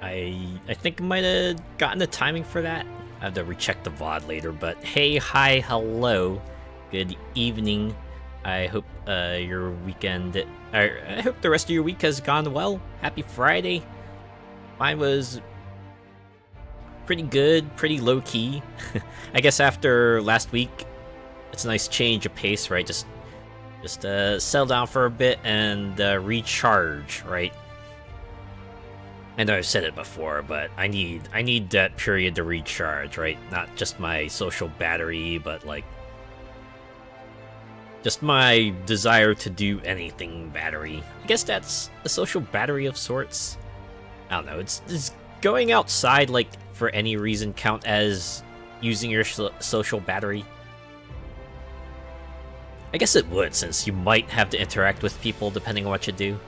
I think I might have gotten the timing for that. I have to recheck the VOD later, but hey, hi, hello, good evening. I hope your weekend. I hope the rest of your week has gone well. Happy Friday. Mine was pretty good, pretty low key. I guess after last week, it's a nice change of pace, right? Just settle down for a bit and recharge, right? I know I've said it before, but I need that period to recharge, right? Not just my social battery, but like just my desire to do anything battery. I guess that's a social battery of sorts. I don't know. It's going outside like for any reason count as using your social battery? I guess it would, since you might have to interact with people depending on what you do.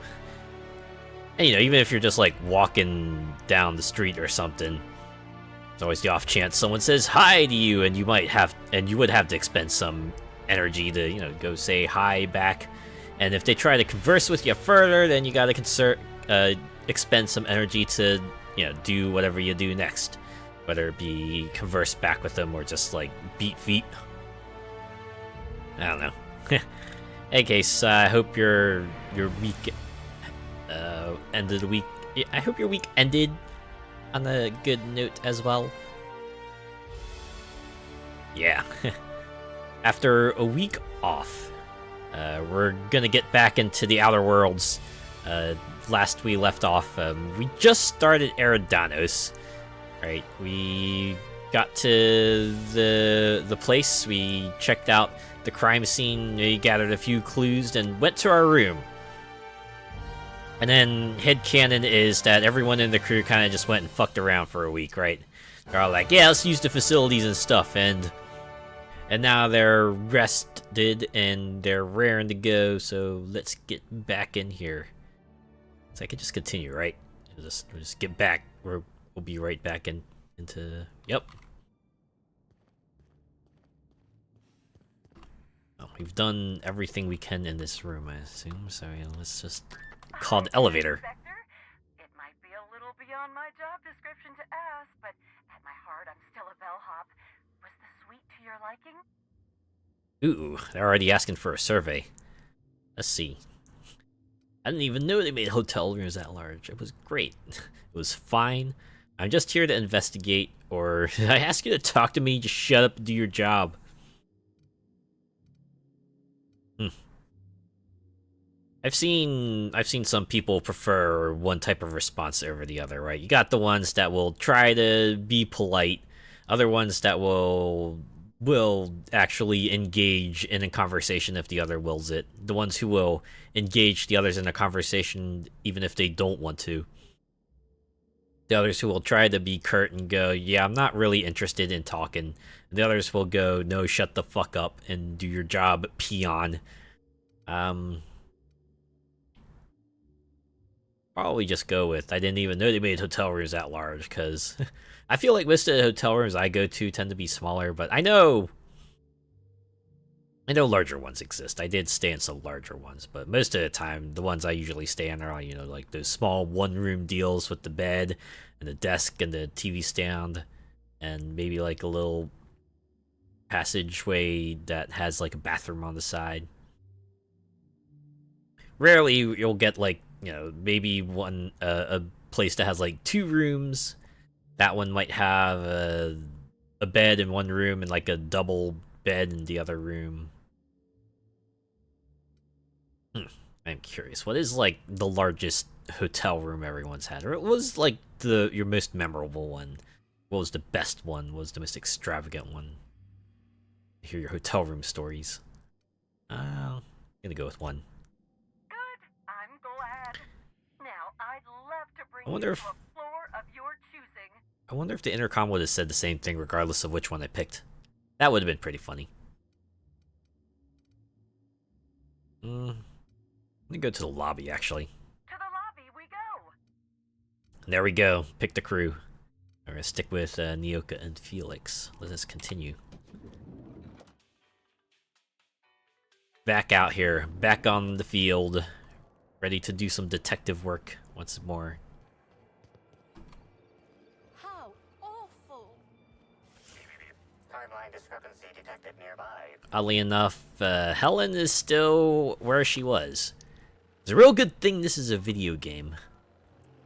And you know, even if you're just like walking down the street or something, there's always the off chance someone says hi to you, and you would have to expend some energy to, you know, go say hi back. And if they try to converse with you further, then you gotta expend some energy to, you know, do whatever you do next, whether it be converse back with them or just like beat feet. I don't know. Any case, I hope your week ended the week. I hope your week ended on a good note as well. Yeah. After a week off, we're gonna get back into the Outer Worlds. Last we left off, we just started Eridanos. Right, we got to the place. We checked out the crime scene. We gathered a few clues and went to our room. And then headcanon is that everyone in the crew kind of just went and fucked around for a week, right? They're all like, yeah, let's use the facilities and stuff, and now they're rested and they're raring to go. So let's get back in here. So I could just continue, right? We'll just get back. We'll be right back into. Yep. Oh, we've done everything we can in this room, I assume. So yeah, let's just call the elevator. It might be a little beyond my job description to ask, but at my heart, I'm still a bellhop. Was the suite to your liking? Ooh, they're already asking for a survey. Let's see. I didn't even know they made hotel rooms that large. It was great. It was fine. I'm just here to investigate, or I ask you to talk to me, just shut up and do your job. I've seen some people prefer one type of response over the other, right? You got the ones that will try to be polite, other ones that will actually engage in a conversation if the other wills it. The ones who will engage the others in a conversation even if they don't want to. The others who will try to be curt and go, yeah, I'm not really interested in talking. And the others will go, no, shut the fuck up and do your job, peon. Probably just go with, I didn't even know they made hotel rooms that large, because I feel like most of the hotel rooms I go to tend to be smaller, but I know larger ones exist. I did stay in some larger ones, but most of the time, the ones I usually stay in are, you know, like those small one-room deals with the bed and the desk and the TV stand, and maybe like a little passageway that has like a bathroom on the side. Rarely you'll get like, you know, maybe one a place that has like 2 rooms. That one might have a bed in one room and like a double bed in the other room. I'm curious, what is like the largest hotel room everyone's had, or it was like your most memorable one? What was the best one? What was the most extravagant one? Hear your hotel room stories. I'm gonna go with one. Good. I'm glad. Now, I'd love to bring I you wonder to if a floor of your choosing. the intercom would have said the same thing regardless of which one I picked. That would have been pretty funny. Let me go to the lobby, actually. To the lobby we go. There we go. Pick the crew. I'm gonna stick with Nyoka and Felix. Let us continue. Back out here. Back on the field. Ready to do some detective work once more. Oddly enough, Helen is still where she was. It's a real good thing this is a video game.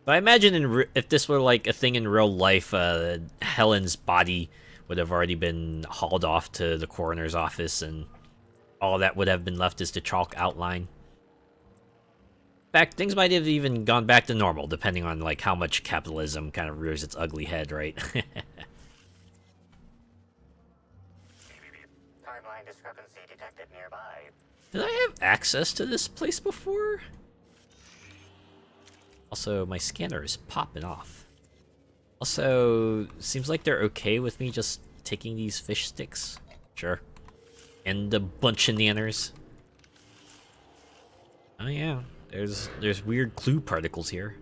But I imagine if this were like a thing in real life, Helen's body would have already been hauled off to the coroner's office, and all that would have been left is the chalk outline. In fact, things might have even gone back to normal, depending on like how much capitalism kind of rears its ugly head, right? Timeline discrepancy detected nearby. Did I have access to this place before? Also, my scanner is popping off. Also, seems like they're okay with me just taking these fish sticks. Sure. And a bunch of nanners. Oh yeah, there's weird clue particles here.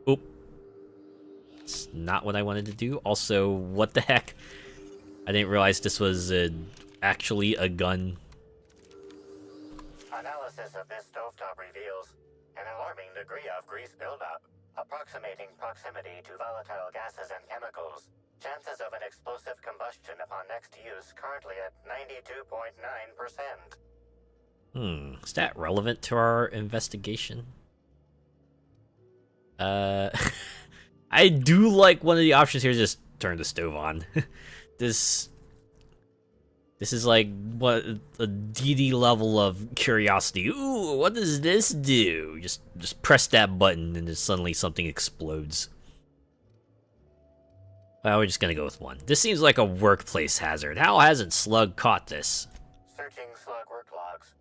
Oop. It's not what I wanted to do. Also, what the heck? I didn't realize this was actually a gun. Analysis of this stovetop reveals an alarming degree of grease buildup, approximating proximity to volatile gases and chemicals. Chances of an explosive combustion upon next use currently at 92.9%. Is that relevant to our investigation? I do like one of the options here, just turn the stove on. This is like what a DD level of curiosity. Ooh, what does this do? Just press that button and then suddenly something explodes. Well, we're just gonna go with one. This seems like a workplace hazard. How hasn't Slug caught this? Searching slug work logs.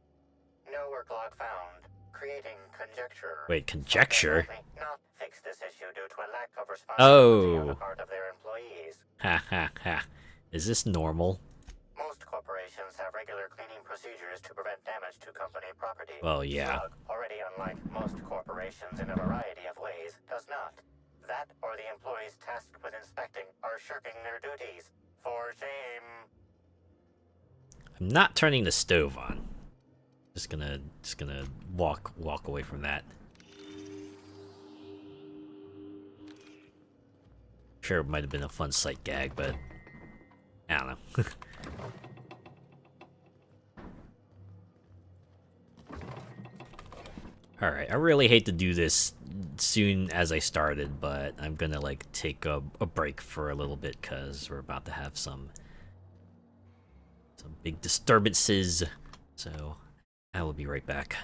No work log found. Creating conjecture. Wait, conjecture? Slug may not fix this issue due to a lack of responsibility on the Oh. part of their employees. Ha ha ha. Is this normal? Most corporations have regular cleaning procedures to prevent damage to company property. Well, yeah. Slug, already unlike most corporations in a variety of ways, does not. That or the employees tasked with inspecting are shirking their duties. For shame. I'm not turning the stove on. Just gonna walk away from that. Sure, it might have been a fun sight gag, but I don't know. Alright, I really hate to do this soon as I started, but I'm gonna like take a break for a little bit because we're about to have some big disturbances. So I will be right back.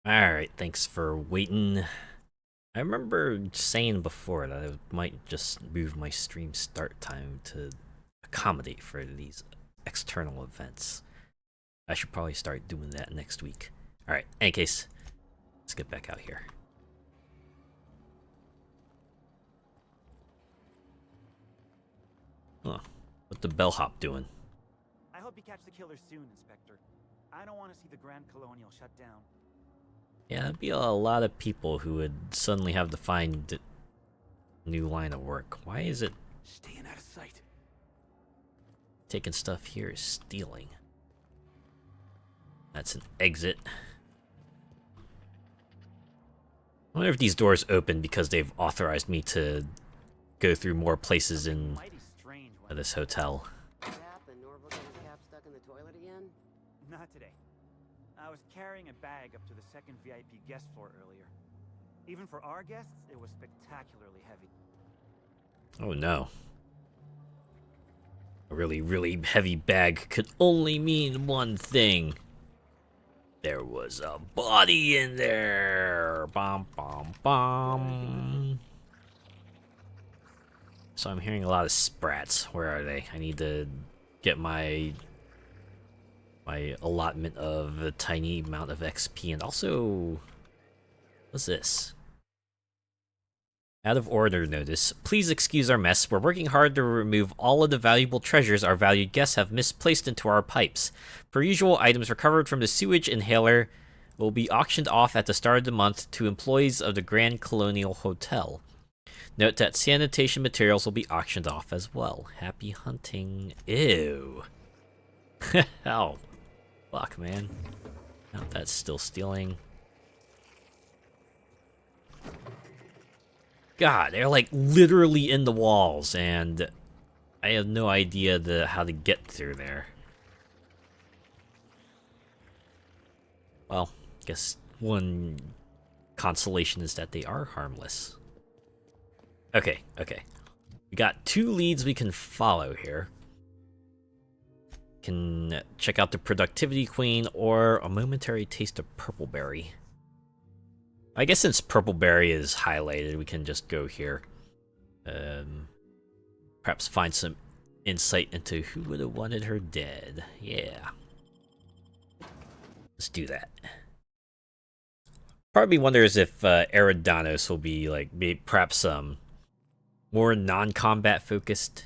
Alright, thanks for waiting. I remember saying before that I might just move my stream start time to accommodate for these external events. I should probably start doing that next week. Alright, any case, let's get back out here. Huh, what the bellhop doing? I hope you catch the killer soon, Inspector. I don't want to see the Grand Colonial shut down. Yeah, that'd be a lot of people who would suddenly have to find a new line of work. Why is it Staying out of sight. taking stuff here is stealing? That's an exit. I wonder if these doors open because they've authorized me to go through more places in Mighty strange. this hotel. What happened? Norval got his cap stuck in the toilet again? Not today. I was carrying a bag up to the second VIP guest floor earlier. Even for our guests, it was spectacularly heavy. Oh no. A really, really heavy bag could only mean one thing. There was a body in there. Bom, bom, bom. So I'm hearing a lot of sprats. Where are they? I need to get my allotment of a tiny amount of XP, and also, what's this? Out of order notice. Please excuse our mess. We're working hard to remove all of the valuable treasures our valued guests have misplaced into our pipes. Per usual, items recovered from the sewage inhaler will be auctioned off at the start of the month to employees of the Grand Colonial Hotel. Note that sanitation materials will be auctioned off as well. Happy hunting. Ew. Oh. Fuck, man. Oh, that's still stealing. God, they're like literally in the walls, and I have no idea how to get through there. Well, guess one consolation is that they are harmless. Okay. We got 2 leads we can follow here. Can check out the Productivity Queen or a momentary taste of Purpleberry. I guess since Purpleberry is highlighted, we can just go here. Perhaps find some insight into who would have wanted her dead. Yeah. Let's do that. Probably wonders if Eridanos will be like perhaps more non-combat focused,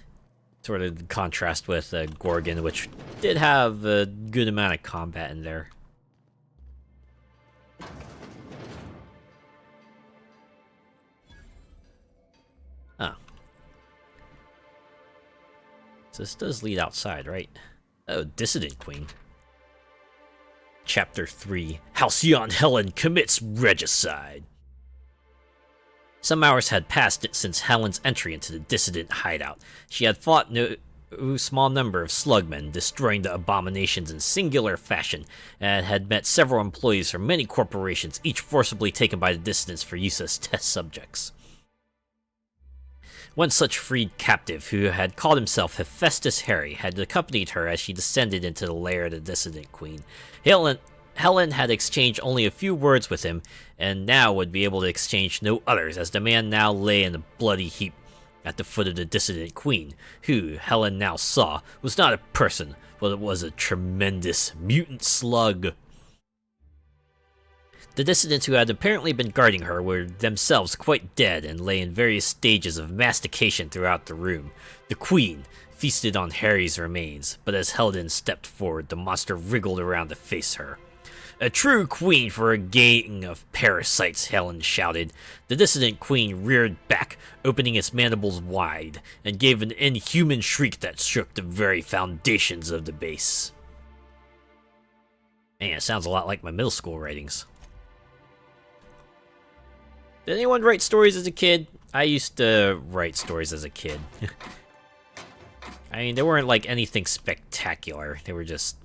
sort of contrast with Gorgon, which did have a good amount of combat in there. Oh. So this does lead outside, right? Oh, Dissident Queen. Chapter 3, Halcyon Helen commits regicide. Some hours had passed since Helen's entry into the dissident hideout. She had fought no small number of slugmen, destroying the abominations in singular fashion, and had met several employees from many corporations, each forcibly taken by the dissidents for use as test subjects. One such freed captive, who had called himself Hephaestus Harry, had accompanied her as she descended into the lair of the dissident queen. Helen had exchanged only a few words with him, and now would be able to exchange no others, as the man now lay in a bloody heap at the foot of the dissident queen, who, Helen now saw, was not a person, but it was a tremendous mutant slug. The dissidents who had apparently been guarding her were themselves quite dead and lay in various stages of mastication throughout the room. The queen feasted on Harry's remains, but as Helen stepped forward, the monster wriggled around to face her. A true queen for a gang of parasites, Helen shouted. The dissident queen reared back, opening its mandibles wide, and gave an inhuman shriek that shook the very foundations of the base. Man, it sounds a lot like my middle school writings. Did anyone write stories as a kid? I used to write stories as a kid. I mean, they weren't like anything spectacular. They were just,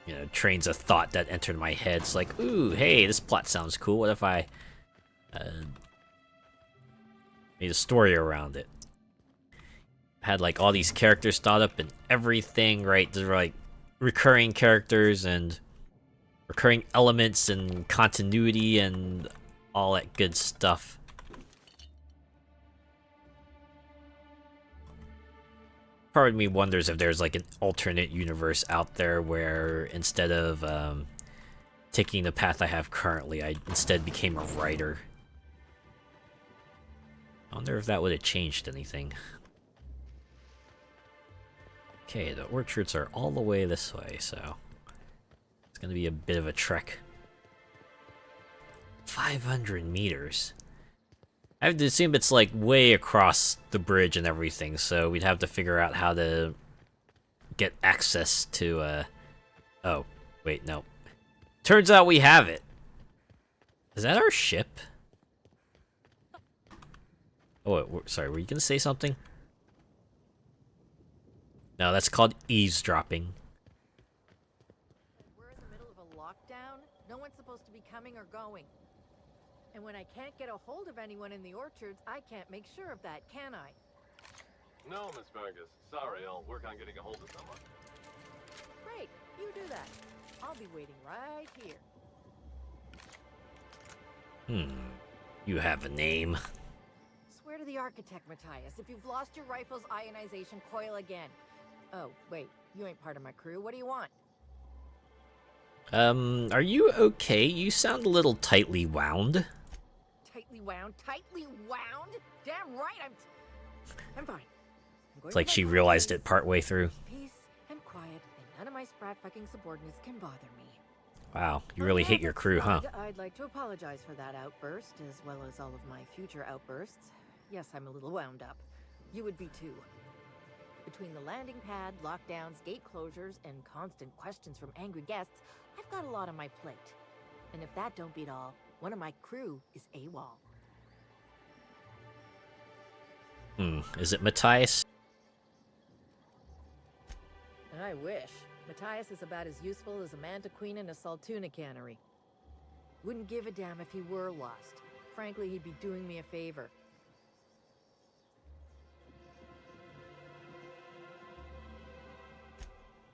you know, trains of thought that entered my head. It's like, ooh, hey, this plot sounds cool. What if I made a story around it? Had like all these characters thought up and everything, right? They're like recurring characters, and recurring elements and continuity and all that good stuff. Part of me wonders if there's like an alternate universe out there where instead of taking the path I have currently, I instead became a writer. I wonder if that would have changed anything. Okay, the orchards are all the way this way, so it's gonna be a bit of a trek. 500 meters. I have to assume it's like way across the bridge and everything, so we'd have to figure out how to get access to, oh, wait, no. Turns out we have it. Is that our ship? Oh, sorry, were you gonna say something? No, that's called eavesdropping. We're in the middle of a lockdown. No one's supposed to be coming or going. And when I can't get a hold of anyone in the orchards, I can't make sure of that, can I? No, Miss Fergus. Sorry, I'll work on getting a hold of someone. Great, you do that. I'll be waiting right here. You have a name. Swear to the architect, Matthias, if you've lost your rifle's ionization coil again. Oh, wait, you ain't part of my crew. What do you want? Are you okay? You sound a little tightly wound. Tightly wound? Tightly wound? Damn right, I'm fine. It's like she realized it partway through. Peace and quiet, and none of my sprat fucking subordinates can bother me. Wow, you really hate your crew, huh? I'd like to apologize for that outburst, as well as all of my future outbursts. Yes, I'm a little wound up. You would be too. Between the landing pad, lockdowns, gate closures, and constant questions from angry guests, I've got a lot on my plate. And if that don't beat all, one of my crew is AWOL. Is it Matthias? I wish. Matthias is about as useful as a manta queen in a Saltuna cannery. Wouldn't give a damn if he were lost. Frankly, he'd be doing me a favor.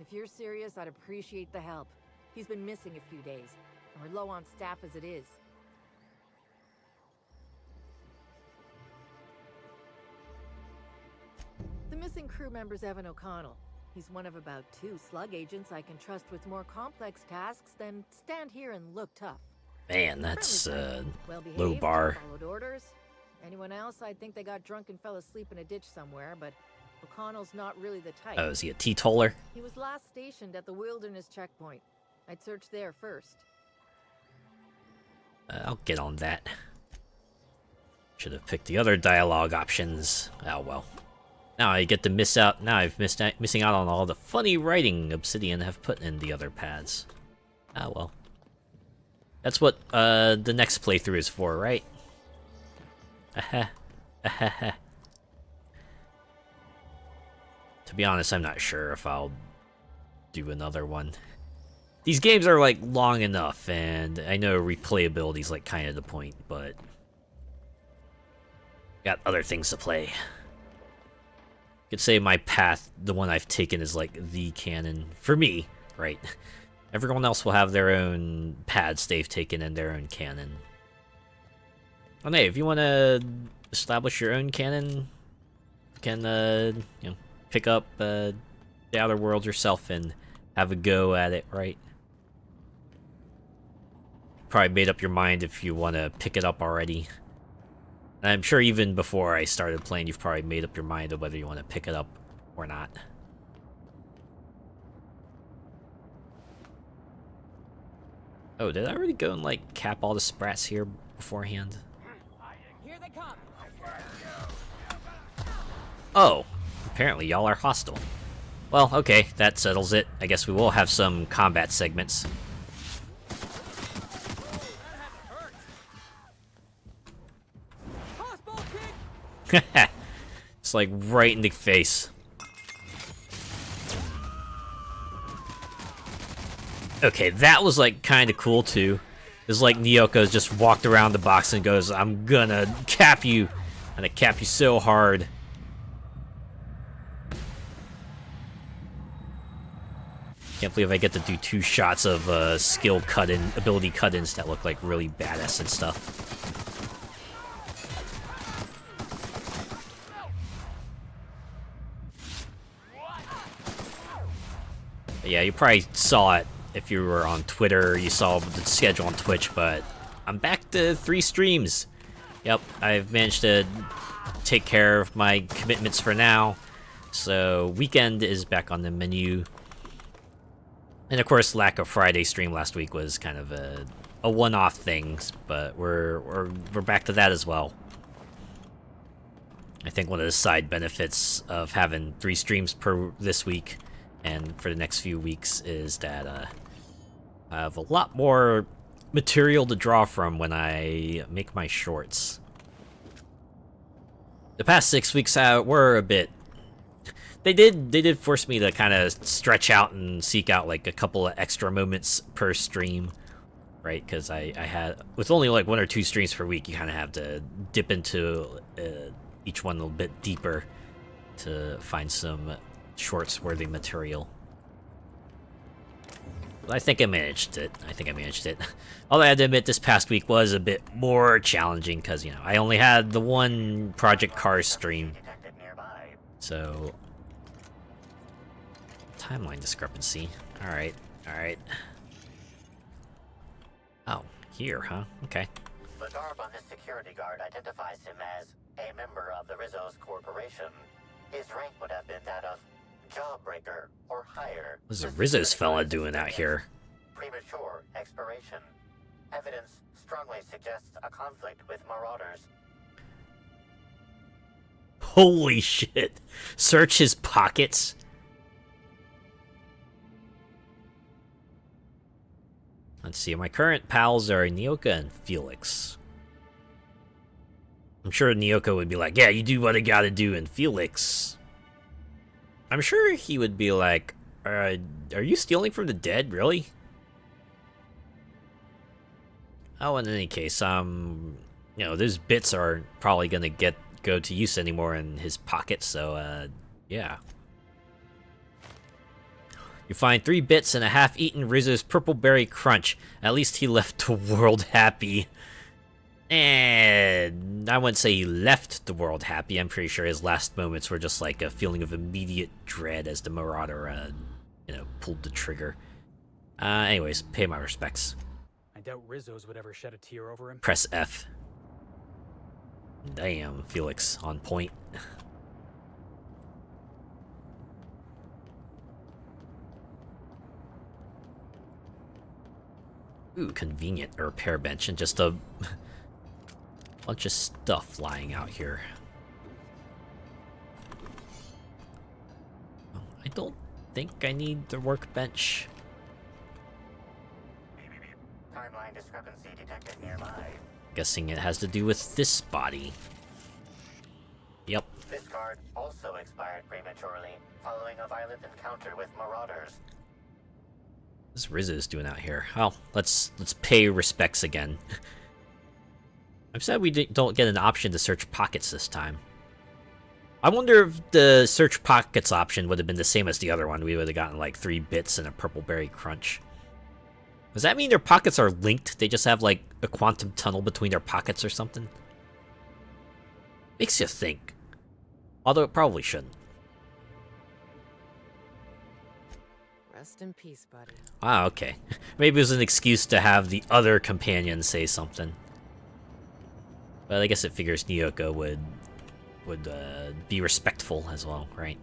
If you're serious, I'd appreciate the help. He's been missing a few days, and we're low on staff as it is. The missing crew member's Evan O'Connell. He's one of about 2 slug agents I can trust with more complex tasks than stand here and look tough. Man, that's Well-behaved, low bar. followed orders. Anyone else, I'd think they got drunk and fell asleep in a ditch somewhere, but O'Connell's not really the type. Oh, is he a teetotaler? He was last stationed at the Wilderness checkpoint. I'd search there first. I'll get on that. Should have picked the other dialogue options. Oh well. Now I get to miss out. Now I've missing out on all the funny writing Obsidian have put in the other pads. Oh well. That's what the next playthrough is for, right? To be honest, I'm not sure if I'll do another one. These games are like long enough, and I know replayability is like kind of the point, but got other things to play. Could say my path, the one I've taken, is like the canon for me, right? Everyone else will have their own paths they've taken and their own canon. And hey, if you want to establish your own canon, you can you know, pick up the Outer Worlds yourself and have a go at it, right? Probably made up your mind if you want to pick it up already. And I'm sure even before I started playing, you've probably made up your mind of whether you want to pick it up or not. Oh, did I already go and like cap all the sprats here beforehand? Here they come. Oh, apparently y'all are hostile. Well, okay, that settles it. I guess we will have some combat segments. It's like right in the face. Okay, that was like kind of cool too. It's like Nyoko's just walked around the box and goes, "I'm gonna cap you," and I cap you so hard. Can't believe I get to do 2 shots of skill cut-in, ability cut-ins that look like really badass and stuff. But yeah, you probably saw it if you were on Twitter, you saw the schedule on Twitch, but I'm back to 3 streams. Yep, I've managed to take care of my commitments for now. So weekend is back on the menu. And of course, lack of Friday stream last week was kind of a one-off thing, but we're back to that as well. I think one of the side benefits of having 3 streams per this week and for the next few weeks is that I have a lot more material to draw from when I make my shorts. The past 6 weeks were a bit... They did force me to kind of stretch out and seek out like a couple of extra moments per stream, right? Because I had... With only like 1 or 2 streams per week, you kind of have to dip into each one a little bit deeper to find some shorts-worthy material. But I think I managed it. Although I had to admit, this past week was a bit more challenging because, you know, I only had the 1 Project Cars stream. So... Timeline discrepancy. Alright. Oh, here, huh? Okay. The garb on his security guard identifies him as a member of the Rizzo's corporation. His rank would have been that of jawbreaker or higher. What's the Rizzo's fella doing out here? Premature expiration. Evidence strongly suggests a conflict with marauders. Holy shit! Search his pockets? Let's see, my current pals are Nyoka and Felix. I'm sure Nyoka would be like, yeah, you do what I gotta do, and Felix... I'm sure he would be like, are you stealing from the dead, really? Oh, in any case, you know, those bits aren't probably gonna go to use anymore in his pocket, so, yeah. You find 3 bits and a half-eaten Rizzo's Purple Berry Crunch. At least he left the world happy. And I wouldn't say he left the world happy. I'm pretty sure his last moments were just like a feeling of immediate dread as the Marauder, you know, pulled the trigger. Anyways, pay my respects. I doubt Rizzo's would ever shed a tear over him. Press F. Damn, Felix, on point. Ooh, convenient repair bench and just a bunch of stuff lying out here. I don't think I need the workbench. Timeline discrepancy detected nearby. Guessing it has to do with this body. Yep. This card also expired prematurely, following a violent encounter with marauders. What's Rizzo's doing out here? Well, let's pay respects again. I'm sad we don't get an option to search pockets this time. I wonder if the search pockets option would have been the same as the other one. We would have gotten like 3 bits and a Purple Berry Crunch. Does that mean their pockets are linked? They just have like a quantum tunnel between their pockets or something? Makes you think. Although it probably shouldn't. Rest in peace, buddy. Ah, okay. Maybe it was an excuse to have the other companion say something. But I guess it figures Nyoka would be respectful as well, right?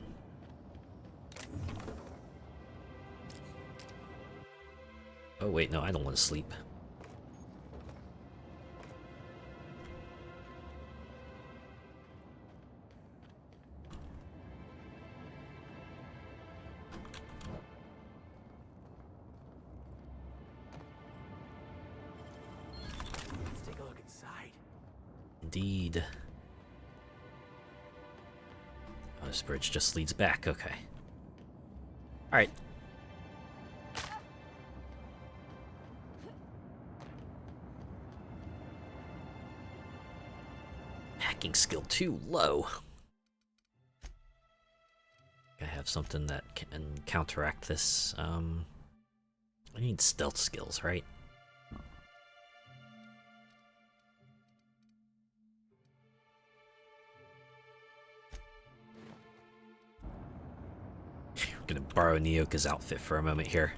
Oh wait, no, I don't want to sleep. Let's take a look inside. Indeed. Oh, this bridge just leads back, okay. Alright. Hacking skill too low. I have something that and counteract this. I need stealth skills, right? I'm gonna borrow Nyoka's outfit for a moment here.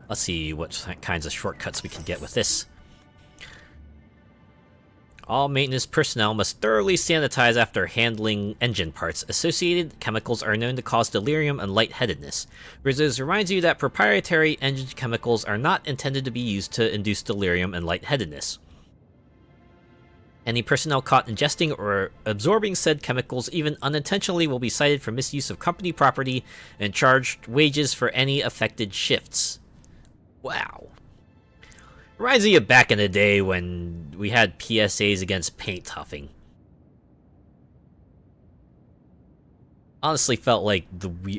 Let's see what kinds of shortcuts we can get with this. All maintenance personnel must thoroughly sanitize after handling engine parts. Associated chemicals are known to cause delirium and lightheadedness. Rizzo's reminds you that proprietary engine chemicals are not intended to be used to induce delirium and lightheadedness. Any personnel caught ingesting or absorbing said chemicals, even unintentionally, will be cited for misuse of company property and charged wages for any affected shifts. Wow. Reminds me of back in the day when we had PSAs against paint huffing. Honestly felt like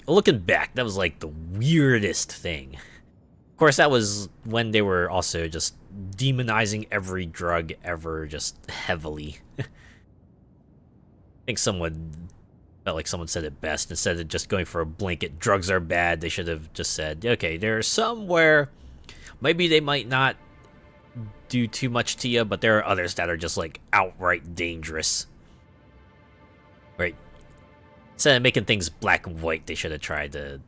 looking back, that was like the weirdest thing. Of course, that was when they were also just demonizing every drug ever, just heavily. I think felt like someone said it best. Instead of just going for a blanket, drugs are bad, they should have just said, okay, there's somewhere, maybe they might not do too much to you, but there are others that are just like outright dangerous. Right? Instead of making things black and white, they should have tried to,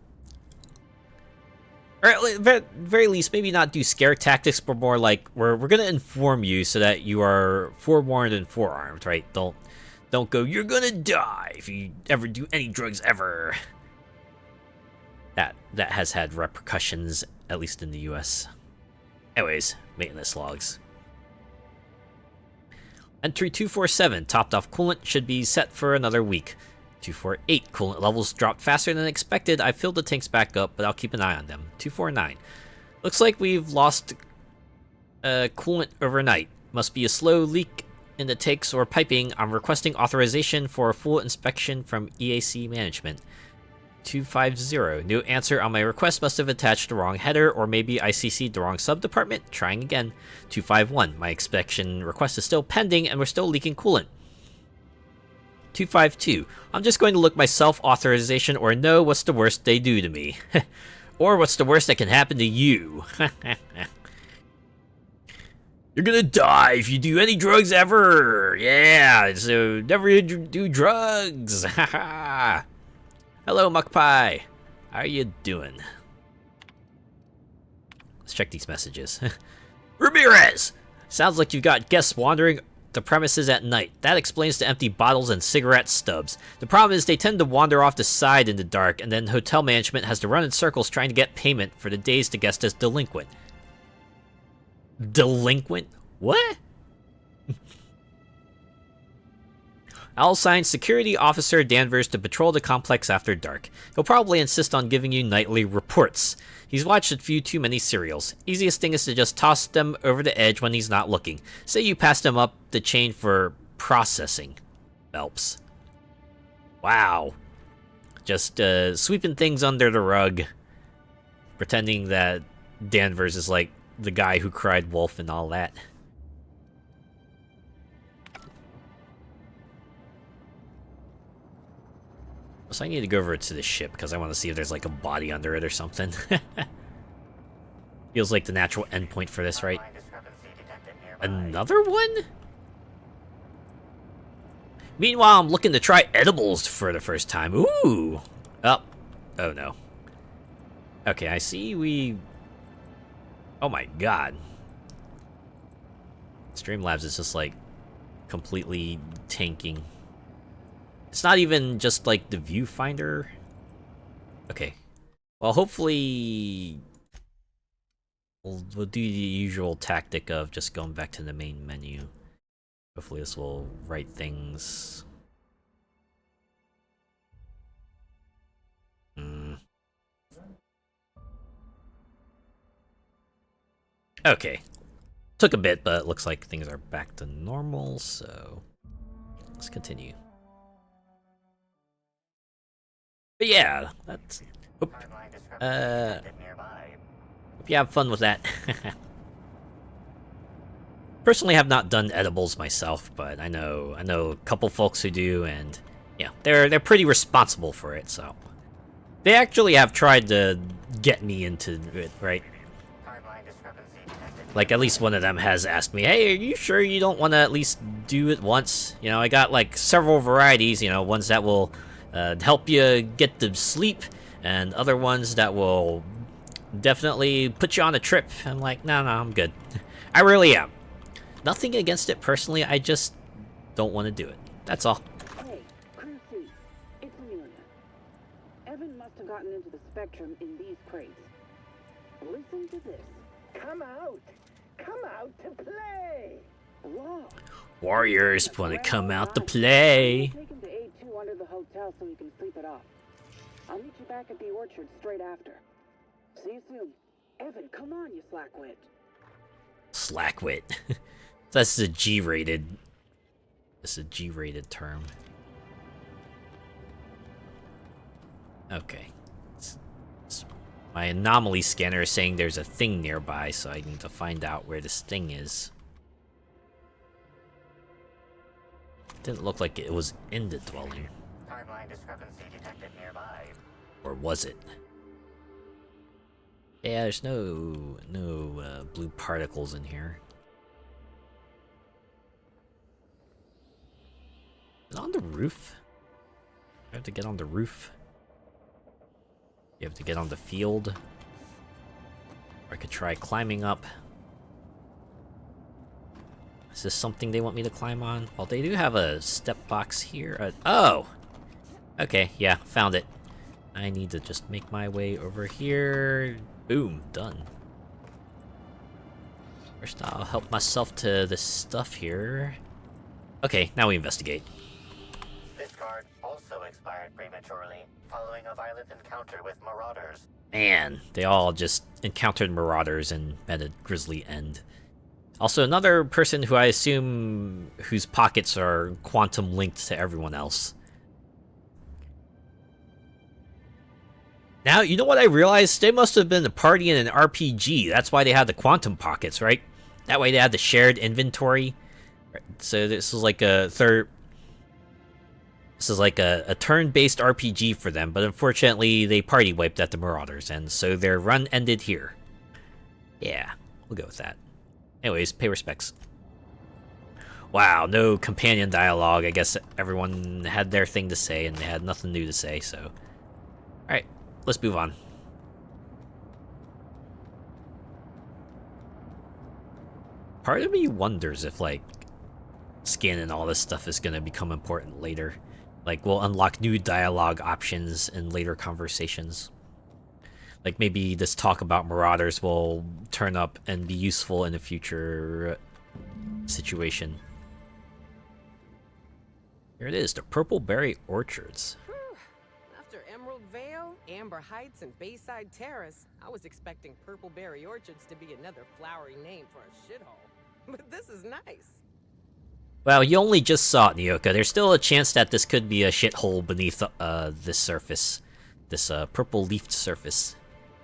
or at very least, maybe not do scare tactics, but more like we're gonna inform you so that you are forewarned and forearmed. Right? Don't go, you're gonna die if you ever do any drugs ever. That has had repercussions, at least in the US. Anyways, maintenance logs. Entry 247, topped off coolant, should be set for another week. 248, coolant levels dropped faster than expected. I filled the tanks back up, but I'll keep an eye on them. 249, looks like we've lost coolant overnight. Must be a slow leak in the tanks or piping. I'm requesting authorization for a full inspection from EAC management. 250, no answer on my request. Must have attached the wrong header, or maybe I CC'd the wrong sub-department. Trying again. 251, my inspection request is still pending and we're still leaking coolant. 252, I'm just going to look my self-authorization, or no, what's the worst they do to me? Or what's the worst that can happen to you? You're gonna die if you do any drugs ever! Yeah, so never do drugs! Haha! Hello, Mukpai. How are you doing? Let's check these messages. Ramirez! Sounds like you've got guests wandering the premises at night. That explains the empty bottles and cigarette stubs. The problem is they tend to wander off the side in the dark, and then hotel management has to run in circles trying to get payment for the days the guest is delinquent. Delinquent? What? I'll assign Security Officer Danvers to patrol the complex after dark. He'll probably insist on giving you nightly reports. He's watched a few too many serials. Easiest thing is to just toss them over the edge when he's not looking. Say you passed him up the chain for processing. Phelps. Wow. Just sweeping things under the rug. Pretending that Danvers is like the guy who cried wolf and all that. So I need to go over to the ship because I want to see if there's like a body under it or something. Feels like the natural endpoint for this, right? Another one? Meanwhile, I'm looking to try edibles for the first time. Ooh! Oh no. Okay, I see we... Oh my god. Streamlabs is just like completely tanking. It's not even just like the viewfinder. Okay. Well, hopefully we'll do the usual tactic of just going back to the main menu. Hopefully this will right things. Okay. Took a bit, but it looks like things are back to normal, so let's continue. But yeah, that's... Hope you have fun with that. Personally, have not done edibles myself, but I know a couple folks who do, and Yeah, they're pretty responsible for it, so they actually have tried to get me into it, right? Timeline discrepancy detected. Like, at least one of them has asked me, hey, are you sure you don't want to at least do it once? You know, I got, like, several varieties, you know, ones that will help you get to sleep, and other ones that will definitely put you on a trip. I'm like, no, I'm good. I really am. Nothing against it personally, I just don't want to do it. That's all. Hey, Crew C, it's Amelia. Evan must have gotten into the Spectrum in these crates. Listen to this. Come out! Come out to play! Whoa. Warriors want to come out to play. Take him to A2 under the hotel so he can sleep it off. I'll meet you back at the orchard straight after. See you soon. Evan, come on, you slackwit. Slackwit. That's a G-rated. It's a G-rated term. Okay. My anomaly scanner is saying there's a thing nearby, so I need to find out where this thing is. Didn't look like it was in the dwelling. Timeline discrepancy detected nearby. Or was it? Yeah, there's no blue particles in here. Is it on the roof? I have to get on the roof. You have to get on the field. Or I could try climbing up. Is this something they want me to climb on? Well, they do have a step box here. Oh! Okay, yeah, found it. I need to just make my way over here. Boom, done. First, I'll help myself to this stuff here. Okay, now we investigate. This card also expired prematurely, following a violent encounter with marauders. Man, they all just encountered marauders and met a grisly end. Also, another person who I assume whose pockets are quantum linked to everyone else. Now, you know what I realized? They must have been a party in an RPG. That's why they had the quantum pockets, right? That way they had the shared inventory. So this is like a turn-based RPG for them, but unfortunately they party wiped at the Marauders, and so their run ended here. Yeah, we'll go with that. Anyways, pay respects. Wow, no companion dialogue. I guess everyone had their thing to say, and they had nothing new to say, so... Alright, let's move on. Part of me wonders if, like, scanning all this stuff is going to become important later. Like, we'll unlock new dialogue options in later conversations. Like, maybe this talk about Marauders will turn up and be useful in a future situation. Here it is, the Purple Berry Orchards. After Emerald Vale, Amber Heights, and Bayside Terrace, I was expecting Purple Berry Orchards to be another flowery name for a shithole. But this is nice. Well, you only just saw it, Nyoka. There's still a chance that this could be a shithole beneath this surface. This purple-leafed surface.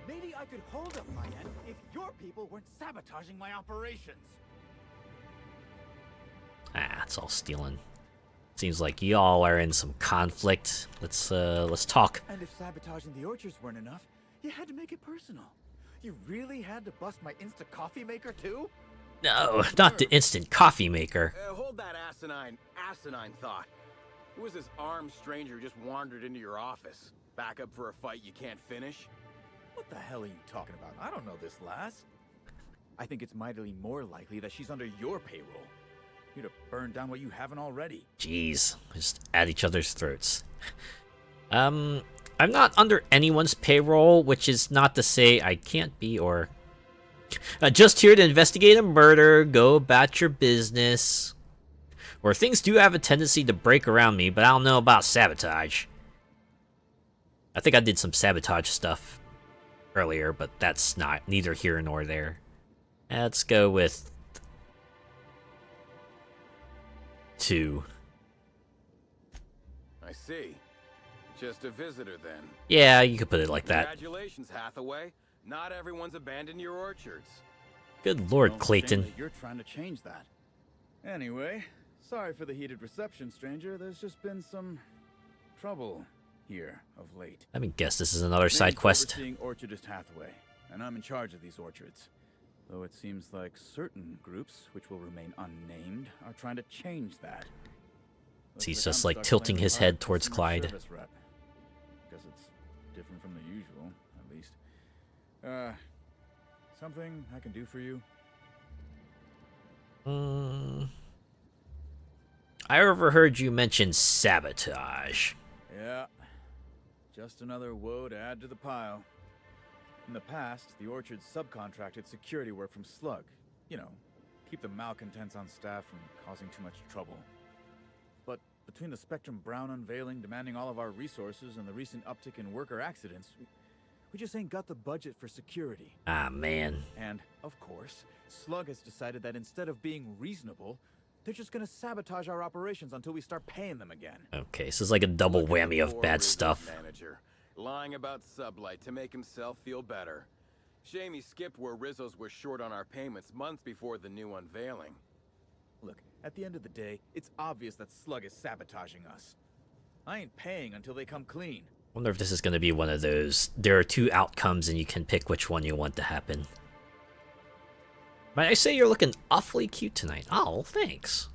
Maybe I could hold up my end if your people weren't sabotaging my operations. Ah, it's all stealing. Seems like y'all are in some conflict. Let's talk. And if sabotaging the orchards weren't enough, you had to make it personal. You really had to bust my instant coffee maker too? No, not the instant coffee maker. Hold that asinine thought. Who was this armed stranger who just wandered into your office? Back up for a fight you can't finish? What the hell are you talking about? I don't know this lass. I think it's mightily more likely that she's under your payroll. You'd have burned down what you haven't already. Jeez, just at each other's throats. I'm not under anyone's payroll, which is not to say I can't be or... just here to investigate a murder, go about your business. Or things do have a tendency to break around me, but I don't know about sabotage. I think I did some sabotage stuff earlier, but that's not neither here nor there. Let's go with 2. I see. Just a visitor then. Yeah, you could put it like that. Congratulations, Hathaway. Not everyone's abandoned your orchards. Good Lord, Clayton. You're trying to change that. Anyway, sorry for the heated reception, stranger. There's just been some trouble here of late. Let me guess, this is another side quest. Overseeing Orchardist Hathaway, and I'm in charge of these orchards. Though it seems like certain groups, which will remain unnamed, are trying to change that. So he's just like tilting his head towards Clyde. Guess it's different from the usual, at least. Something I can do for you? I overheard you mention sabotage. Yeah, just another woe to add to the pile. In the past, the Orchard subcontracted security work from Slug. You know, keep the malcontents on staff from causing too much trouble. But between the Spectrum Brown unveiling demanding all of our resources and the recent uptick in worker accidents, we just ain't got the budget for security. Ah, man. And, of course, Slug has decided that instead of being reasonable, they're just gonna sabotage our operations until we start paying them again. Okay, so it's like a double whammy of bad stuff. Manager, lying about Sublight to make himself feel better. Shame he skipped where Rizzo's was short on our payments months before the new unveiling. Look, at the end of the day, it's obvious that Slug is sabotaging us. I ain't paying until they come clean. Wonder if this is going to be one of those, there are two outcomes and you can pick which one you want to happen. Might I say you're looking awfully cute tonight? Oh, thanks.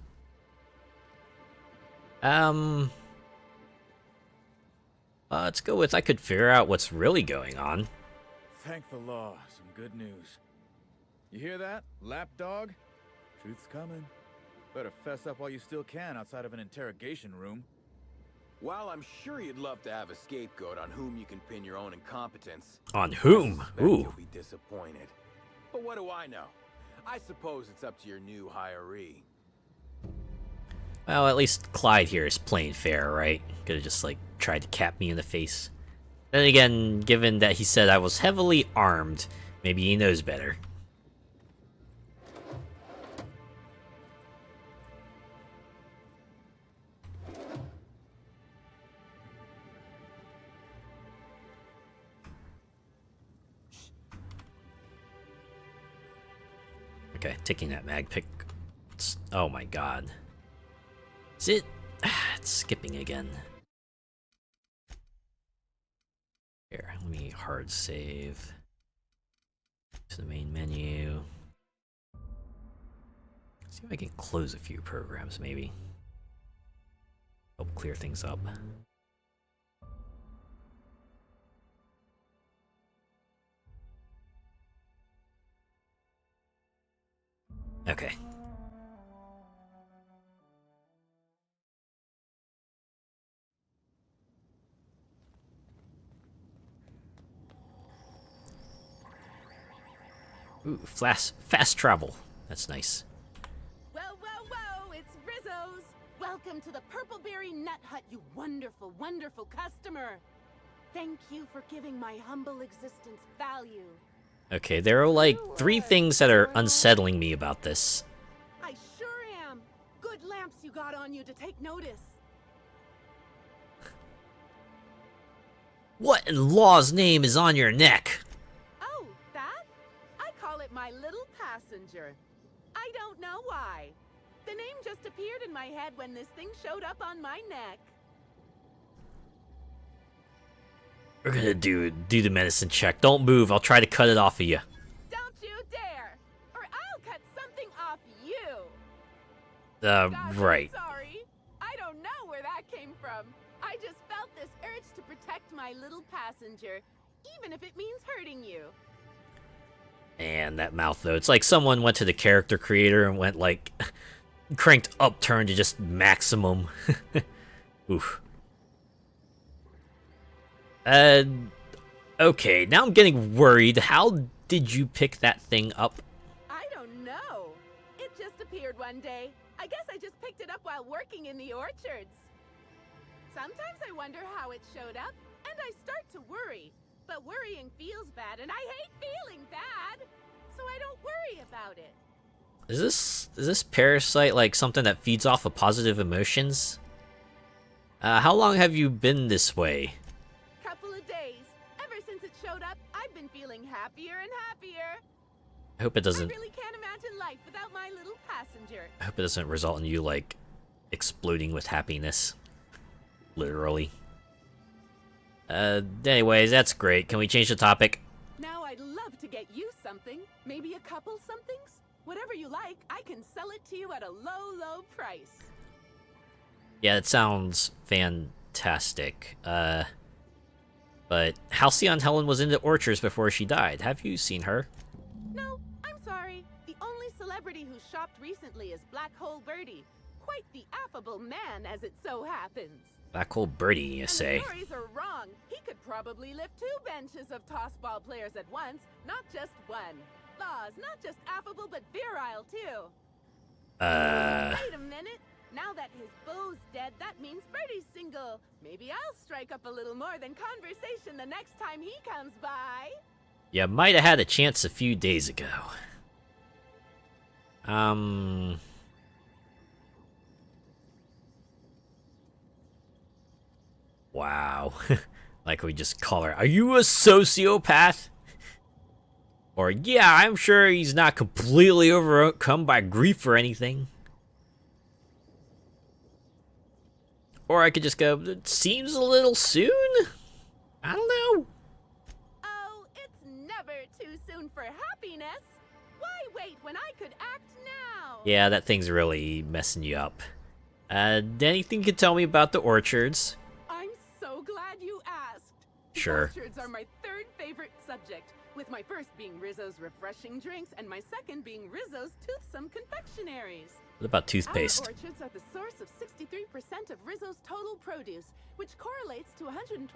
Let's go with I could figure out what's really going on. Thank the law, some good news. You hear that, lapdog? Truth's coming. Better fess up while you still can outside of an interrogation room. While I'm sure you'd love to have a scapegoat on whom you can pin your own incompetence. On whom? Ooh. You'll be disappointed. But what do I know? I suppose it's up to your new hiree. Well, at least Clyde here is playing fair, right? Could've just, like, tried to cap me in the face. Then again, given that he said I was heavily armed, maybe he knows better. Okay, taking that mag pick. Oh my god. Is it? It's skipping again. Here, let me hard save. To the main menu. See if I can close a few programs, maybe. Help clear things up. Okay. Ooh, fast travel. That's nice. Whoa, whoa, whoa! It's Rizzo's! Welcome to the Purpleberry Nut Hut, you wonderful, wonderful customer! Thank you for giving my humble existence value. Okay, there are like 3 things that are unsettling me about this. I sure am! Good lamps you got on you to take notice. What in law's name is on your neck? Oh, that? I call it my little passenger. I don't know why. The name just appeared in my head when this thing showed up on my neck. We're gonna do the medicine check. Don't move, I'll try to cut it off of you. Don't you dare! Or I'll cut something off you! Gosh, right. I'm sorry. I don't know where that came from. I just felt this urge to protect my little passenger, even if it means hurting you. And that mouth, though. It's like someone went to the character creator and went, like, cranked upturn to just maximum. Oof. Okay, now I'm getting worried. How did you pick that thing up? I don't know. It just appeared one day. I guess I just picked it up while working in the orchards. Sometimes I wonder how it showed up, and I start to worry. But worrying feels bad, and I hate feeling bad. So I don't worry about it. Is this parasite like something that feeds off of positive emotions? How long have you been this way? Couple of days. Ever since it showed up, I've been feeling happier and happier. I hope it doesn't. I really can't imagine life without my little passenger. I hope it doesn't result in you like exploding with happiness. Literally. Anyways, that's great. Can we change the topic? Now I'd love to get you something. Maybe a couple somethings? Whatever you like, I can sell it to you at a low, low price. Yeah, it sounds fantastic. But Halcyon Helen was in the orchards before she died. Have you seen her? No, I'm sorry. The only celebrity who shopped recently is Black Hole Birdie. Quite the affable man, as it so happens. Black Hole Birdie, you And say? the stories are wrong. He could probably lift 2 benches of tossball players at once, not just one. Laws, not just affable, but virile, too. Wait a minute. Now that his beau's dead, that means Birdie's single. Maybe I'll strike up a little more than conversation the next time he comes by. You might have had a chance a few days ago. Wow. Like we just call her, are you a sociopath? Or, yeah, I'm sure he's not completely overcome by grief or anything. Or I could just go, it seems a little soon? I don't know. Oh, it's never too soon for happiness. Why wait when I could act now? Yeah, that thing's really messing you up. Anything you can tell me about the orchards? I'm so glad you asked. Sure. The orchards are my 3rd favorite subject, with my first being Rizzo's refreshing drinks and my second being Rizzo's toothsome confectionaries. What about toothpaste? Our orchards are the source of 63% of Rizzo's total produce, which correlates to 112%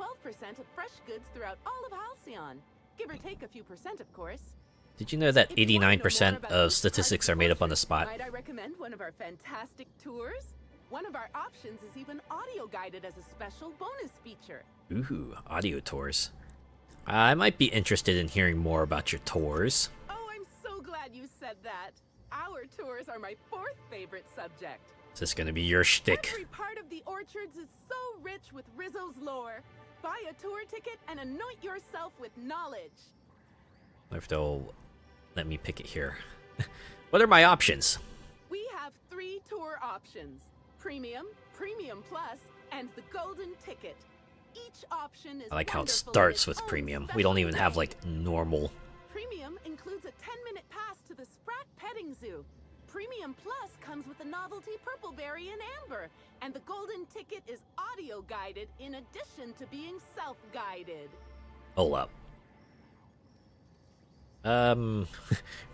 of fresh goods throughout all of Halcyon. Give or take a few percent, of course. Did you know that If you wanna know more 89% about of each statistics part are of made up on the orchard, spot? Might I recommend one of our fantastic tours? One of our options is even audio guided as a special bonus feature. Ooh, audio tours. I might be interested in hearing more about your tours. Oh, I'm so glad you said that. Our tours are my 4th favorite subject. Is this gonna be your shtick? Every part of the orchards is so rich with Rizzo's lore. Buy a tour ticket and anoint yourself with knowledge. I wonder if they'll let me pick it here. What are my options? We have 3 tour options: Premium, Premium Plus, and the Golden Ticket. Each option is I like how it wonderful in starts its with own premium. We special don't even have way. like normal. Premium includes a 10-minute pass to the Sprat Petting Zoo. Premium Plus comes with the novelty Purpleberry and Amber, and the Golden Ticket is audio guided in addition to being self-guided. Hold up.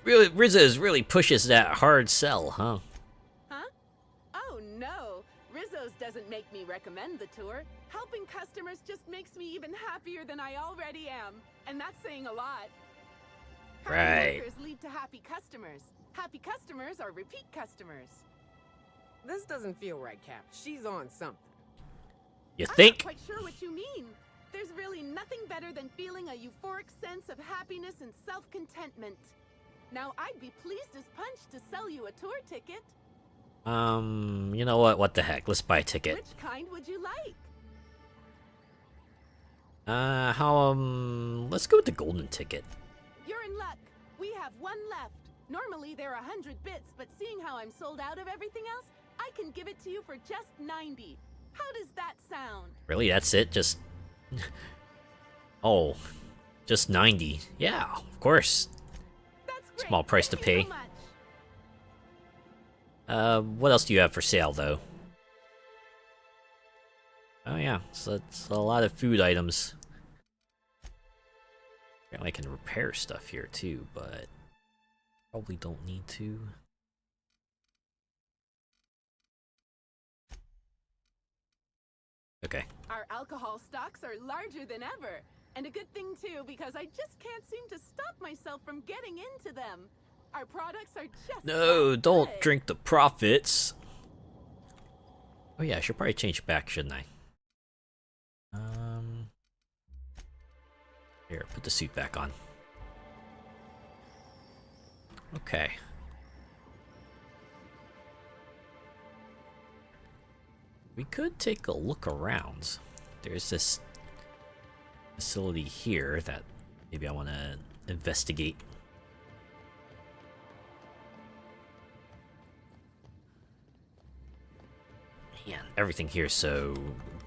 Really, Rizzo's really pushes that hard sell, huh? Huh? Oh no, Rizzo's doesn't make me recommend the tour. Helping customers just makes me even happier than I already am, and that's saying a lot. Happy Right. workers lead to happy customers. Happy customers are repeat customers. This doesn't feel right, Cap. She's on something. You I'm think? not quite sure what you mean. There's really nothing better than feeling a euphoric sense of happiness and self-contentment. Now, I'd be pleased as punch to sell you a tour ticket. You know what? What the heck? Let's buy a ticket. Which kind would you like? Let's go with the golden ticket. You're in luck. We have 1 left. Normally, they're 100 bits, but seeing how I'm sold out of everything else, I can give it to you for just 90. How does that sound? Really? That's it? Just... Oh. Just 90. Yeah, of course. That's great. Small price to Thank you pay. so much. What else do you have for sale, though? Oh yeah, so that's a lot of food items. Apparently I can repair stuff here too, but probably don't need to. Okay. Our alcohol stocks are larger than ever. And a good thing too, because I just can't seem to stop myself from getting into them. Our products are just No, so don't good. drink the profits. Oh yeah, I should probably change back, shouldn't I? Here, put the suit back on. Okay. We could take a look around. There's this facility here that maybe I want to investigate. Man, everything here is so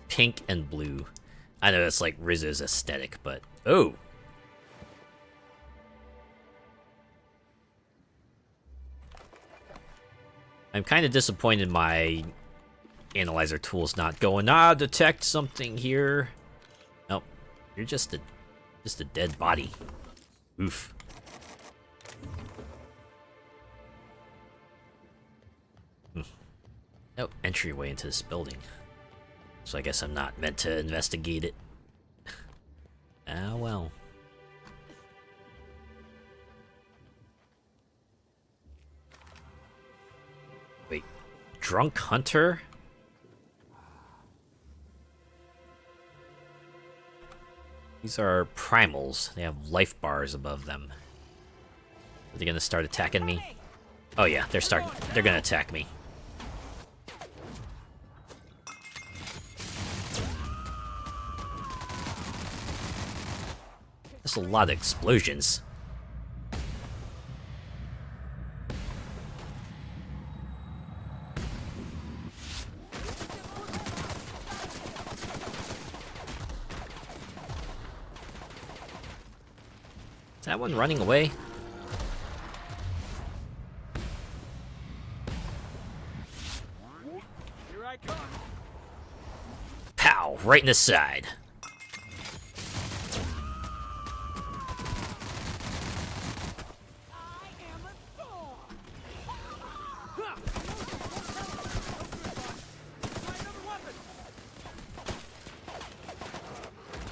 pink and blue. I know that's like Rizzo's aesthetic, but oh. I'm kind of disappointed my analyzer tool's not going, detect something here. Nope. You're just a dead body. Oof. No entryway into this building. So I guess I'm not meant to investigate it. Ah, well. Wait, drunk hunter? These are primals. They have life bars above them. Are they gonna start attacking me? Oh yeah, they're gonna attack me. There's a lot of explosions. Is that one running away? Here I come. Pow! Right in the side.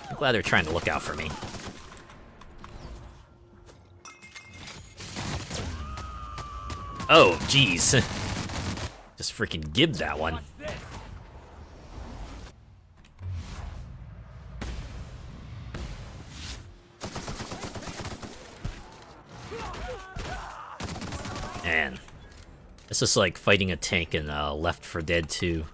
I'm glad they're trying to look out for me. Oh, jeez. Just freaking gibbed that one. Man. This is like fighting a tank in Left 4 Dead 2.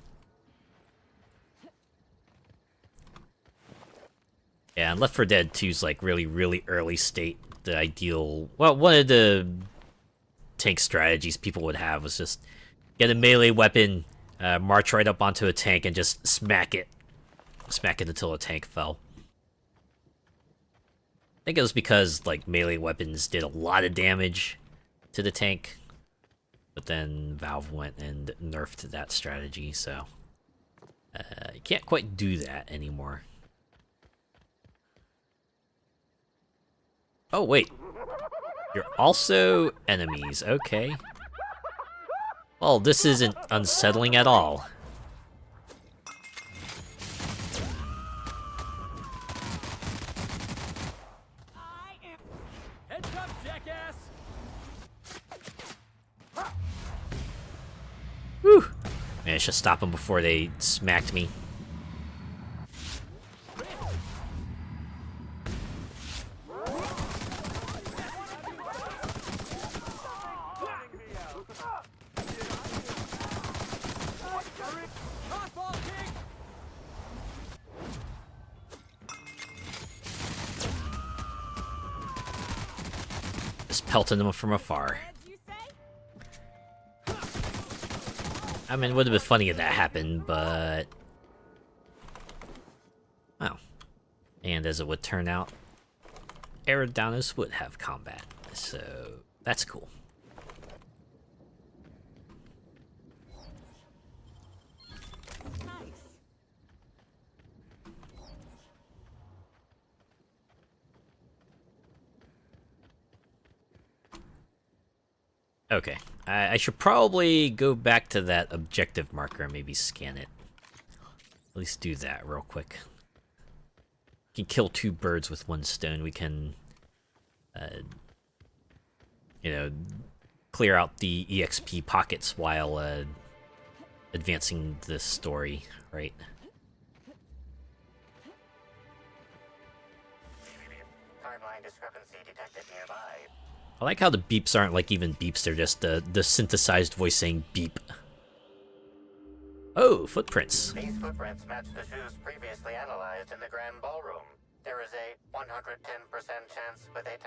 Yeah, and Left 4 Dead 2's like really early state. The ideal... Well, one of the tank strategies people would have was just get a melee weapon, march right up onto a tank, and just smack it. Smack it until a tank fell. I think it was because, like, melee weapons did a lot of damage to the tank. But then Valve went and nerfed that strategy, so... you can't quite do that anymore. Oh, wait. You're also enemies, okay. Well, this isn't unsettling at all. Heads up, jackass! Whew! Managed to stop them before they smacked me. Just pelting them from afar. I mean, it would have been funny if that happened, but... Oh. And as it would turn out, Eridanos would have combat, so that's cool. Okay, I should probably go back to that objective marker and maybe scan it. At least do that real quick. We can kill two birds with one stone. We can, you know, clear out the EXP pockets while advancing the story, right? Timeline discrepancy detected nearby. I like how the beeps aren't like even beeps, they're just the synthesized voice saying beep. Oh, footprints. These footprints match the shoes previously analyzed in the Grand Ballroom. There is a 110% chance with a 10%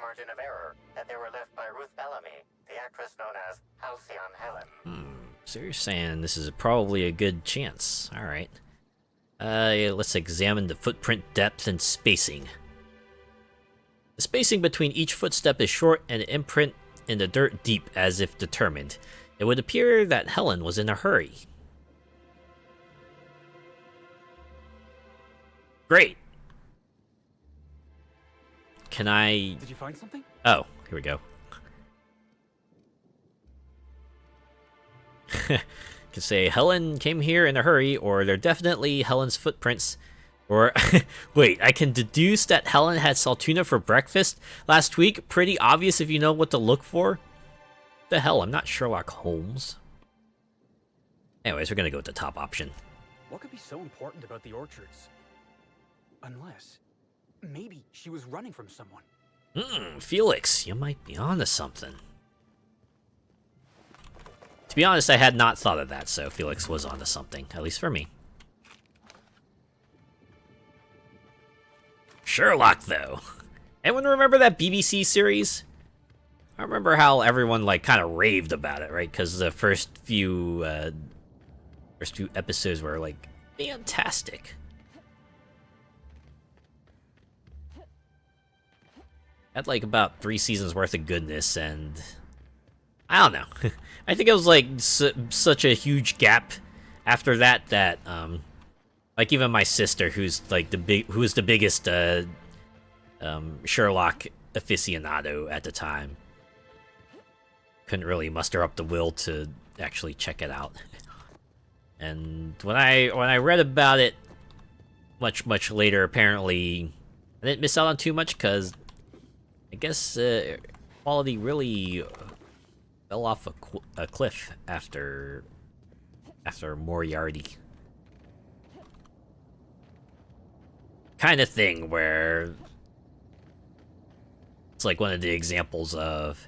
margin of error that they were left by Ruth Bellamy, the actress known as Halcyon Helen. So you're saying this is probably a good chance. Alright. Let's examine the footprint depth and spacing. The spacing between each footstep is short and the imprint in the dirt deep as if determined. It would appear that Helen was in a hurry. Great. Can I... Did you find something? Oh, here we go. Can say Helen came here in a hurry, or they're definitely Helen's footprints. Or, wait, I can deduce that Helen had saltuna for breakfast last week. Pretty obvious if you know what to look for. The hell, I'm not Sherlock Holmes. Anyways, we're gonna go with the top option. What could be so important about the orchards? Unless, maybe she was running from someone. Felix, you might be onto something. To be honest, I had not thought of that, so Felix was onto something, at least for me. Sherlock, though. Anyone remember that BBC series? I remember how everyone, like, kind of raved about it, right? Because the first few episodes were, like, fantastic. Had, like, about 3 seasons worth of goodness, and... I don't know. I think it was, like, such a huge gap after that, that, like, even my sister, who's, like, who was the biggest, Sherlock aficionado at the time, couldn't really muster up the will to actually check it out. And when I read about it much later, apparently I didn't miss out on too much, because I guess quality really fell off a cliff after Moriarty. Kind of thing where it's like one of the examples of,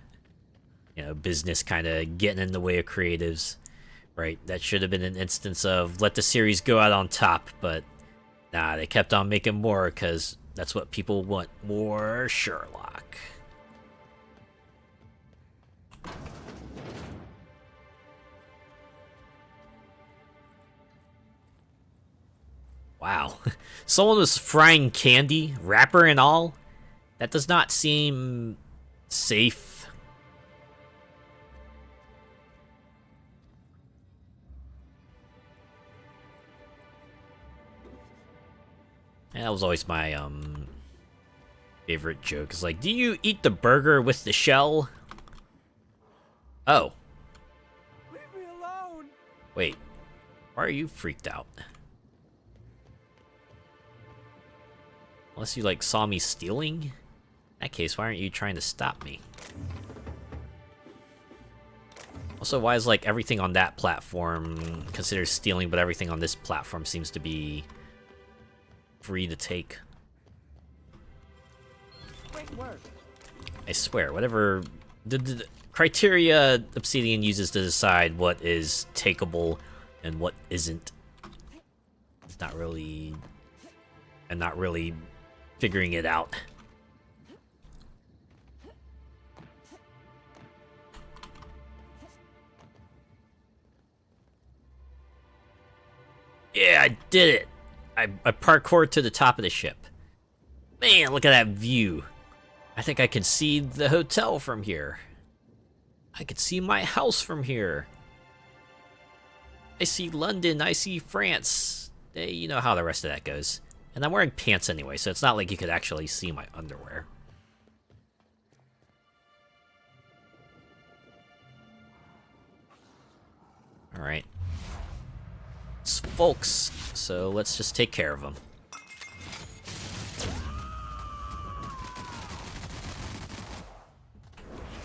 you know, business kind of getting in the way of creatives, right? That should have been an instance of let the series go out on top, but nah, they kept on making more because that's what people want, more Sherlock. Wow. Someone was frying candy, wrapper and all? That does not seem safe. Yeah, that was always my favorite joke. It's like, do you eat the burger with the shell? Oh. Leave me alone. Wait. Why are you freaked out? Unless you, like, saw me stealing? In that case, why aren't you trying to stop me? Also, why is, like, everything on that platform considered stealing, but everything on this platform seems to be free to take? Great work. I swear, whatever... The criteria Obsidian uses to decide what is takeable and what isn't, it's not really... I'm not really figuring it out. Yeah, I did it! I parkoured to the top of the ship. Man, look at that view. I think I can see the hotel from here. I can see my house from here. I see London, I see France. You know how the rest of that goes. And I'm wearing pants anyway, so it's not like you could actually see my underwear. Alright. It's folks, so let's just take care of them.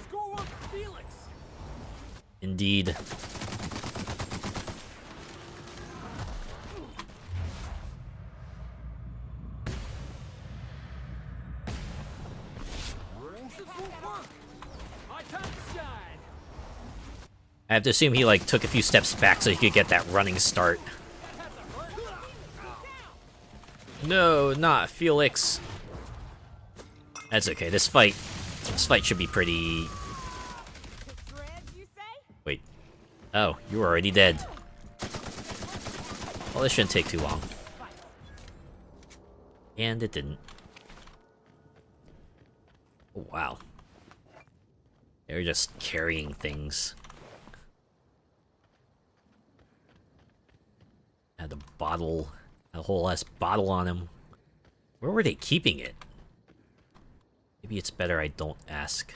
Score one for Felix. Indeed. I have to assume he, like, took a few steps back so he could get that running start. No, not Felix. That's okay. This fight should be pretty... Wait. Oh, you were already dead. Well, this shouldn't take too long. And it didn't. Oh, wow. They're just carrying things. Had a bottle, a whole ass bottle on him. Where were they keeping it? Maybe it's better I don't ask.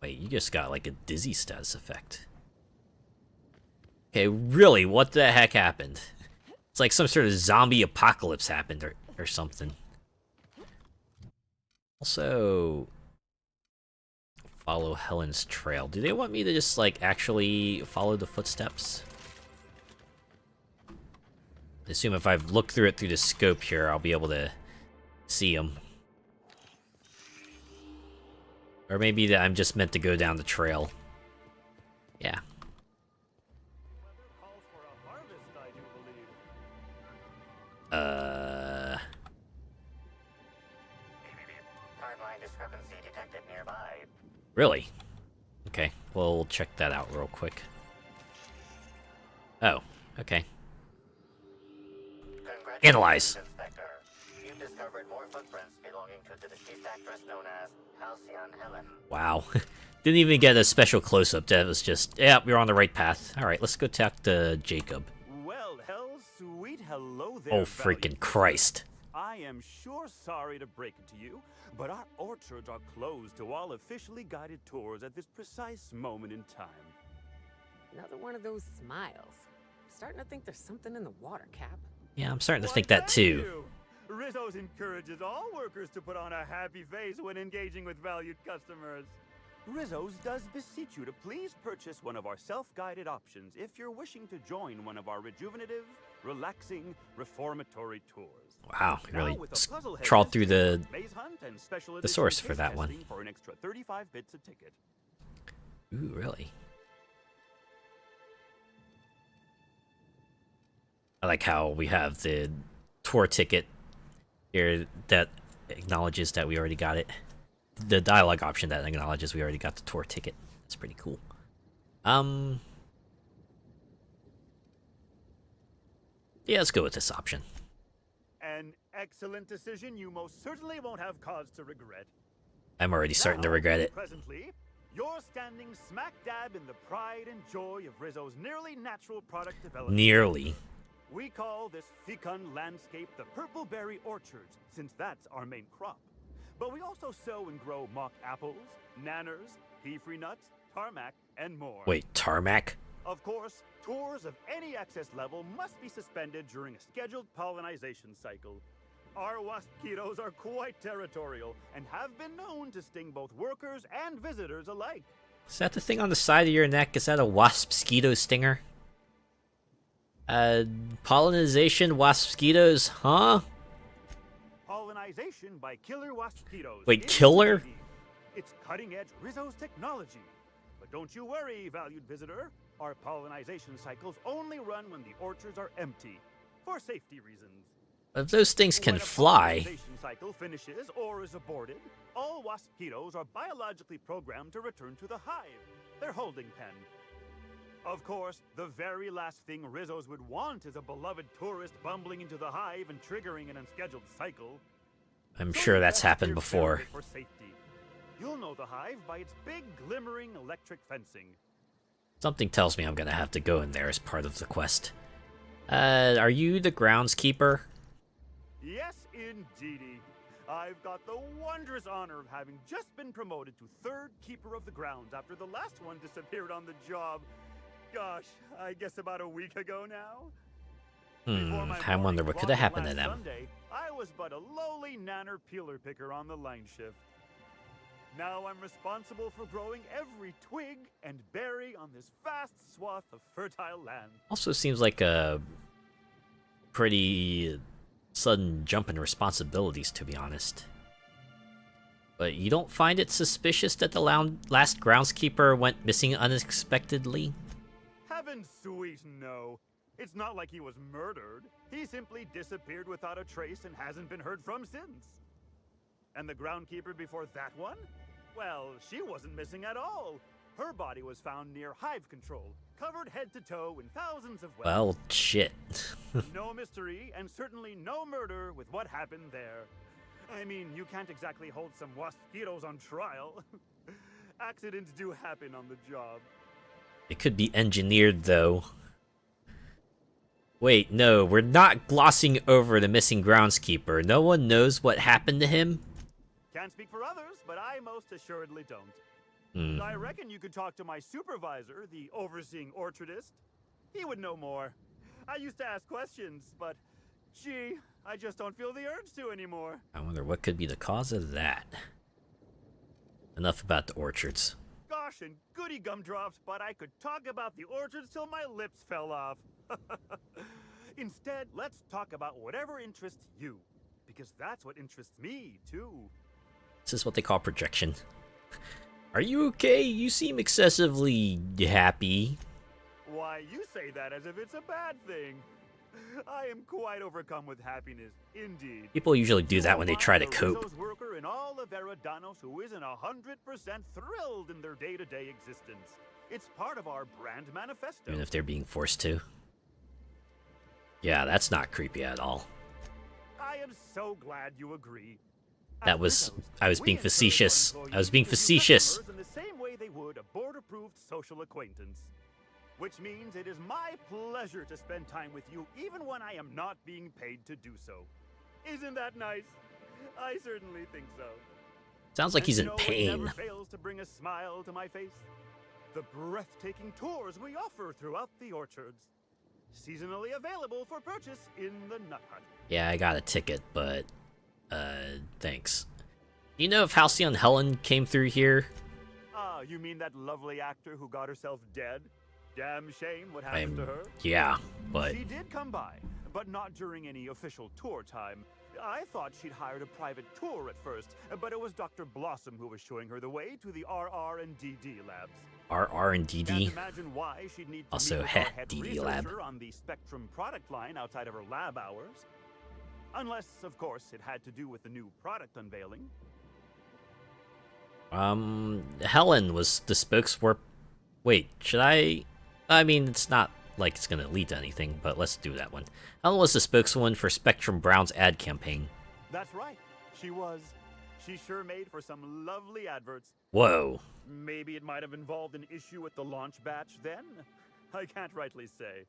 Wait, you just got like a dizzy status effect. Okay, really, what the heck happened? It's like some sort of zombie apocalypse happened or something. Also, follow Helen's trail. Do they want me to just like actually follow the footsteps? I assume if I've looked through it through the scope here, I'll be able to see them. Or maybe that I'm just meant to go down the trail. Yeah. Timeline discrepancy detected nearby. Really? Okay, well, we'll check that out real quick. Oh, okay. Analyze. Inspector. You've discovered more footprints belonging to the deceased actress known as Halcyon Helen. Wow. Didn't even get a special close-up. That was just, yeah, we're on the right path. Alright, let's go talk to Jacob. Well, sweet hello there, Oh, freaking Christ. I am sure sorry to break it to you, but our orchards are closed to all officially guided tours at this precise moment in time. Another one of those smiles. Starting to think there's something in the water, Cap. Yeah, I'm starting to think that too. Rizzo's encourages all workers to put on a happy face when engaging with valued customers. Rizzo's does beseech you to please purchase one of our self-guided options if you're wishing to join one of our rejuvenative, relaxing, reformatory tours. Wow, you really trawled through the source for that one. For an extra 35 bits a ticket. Ooh, really? I like how we have the tour ticket here that acknowledges that we already got it. The dialogue option that acknowledges we already got the tour ticket. That's pretty cool. Yeah, let's go with this option. An excellent decision you most certainly won't have cause to regret. I'm already starting to regret it. Presently, you're standing smack dab in the pride and joy of Rizzo's nearly natural product development. Nearly. We call this fecund landscape the Purple Berry Orchards, since that's our main crop. But we also sow and grow mock apples, nanners, pea-free nuts, tarmac, and more. Wait, tarmac? Of course, tours of any access level must be suspended during a scheduled pollinization cycle. Our wasp-mosquitoes are quite territorial and have been known to sting both workers and visitors alike. Is that the thing on the side of your neck? Is that a wasp-mosquito stinger? Pollinization wasp-mosquitoes, huh? Pollinization by killer wasp-mosquitoes. Wait, killer? It's cutting-edge Rizzo's technology. But don't you worry, valued visitor. Our pollinization cycles only run when the orchards are empty, for safety reasons. If those things can fly. When a pollinization cycle finishes or is aborted, all wasp-mosquitoes are biologically programmed to return to the hive, their holding pen. Of course, the very last thing Rizzo's would want is a beloved tourist bumbling into the hive and triggering an unscheduled cycle. I'm sure that's happened before. For safety. You'll know the hive by its big, glimmering electric fencing. Something tells me I'm gonna have to go in there as part of the quest. Are you the groundskeeper? Yes, indeedy. I've got the wondrous honor of having just been promoted to third keeper of the grounds after the last one disappeared on the job. Gosh, I guess about a week ago now. I wonder what could have happened to them. Sunday, I was but a lowly nanner peeler picker on the line shift. Now I'm responsible for growing every twig and berry on this vast swath of fertile land. Also seems like a pretty sudden jump in responsibilities, to be honest. But you don't find it suspicious that the last groundskeeper went missing unexpectedly? Heaven sweet, no. It's not like he was murdered. He simply disappeared without a trace and hasn't been heard from since. And the groundkeeper before that one? Well, she wasn't missing at all. Her body was found near hive control, covered head to toe in thousands of wells. Well, shit. No mystery, and certainly no murder with what happened there. I mean, you can't exactly hold some mosquitoes on trial. Accidents do happen on the job. It could be engineered, though. Wait, no, we're not glossing over the missing groundskeeper. No one knows what happened to him? Can't speak for others, but I most assuredly don't. Hmm. I reckon you could talk to my supervisor, the overseeing orchardist. He would know more. I used to ask questions, but gee, I just don't feel the urge to anymore. I wonder what could be the cause of that. Enough about the orchards. Gosh, and goody gumdrops, but I could talk about the orchards till my lips fell off. Instead, let's talk about whatever interests you, because that's what interests me, too. This is what they call projection. Are you okay? You seem excessively happy. Why, you say that as if it's a bad thing. I am quite overcome with happiness, indeed. People usually do that when they try to The cope. Rizzo's worker in all of Eridanos who isn't 100% thrilled in their day-to-day existence. It's part of our brand manifesto. Even if they're being forced to. Yeah, that's not creepy at all. I am so glad you agree. That was... I was being facetious. I was being facetious. In the same way they would a board-approved social acquaintance. Which means it is my pleasure to spend time with you even when I am not being paid to do so. Isn't that nice? I certainly think so. Sounds like he's in It pain. never fails to bring a smile to my face. The breathtaking tours we offer throughout the orchards. Seasonally available for purchase in the Nut Hut. Yeah, I got a ticket, but... thanks. Do you know if Halcyon Helen came through here? Ah, you mean that lovely actor who got herself dead? Damn shame what happened to her. Yeah, but... She did come by, but not during any official tour time. I thought she'd hired a private tour at first, but it was Dr. Blossom who was showing her the way to the RR and DD labs. RR and DD? Can't imagine why she'd need to Also, meet with heh, our head DD lab. researcher on the Spectrum product line outside of her lab hours. Unless, of course, it had to do with the new product unveiling. Helen was the spokesperson. Wait, should I... I mean, it's not like it's gonna lead to anything, but let's do that one. Helen was the spokeswoman for Spectrum Brown's ad campaign. That's right. She was. She sure made for some lovely adverts. Whoa. Maybe it might have involved an issue with the launch batch then? I can't rightly say.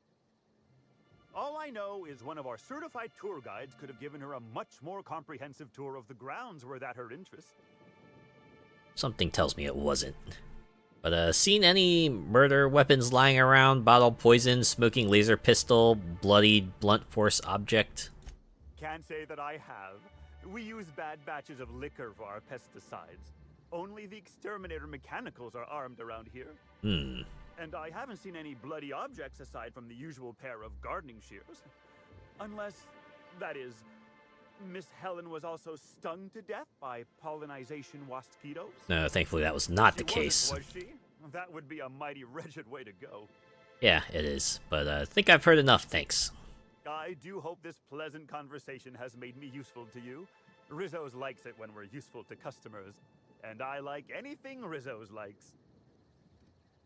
All I know is one of our certified tour guides could have given her a much more comprehensive tour of the grounds were that her interest. Something tells me it wasn't. But, seen any murder weapons lying around? Bottle poison, smoking laser pistol, bloodied blunt force object? Can't say that I have. We use bad batches of liquor for our pesticides. Only the exterminator mechanicals are armed around here. Hmm. And I haven't seen any bloody objects aside from the usual pair of gardening shears. Unless, that is, Miss Helen was also stung to death by pollinization mosquitoes? No, thankfully that was not the She case. wasn't, was she? That would be a mighty wretched way to go. Yeah, it is. But I think I've heard enough, thanks. I do hope this pleasant conversation has made me useful to you. Rizzo's likes it when we're useful to customers. And I like anything Rizzo's likes.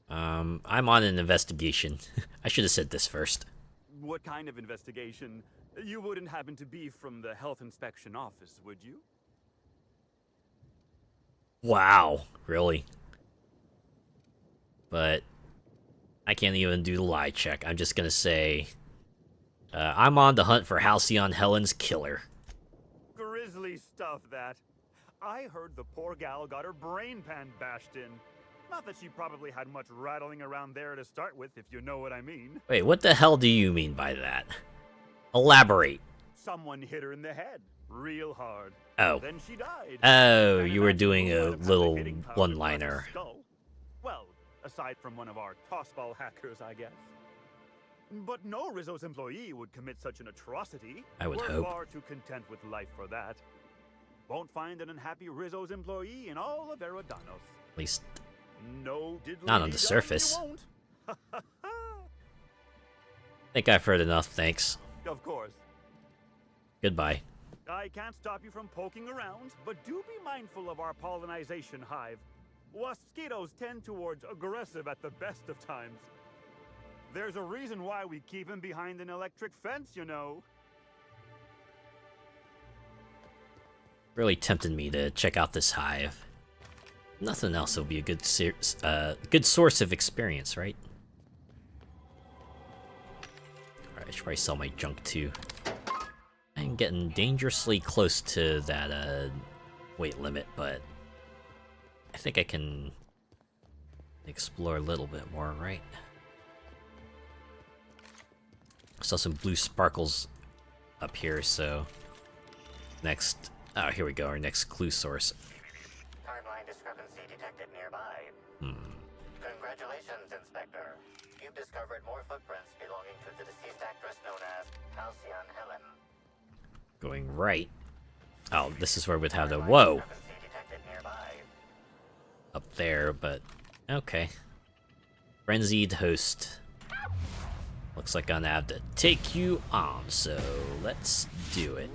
I'm on an investigation. I should have said this first. What kind of investigation? You wouldn't happen to be from the health inspection office, would you? Wow, really? But I can't even do the lie check. I'm just gonna say I'm on the hunt for Halcyon Helen's killer. Grisly stuff, that. I heard the poor gal got her brain pan bashed in. Not that she probably had much rattling around there to start with, if you know what I mean. Wait, what the hell do you mean by that? Elaborate. Someone hit her in the head, real hard. Oh. Then she died. Oh, And you were imagine doing who a would have had the little hitting power to one-liner. crush her skull. Well, aside from one of our tossball hackers, I guess. But no Rizzo's employee would commit such an atrocity. I would We're hope. far too content with life for that. Won't find an unhappy Rizzo's employee in all of Eridanos. At least No diddly not on dee the dum, surface. You won't. think I've heard enough, thanks. Of course. Goodbye. I can't stop you from poking around, but do be mindful of our pollinization hive. Mosquitoes tend towards aggressive at the best of times. There's a reason why we keep them behind an electric fence, you know. Really tempted me to check out this hive. Nothing else will be a good source of experience, right? Alright, I should probably sell my junk too. I'm getting dangerously close to that weight limit, but I think I can explore a little bit more, right? Saw some blue sparkles up here, so next. Oh, here we go, our next clue source. Timeline discrepancy detected nearby. Congratulations, Inspector. You've discovered more footprints belonging to the deceased actress known as Halcyon Helen. Going right. Oh, this is where we'd have the whoa up there, but okay. Frenzied host. Looks like I'm gonna have to take you on, so let's do it.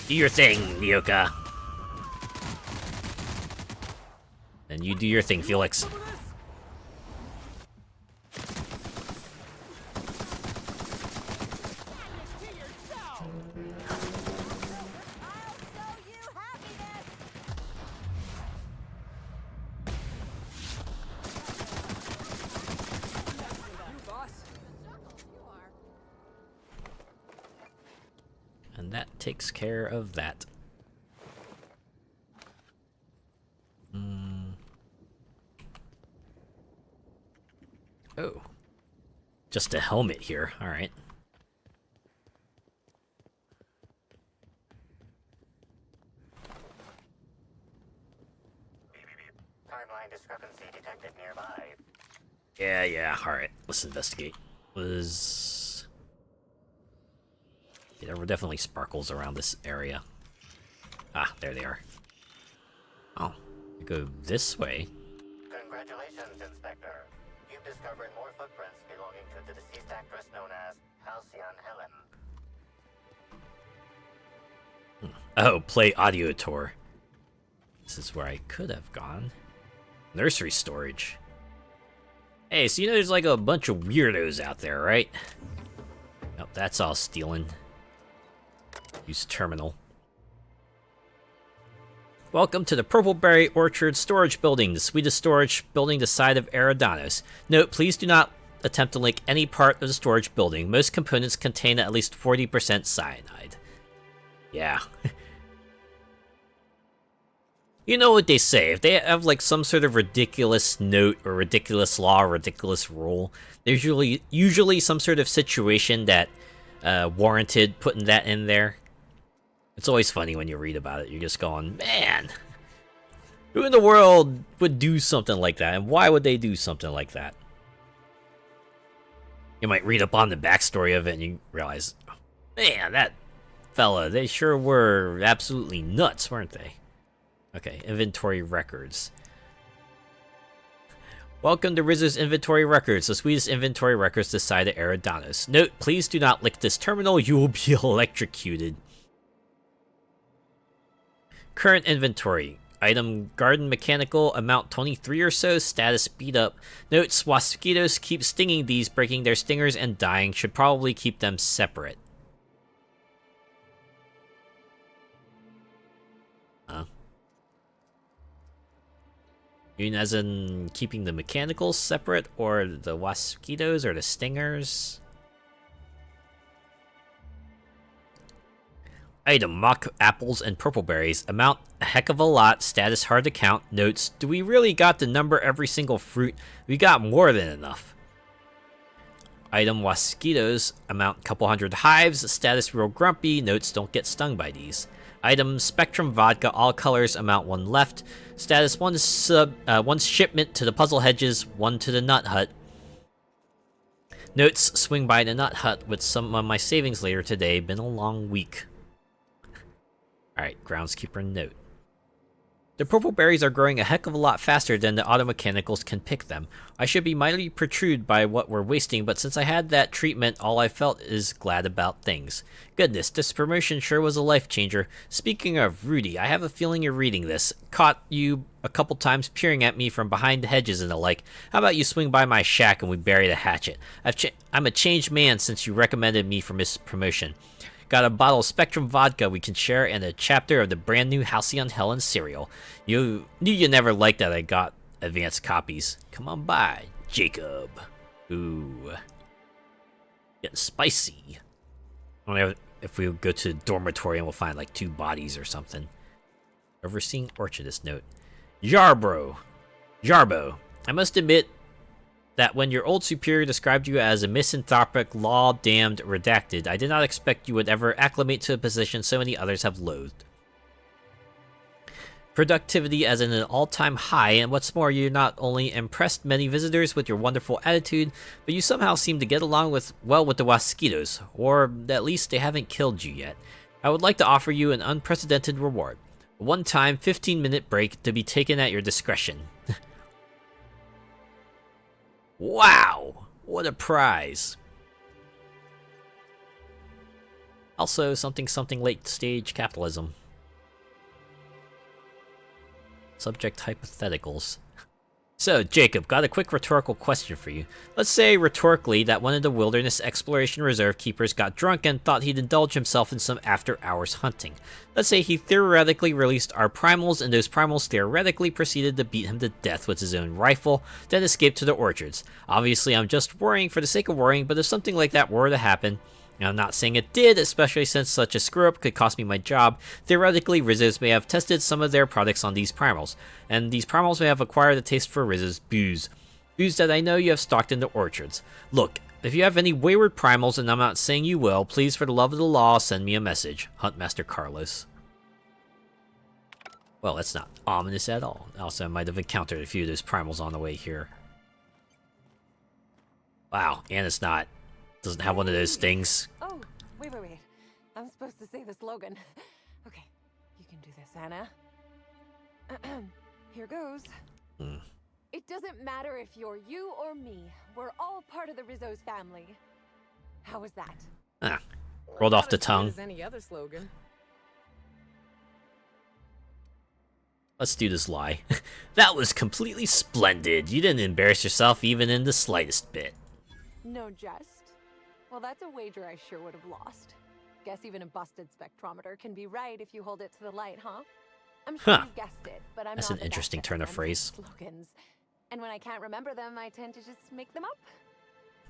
Do your thing, Nyoka. And you do your thing, Felix. And that takes care of that. Oh. Just a helmet here, alright. Timeline discrepancy detected nearby. Yeah, alright. Let's investigate. Yeah, there were definitely sparkles around this area. Ah, there they are. Oh, we go this way. Congratulations, Inspector. You've discovered more footprints belonging to the deceased actress known as Halcyon Helen. Oh, play audio tour. This is where I could have gone. Nursery storage. Hey, so you know there's like a bunch of weirdos out there, right? Nope, that's all stealing. Use terminal. Welcome to the Purpleberry Orchard Storage Building, the sweetest storage building this side of Eridanos. Note, please do not attempt to link any part of the storage building. Most components contain at least 40% cyanide. Yeah. You know what they say, if they have like some sort of ridiculous note or ridiculous law or ridiculous rule, there's usually some sort of situation that warranted putting that in there. It's always funny when you read about it. You're just going, man, who in the world would do something like that? And why would they do something like that? You might read up on the backstory of it and you realize, man, that fella, they sure were absolutely nuts, weren't they? Okay, inventory records. Welcome to Rizzo's Inventory Records, the sweetest inventory records this side of Eridanos. Note, please do not lick this terminal, you will be electrocuted. Current inventory. Item garden mechanical, amount 23 or so, status speed up. Notes, mosquitoes keep stinging these, breaking their stingers and dying. Should probably keep them separate. Huh? You mean as in keeping the mechanicals separate, or the mosquitoes, or the stingers? Item, mock apples and purple berries. Amount, a heck of a lot. Status, hard to count. Notes, do we really got to number every single fruit? We got more than enough. Item, mosquitoes. Amount, couple hundred hives. Status, real grumpy. Notes, don't get stung by these. Item, spectrum vodka, all colors. Amount, 1 left. Status, one shipment to the puzzle hedges, 1 to the nut hut. Notes, swing by the nut hut with some of my savings later today. Been a long week. Alright, groundskeeper note. The purple berries are growing a heck of a lot faster than the automechanicals can pick them. I should be mightily protrude by what we're wasting, but since I had that treatment, all I felt is glad about things. Goodness, this promotion sure was a life changer. Speaking of Rudy, I have a feeling you're reading this. Caught you a couple times peering at me from behind the hedges and the like. How about you swing by my shack and we bury the hatchet? I'm a changed man since you recommended me for this promotion. Got a bottle of Spectrum vodka we can share and a chapter of the brand new Halcyon Helen cereal. You knew you never liked that I got advanced copies. Come on by, Jacob. Ooh. Getting spicy. I wonder if we go to the dormitory and we'll find like 2 bodies or something. Overseeing Orchardist note. Jarbo. I must admit that when your old superior described you as a misanthropic, law-damned redacted, I did not expect you would ever acclimate to a position so many others have loathed. Productivity as in an all-time high, and what's more, you not only impressed many visitors with your wonderful attitude, but you somehow seem to get along with the Waskitos, or at least they haven't killed you yet. I would like to offer you an unprecedented reward. A one-time 15-minute break to be taken at your discretion. Wow! What a prize! Also, something late-stage capitalism. Subject hypotheticals. So, Jacob, got a quick rhetorical question for you. Let's say, rhetorically, that one of the Wilderness Exploration Reserve keepers got drunk and thought he'd indulge himself in some after-hours hunting. Let's say he theoretically released our primals, and those primals theoretically proceeded to beat him to death with his own rifle, then escaped to the orchards. Obviously, I'm just worrying for the sake of worrying, but if something like that were to happen, and I'm not saying it did, especially since such a screw-up could cost me my job, theoretically Rizzos may have tested some of their products on these primals, and these primals may have acquired a taste for Rizzos booze. Booze that I know you have stocked in the orchards. Look, if you have any wayward primals, and I'm not saying you will, please for the love of the law send me a message. Huntmaster Carlos. Well, that's not ominous at all. Also, I might have encountered a few of those primals on the way here. Wow, and it's not... doesn't have one of those things. Oh, wait. I'm supposed to say the slogan. Okay, you can do this, Anna. Here goes. It doesn't matter if you're you or me. We're all part of the Rizzo's family. How was that? Rolled off the tongue. As any other slogan. Let's do this lie. That was completely splendid. You didn't embarrass yourself even in the slightest bit. No jest. Well, that's a wager I sure would have lost. Guess even a busted spectrometer can be right if you hold it to the light, huh? I'm sure you've guessed it, but I'm That's not an interesting turn of phrase. Slogans. And when I can't remember them, I tend to just make them up.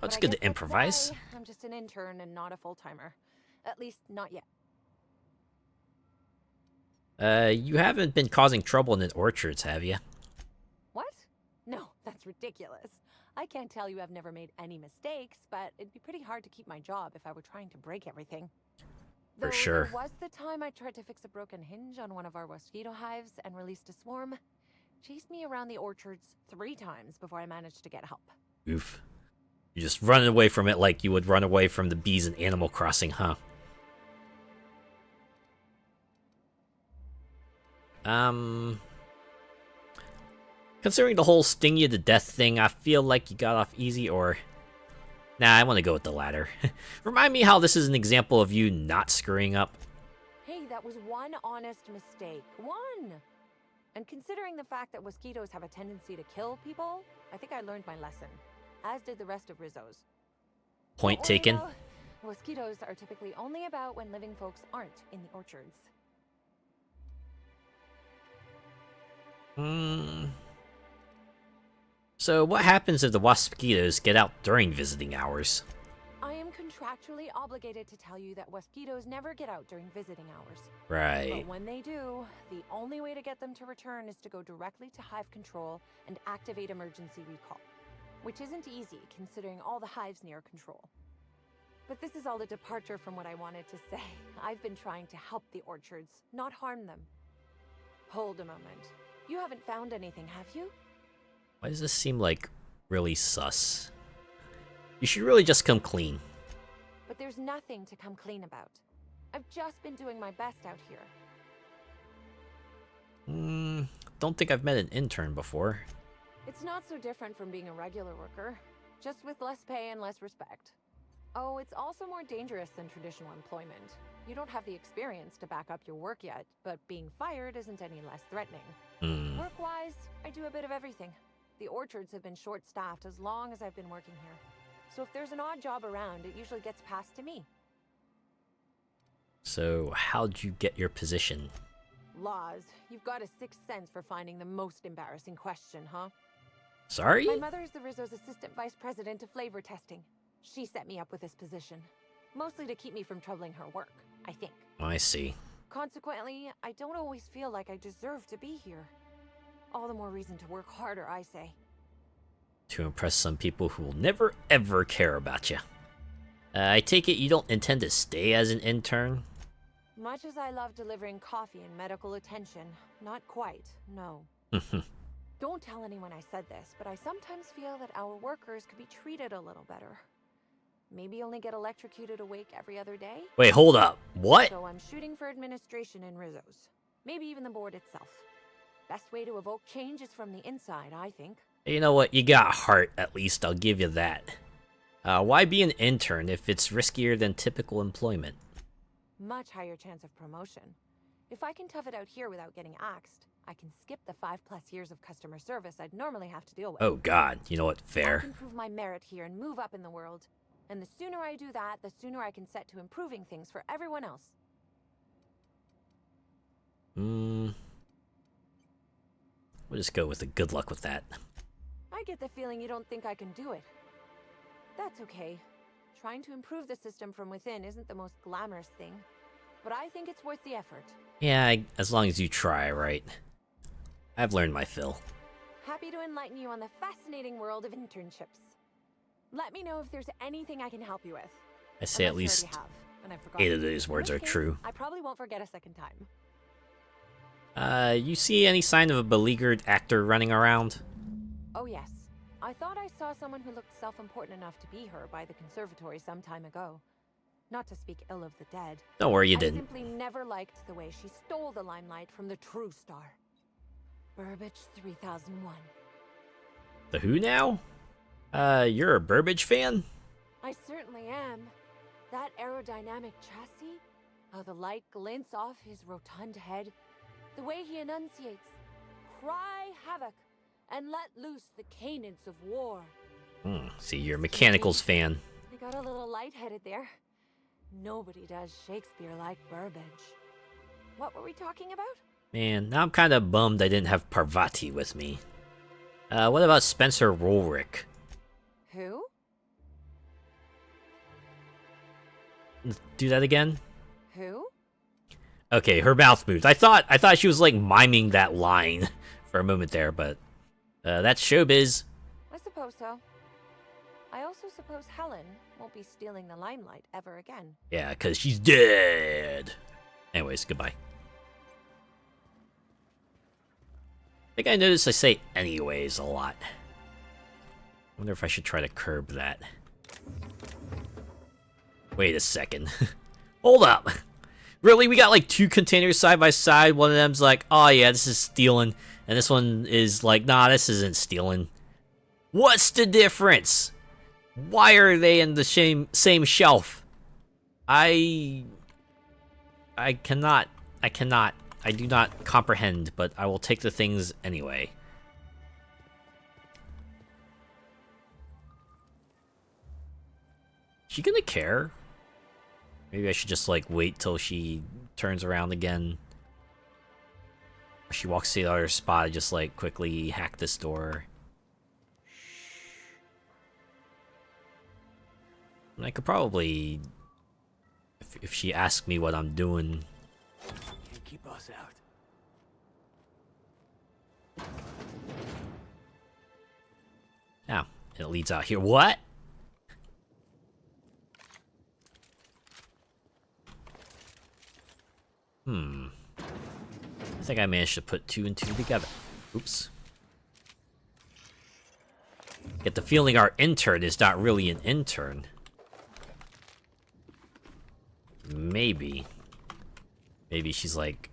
Oh, it's good to improvise. I'm just an intern and not a full-timer. At least, not yet. You haven't been causing trouble in the orchards, have you? What? No, that's ridiculous. I can't tell you I've never made any mistakes, but it'd be pretty hard to keep my job if I were trying to break everything. For sure. There was the time I tried to fix a broken hinge on one of our mosquito hives and released a swarm. Chased me around the orchards 3 times before I managed to get help. Oof. You're just running away from it like you would run away from the bees in Animal Crossing, huh? Considering the whole sting you to death thing, I feel like you got off easy, or... Nah, I want to go with the latter. Remind me how this is an example of you not screwing up. Hey, that was one honest mistake. One! And considering the fact that mosquitoes have a tendency to kill people, I think I learned my lesson. As did the rest of Rizzo's. Point taken. Mosquitoes are typically only about when living folks aren't in the orchards. So what happens if the mosquitoes get out during visiting hours? I am contractually obligated to tell you that mosquitoes never get out during visiting hours. Right. But when they do, the only way to get them to return is to go directly to hive control and activate emergency recall. Which isn't easy, considering all the hives near control. But this is all a departure from what I wanted to say. I've been trying to help the orchards, not harm them. Hold a moment. You haven't found anything, have you? Why does this seem like really sus? You should really just come clean. But there's nothing to come clean about. I've just been doing my best out here. don't think I've met an intern before. It's not so different from being a regular worker, just with less pay and less respect. Oh, it's also more dangerous than traditional employment. You don't have the experience to back up your work yet, but being fired isn't any less threatening. Work-wise, I do a bit of everything. The orchards have been short-staffed as long as I've been working here. So if there's an odd job around, it usually gets passed to me. So, how'd you get your position? Laws, you've got a sixth sense for finding the most embarrassing question, huh? Sorry? My mother is the Rizzo's assistant vice president of flavor testing. She set me up with this position. Mostly to keep me from troubling her work, I think. Oh, I see. Consequently, I don't always feel like I deserve to be here. All the more reason to work harder, I say. To impress some people who will never ever care about you. I take it you don't intend to stay as an intern? Much as I love delivering coffee and medical attention, not quite, no. Don't tell anyone I said this, but I sometimes feel that our workers could be treated a little better. Maybe only get electrocuted awake every other day? Wait, hold up. What? So I'm shooting for administration in Rizzo's. Maybe even the board itself. Best way to evoke change is from the inside, I think. You know what? You got heart, at least. I'll give you that. Why be an intern if it's riskier than typical employment? Much higher chance of promotion. If I can tough it out here without getting axed, I can skip the 5+ years of customer service I'd normally have to deal with. Oh god, you know what? Fair. I can prove my merit here and move up in the world. And the sooner I do that, the sooner I can set to improving things for everyone else. We'll just go with the good luck with that. I get the feeling you don't think I can do it. That's okay. Trying to improve the system from within isn't the most glamorous thing, but I think it's worth the effort. Yeah, as long as you try, right? I've learned my fill. Happy to enlighten you on the fascinating world of internships. Let me know if there's anything I can help you with. I say at least 8 of those words are true. I probably won't forget a second time. You see any sign of a beleaguered actor running around? Oh yes. I thought I saw someone who looked self-important enough to be her by the conservatory some time ago. Not to speak ill of the dead. Don't worry, you I didn't. simply never liked the way she stole the limelight from the true star. Burbage 3001. The who now? You're a Burbage fan? I certainly am. That aerodynamic chassis, how the light glints off his rotund head, the way he enunciates, cry havoc, and let loose the cadence of war. See, you're a Mechanicals fan. I got a little lightheaded there. Nobody does Shakespeare like Burbage. What were we talking about? Man, now I'm kind of bummed I didn't have Parvati with me. What about Spencer Rollrick? Who? Do that again? Who? Okay, her mouth moved. I thought she was like miming that line for a moment there, but that's showbiz. I suppose so. I also suppose Helen won't be stealing the limelight ever again. Yeah, because she's dead. Anyways, goodbye. I think I noticed I say anyways a lot. Wonder if I should try to curb that. Wait a second. Hold up. Really? We got like 2 containers side by side. One of them's like, oh yeah, this is stealing. And this one is like, nah, this isn't stealing. What's the difference? Why are they in the same shelf? I do not comprehend, but I will take the things anyway. She gonna care? Maybe I should just like wait till she turns around again. Or she walks to the other spot and just like quickly hack this door. I could probably, if she asks me what I'm doing. Can't keep us out. Now, it leads out here. What? I think I managed to put 2 and 2 together. Oops. Get the feeling our intern is not really an intern. Maybe she's like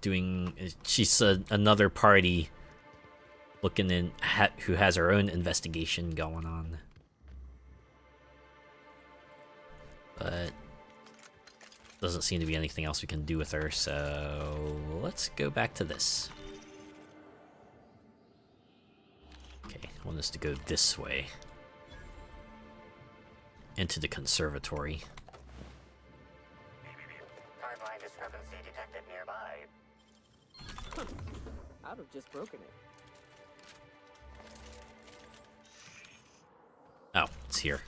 doing. She's another party looking in who has her own investigation going on. But doesn't seem to be anything else we can do with her, so let's go back to this. Okay, I want us to go this way. Into the conservatory. Timeline discrepancy detected nearby. I'd have just broken it. Oh, it's here.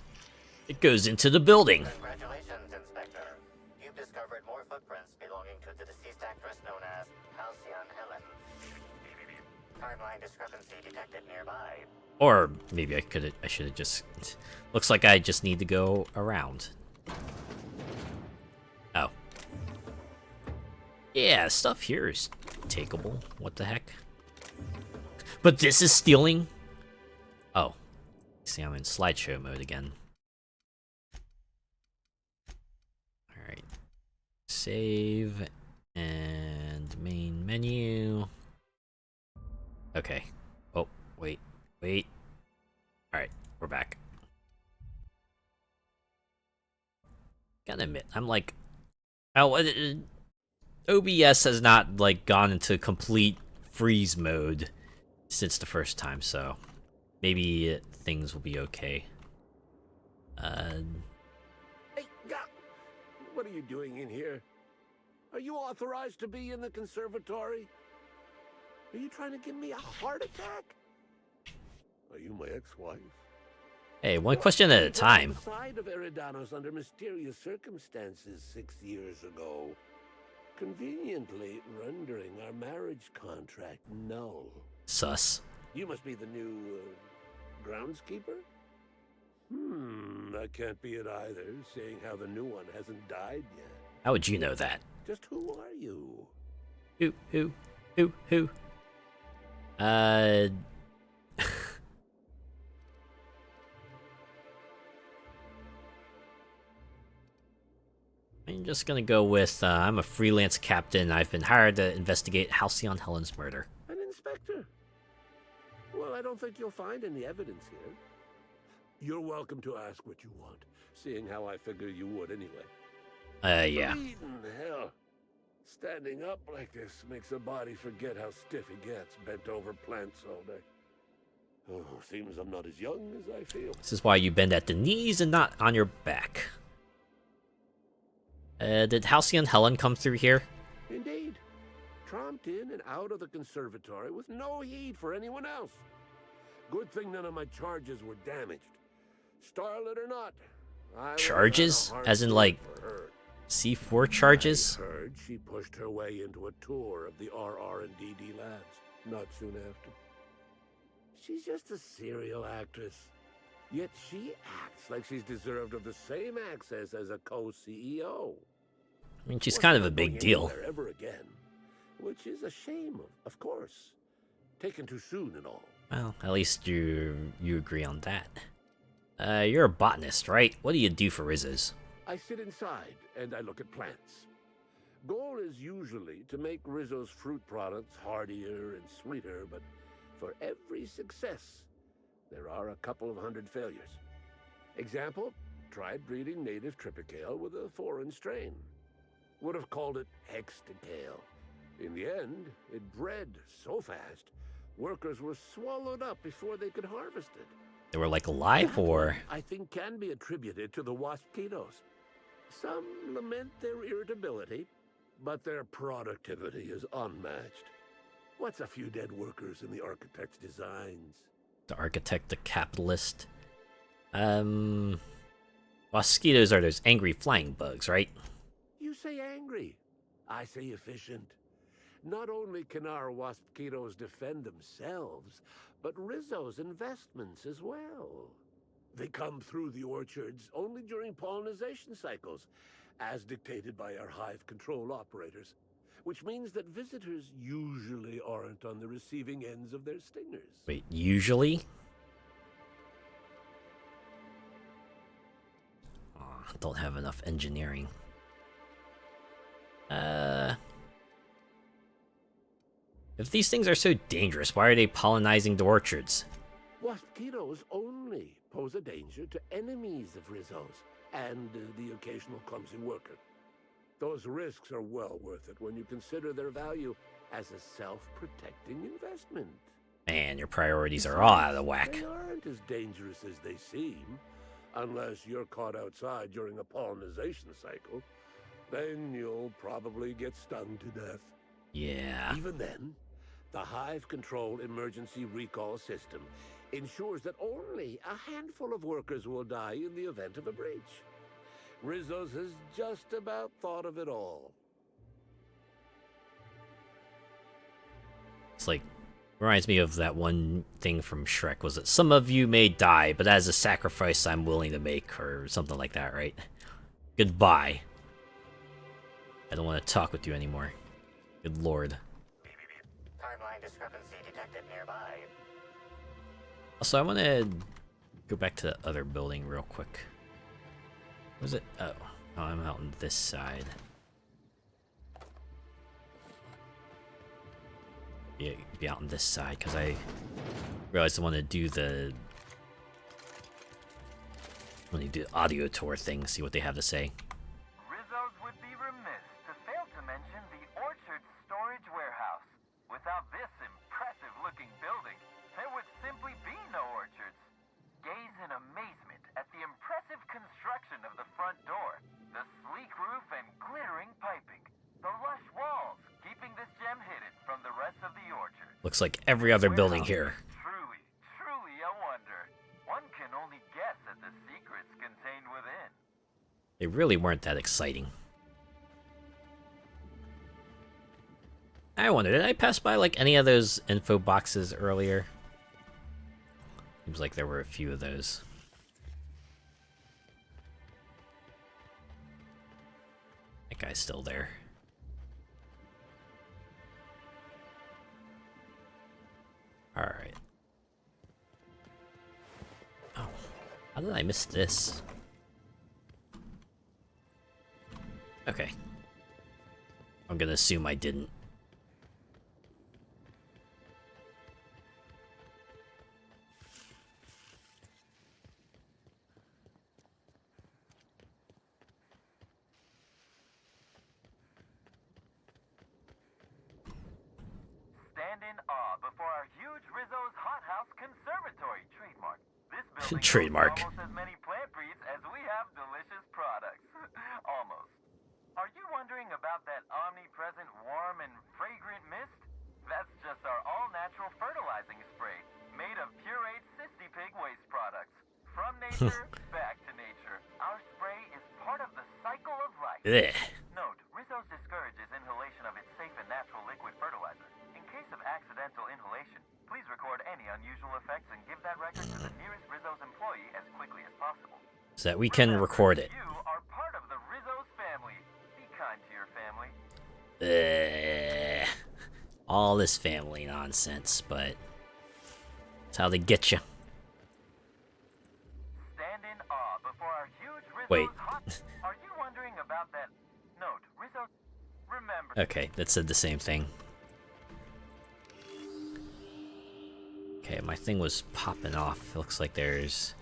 It goes into the building. Congratulations, Inspector. You've discovered more footprints belonging to the deceased actress known as Halcyon Helen. Timeline discrepancy detected nearby. Or maybe I should have just... Looks like I just need to go around. Oh. Yeah, stuff here is takeable. What the heck? But this is stealing? Oh. See, I'm in slideshow mode again. Alright. Save. And main menu. Okay. Oh, wait. Wait. Alright, we're back. Gotta admit, I'm like... Oh, OBS has not, like, gone into complete freeze mode since the first time, so... Maybe things will be okay. Hey, what are you doing in here? Are you authorized to be in the conservatory? Are you trying to give me a heart attack? Are you my ex-wife? Hey, one question at a time. Side of Eridanos under mysterious circumstances 6 years ago, conveniently rendering our marriage contract null. Sus. You must be the new groundskeeper? That can't be it either, seeing how the new one hasn't died yet. How would you know that? Just who are you? Who? I'm just gonna go with, I'm a freelance captain. I've been hired to investigate Halcyon Helen's murder. An inspector? Well, I don't think you'll find any evidence here. You're welcome to ask what you want, seeing how I figure you would anyway. Yeah. Bleeding hell. Standing up like this makes a body forget how stiff he gets, bent over plants all day. Oh, seems I'm not as young as I feel. This is why you bend at the knees and not on your back. Did Halcyon Helen come through here? Indeed. Tromped in and out of the conservatory with no heed for anyone else. Good thing none of my charges were damaged. Starlet or not. Charges? As in, like, C4 charges? I heard she pushed her way into a tour of the RR&DD labs not soon after. She's just a serial actress. Yet she acts like she's deserved of the same access as a co-CEO. I mean, she's kind of a big deal. Ever again, which is a shame, of course. Taken too soon and all. Well, at least you agree on that. You're a botanist, right? What do you do for Rizzos? I sit inside and I look at plants. Goal is usually to make Rizzo's fruit products hardier and sweeter, but for every success, there are a couple of hundred failures. Example, tried breeding native Tripicale with a foreign strain. Would have called it Hexticale. In the end, it bred so fast, workers were swallowed up before they could harvest it. They were, like, alive, or...? I think can be attributed to the waspitos. Some lament their irritability, but their productivity is unmatched. What's a few dead workers in the architect's designs? The architect, the capitalist. Mosquitoes are those angry flying bugs, right? You say angry. I say efficient. Not only can our waspitos defend themselves, but Rizzo's investments as well. They come through the orchards only during pollination cycles, as dictated by our hive control operators, which means that visitors usually aren't on the receiving ends of their stingers. Wait, usually? Oh, don't have enough engineering. If these things are so dangerous, why are they pollinizing the orchards? Mosquitoes only pose a danger to enemies of Rizzo's and the occasional clumsy worker. Those risks are well worth it when you consider their value as a self-protecting investment. Man, your priorities are all out of whack. They aren't as dangerous as they seem, unless you're caught outside during a pollinization cycle. Then you'll probably get stung to death. Yeah. Even then, the Hive Control Emergency Recall System ensures that only a handful of workers will die in the event of a breach. Rizzo's has just about thought of it all. It's like, reminds me of that one thing from Shrek. Was it some of you may die, but as a sacrifice I'm willing to make, or something like that, right? Goodbye. I don't want to talk with you anymore. Good lord. Timeline discrepancy detected nearby. Also, I want to go back to the other building real quick. Was it? Oh, I'm out on this side. Yeah, be out on this side because I realized I want to do the audio tour thing. See what they have to say. Rizzo's would be remiss to fail to mention the Orchard Storage Warehouse. Without this impressive-looking building, there would simply be no orchards. Gaze in amazement at the impressive construction of the front door, the sleek roof and glittering piping, the lush walls keeping this gem hidden from the rest of the orchard. Looks like every other building here. Truly a wonder. One can only guess at the secrets contained within. They really weren't that exciting. I wonder, did I pass by like any of those info boxes earlier? Seems like there were a few of those. That guy's still there. Alright. Oh, how did I miss this? Okay. I'm gonna assume I didn't. Stand in awe before our huge Rizzo's Hothouse Conservatory trademark. This building Trademark. almost as many plant breeds as we have delicious products. Almost. Are you wondering about that omnipresent warm and fragrant mist? That's just our all-natural fertilizing spray, made of pureed cysty pig waste products. From nature, back to nature. Our spray is part of the cycle of life. Ugh. Note, Rizzo's discourages inhalation of its safe and natural liquid fertilizer. In case of accidental inhalation, please record any unusual effects and give that record to the nearest Rizzo's employee as quickly as possible. So that we can record it. You are part of the Rizzo's family. Be kind to your family. All this family nonsense, but that's how they get you. Stand in awe before our huge Rizzo's Wait. Are you wondering about that? Note, Rizzo. Remember. Okay, that said the same thing. Okay, my thing was popping off. It looks like there's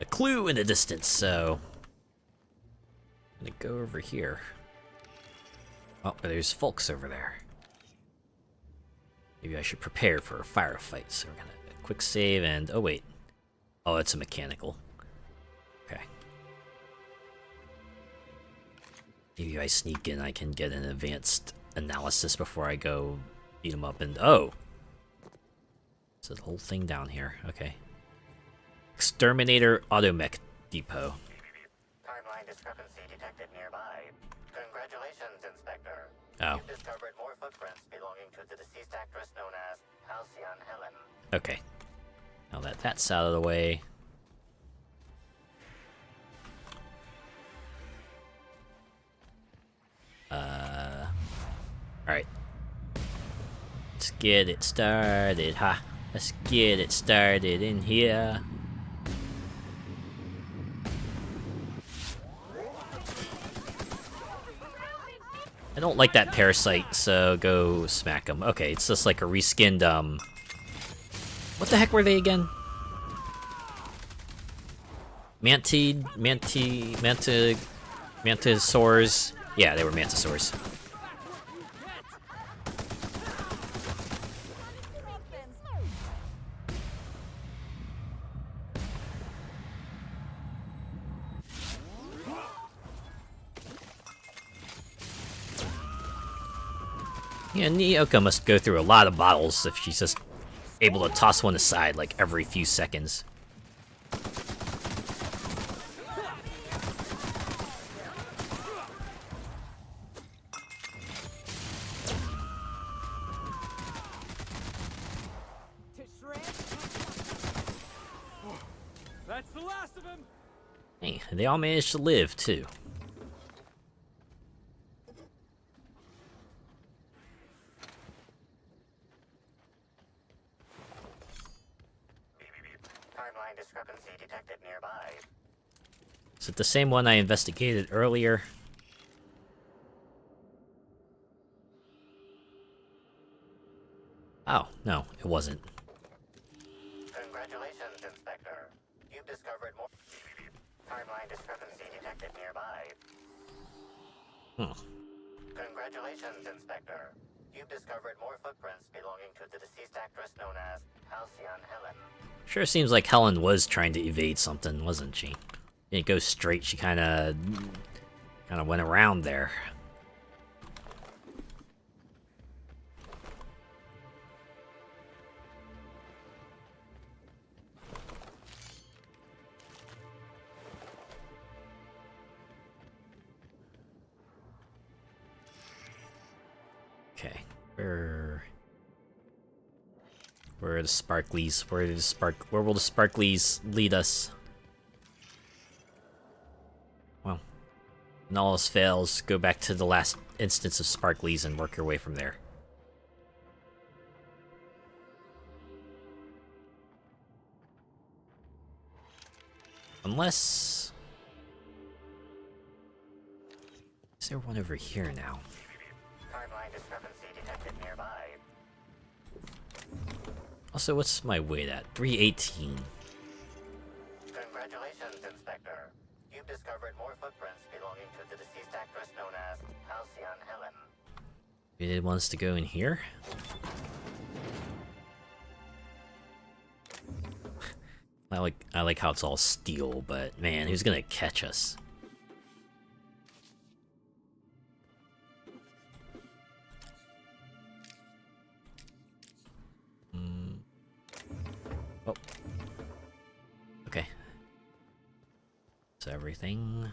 a clue in the distance, so I'm gonna go over here. Oh, there's folks over there. Maybe I should prepare for a firefight. So we're gonna quick save and oh wait. Oh, it's a mechanical. Okay. Maybe if I sneak in, I can get an advanced analysis before I go beat them up and oh! So the whole thing down here, okay. Exterminator Automech Depot. Timeline discrepancy detected nearby. Congratulations, Inspector. Oh. You've discovered more footprints belonging to the deceased actress known as Halcyon Helen. Okay. Now that that's out of the way. Alright. Let's get it started, ha. Let's get it started in here. I don't like that parasite, so go smack him. Okay, it's just like a reskinned, what the heck were they again? Mantisaurs. Yeah, they were Mantisaurs. Yeah, Nyoka must go through a lot of bottles if she's just able to toss one aside like every few seconds. That's the last of him. Hey, they all managed to live too. Timeline discrepancy detected nearby. Is it the same one I investigated earlier? Oh, no, it wasn't. Congratulations, Inspector. You've discovered more. Timeline discrepancy detected nearby. Congratulations, Inspector. You've discovered more footprints belonging to the deceased actress known as Halcyon Helen. Sure seems like Helen was trying to evade something, wasn't she? Didn't go straight, she kinda went around there. Okay, where are the sparklies? Where will the sparklies lead us? Well, when all else fails, go back to the last instance of sparklies and work your way from there. Unless... is there one over here now? Timeline discrepancy detected nearby. Also, what's my weight at? 318. Congratulations, Inspector. You've discovered more footprints belonging to the deceased actress known as Halcyon Helen. You did want us to go in here? I like how it's all steel, but man, who's gonna catch us? Oh. Okay. That's everything.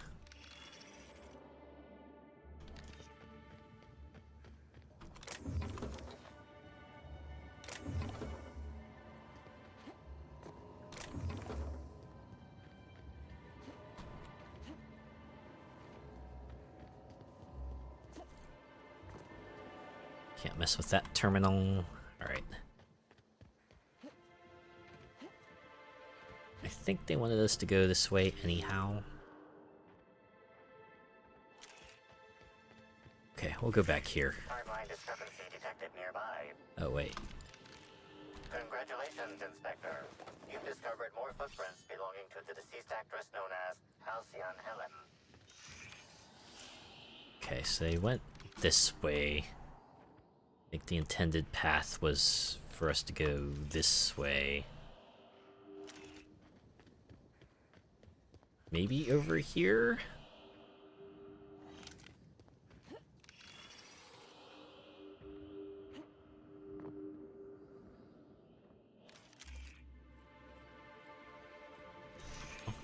Can't mess with that terminal. Alright. I think they wanted us to go this way anyhow. Okay, we'll go back here. Timeline discrepancy detected nearby. Oh, wait. Congratulations, Inspector. You've discovered more footprints belonging to the deceased actress known as Halcyon Helen. Okay, so they went this way. I think the intended path was for us to go this way. Maybe over here?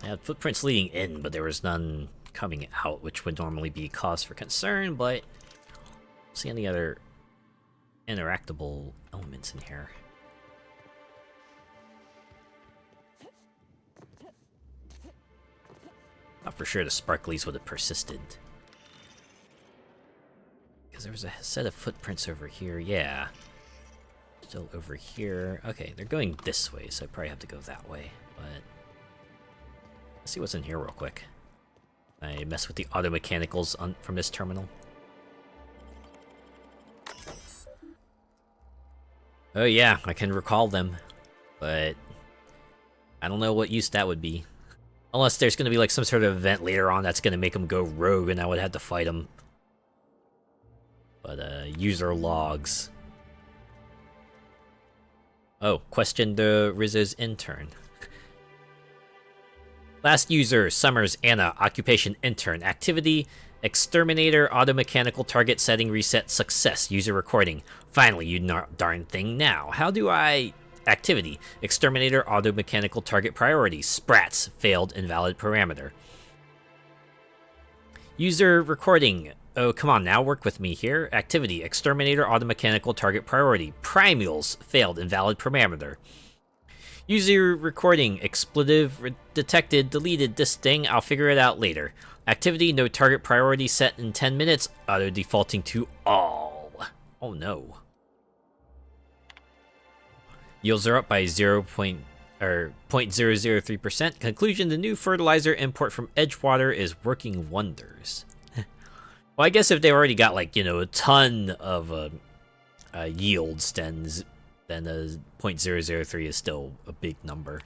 They had footprints leading in, but there was none coming out, which would normally be cause for concern, but I don't see any other interactable elements in here. Thought for sure the sparklies would have persisted. Because there was a set of footprints over here, yeah. Still over here. Okay, they're going this way, so I probably have to go that way, but... let's see what's in here real quick. I mess with the auto mechanicals from this terminal. Oh yeah, I can recall them, but I don't know what use that would be. Unless there's gonna be like some sort of event later on that's gonna make them go rogue and I would have to fight them. But user logs. Oh, question the Rizzo's intern. Last user, Summers Anna, occupation intern, activity, exterminator, auto mechanical target setting reset success, user recording. Finally, you darn thing now. How do I... Activity, exterminator, auto mechanical target priority, sprats, failed invalid parameter. User recording. Oh, come on now, work with me here. Activity, exterminator, auto mechanical target priority, primules, failed invalid parameter. User recording, expletive detected, deleted this thing, I'll figure it out later. Activity, no target priority set in 10 minutes, auto defaulting to all. Oh no. Yields are up by 0.003%. Conclusion, the new fertilizer import from Edgewater is working wonders. Well, I guess if they already got, like, you know, a ton of yields, then the 0.003 is still a big number.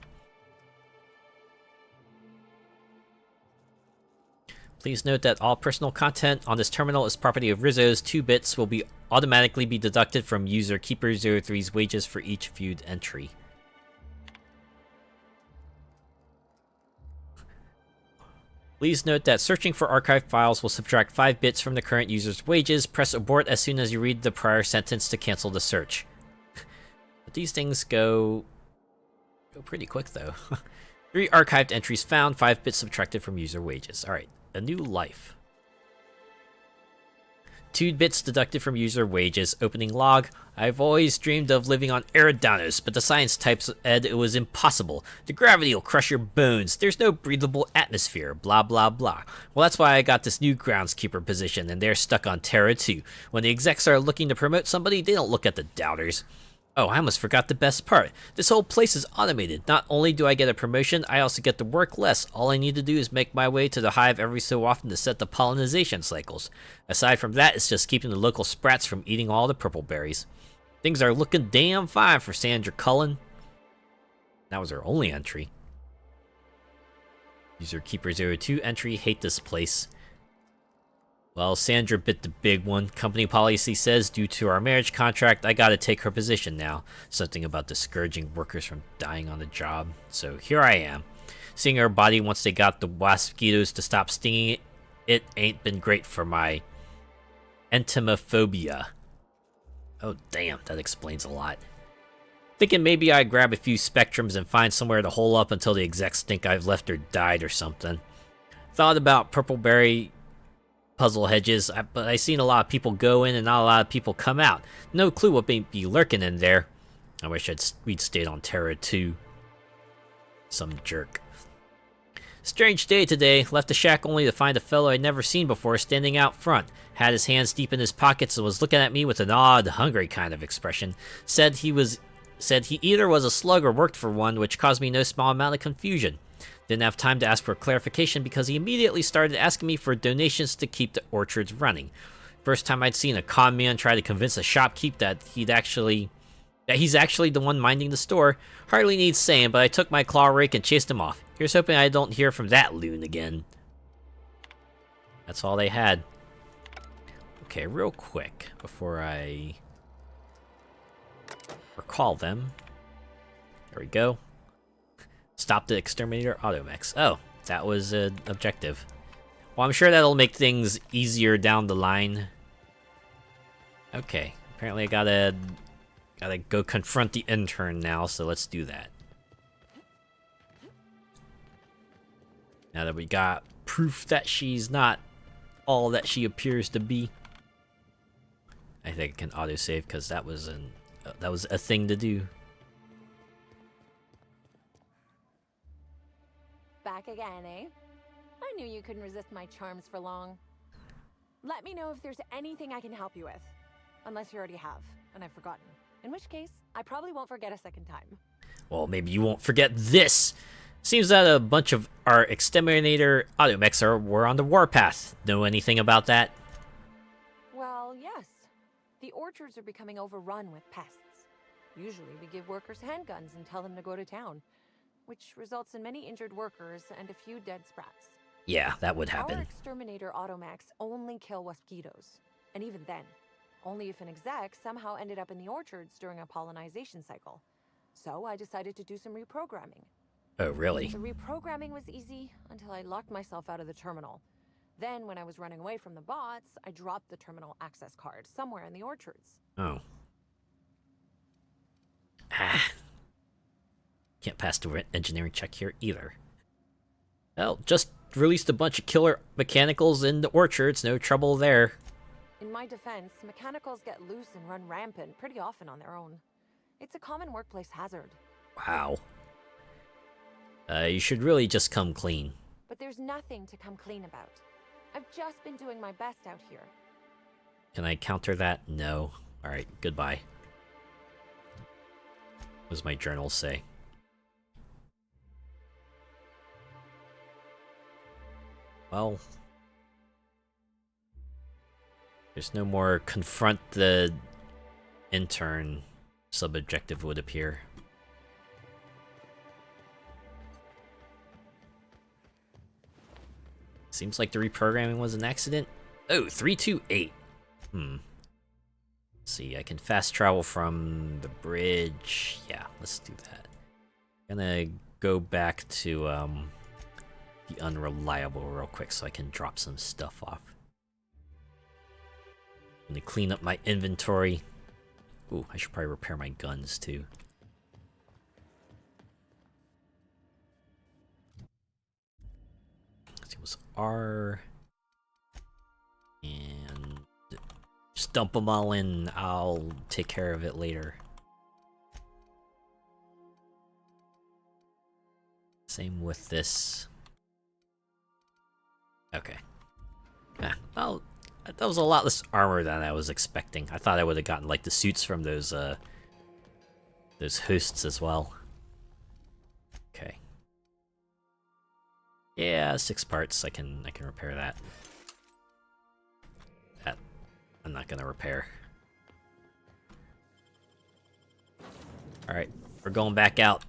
Please note that all personal content on this terminal is property of Rizzo's. 2 bits will automatically be deducted from user Keeper 03's wages for each viewed entry. Please note that searching for archived files will subtract 5 bits from the current user's wages. Press abort as soon as you read the prior sentence to cancel the search. But these things go pretty quick, though. 3 archived entries found, 5 bits subtracted from user wages. Alright, a new life. 2 bits deducted from user wages. Opening log. I've always dreamed of living on Eridanos, but the science types said it was impossible. The gravity will crush your bones. There's no breathable atmosphere. Blah, blah, blah. Well, that's why I got this new groundskeeper position, and they're stuck on Terra too. When the execs are looking to promote somebody, they don't look at the doubters. Oh, I almost forgot the best part. This whole place is automated. Not only do I get a promotion, I also get to work less. All I need to do is make my way to the hive every so often to set the pollination cycles. Aside from that, it's just keeping the local sprats from eating all the purple berries. Things are looking damn fine for Sandra Cullen. That was her only entry. User Keeper 02 entry, hate this place. Well, Sandra bit the big one. Company policy says, due to our marriage contract, I gotta take her position now. Something about discouraging workers from dying on the job. So here I am. Seeing her body once they got the mosquitoes to stop stinging it ain't been great for my entomophobia. Oh damn, that explains a lot. Thinking maybe I grab a few spectrums and find somewhere to hole up until the execs think I've left or died or something. Thought about purpleberry puzzle hedges, but I seen a lot of people go in and not a lot of people come out. No clue what may be lurking in there. I wish we'd stayed on Terra too. Some jerk. Strange day today. Left the shack only to find a fellow I'd never seen before standing out front. Had his hands deep in his pockets and was looking at me with an odd, hungry kind of expression. Said he either was a slug or worked for one, which caused me no small amount of confusion. Didn't have time to ask for clarification because he immediately started asking me for donations to keep the orchards running. First time I'd seen a con man try to convince a shopkeep that he's actually the one minding the store. Hardly needs saying, but I took my claw rake and chased him off. Here's hoping I don't hear from that loon again. That's all they had. Okay, real quick, before I recall them. There we go. Stop the exterminator automechs. Oh, that was an objective. Well, I'm sure that'll make things easier down the line. Okay, apparently I gotta go confront the intern now, so let's do that. Now that we got proof that she's not all that she appears to be. I think I can autosave because that was a thing to do. Back again, eh? I knew you couldn't resist my charms for long. Let me know if there's anything I can help you with. Unless you already have, and I've forgotten. In which case, I probably won't forget a second time. Well, maybe you won't forget this! Seems that a bunch of our exterminator automechs were on the warpath. Know anything about that? Well, yes. The orchards are becoming overrun with pests. Usually we give workers handguns and tell them to go to town, which results in many injured workers and a few dead sprats. Yeah, that would Our happen. exterminator automax only kill mosquitoes, and even then, only if an exec somehow ended up in the orchards during a pollinization cycle. So I decided to do some reprogramming. Oh, really? The reprogramming was easy until I locked myself out of the terminal. Then, when I was running away from the bots, I dropped the terminal access card somewhere in the orchards. Oh. Ah. Can't pass the engineering check here either. Well, just released a bunch of killer mechanicals in the orchards, no trouble there. In my defense, mechanicals get loose and run rampant pretty often on their own. It's a common workplace hazard. Wow. You should really just come clean. But there's nothing to come clean about. I've just been doing my best out here. Can I counter that? No. Alright, goodbye. What does my journal say? Well, there's no more confront the intern sub-objective would appear. Seems like the reprogramming was an accident. Oh, 328. Let's see, I can fast travel from the bridge. Yeah, let's do that. Gonna go back to the unreliable real quick so I can drop some stuff off. Gonna clean up my inventory. Ooh, I should probably repair my guns too. Let's see, it was R. And just dump them all in. I'll take care of it later. Same with this. Okay. Well, that was a lot less armor than I was expecting. I thought I would have gotten like the suits from those hosts as well. Okay. Yeah, 6 parts. I can repair that. That I'm not gonna repair. All right, we're going back out.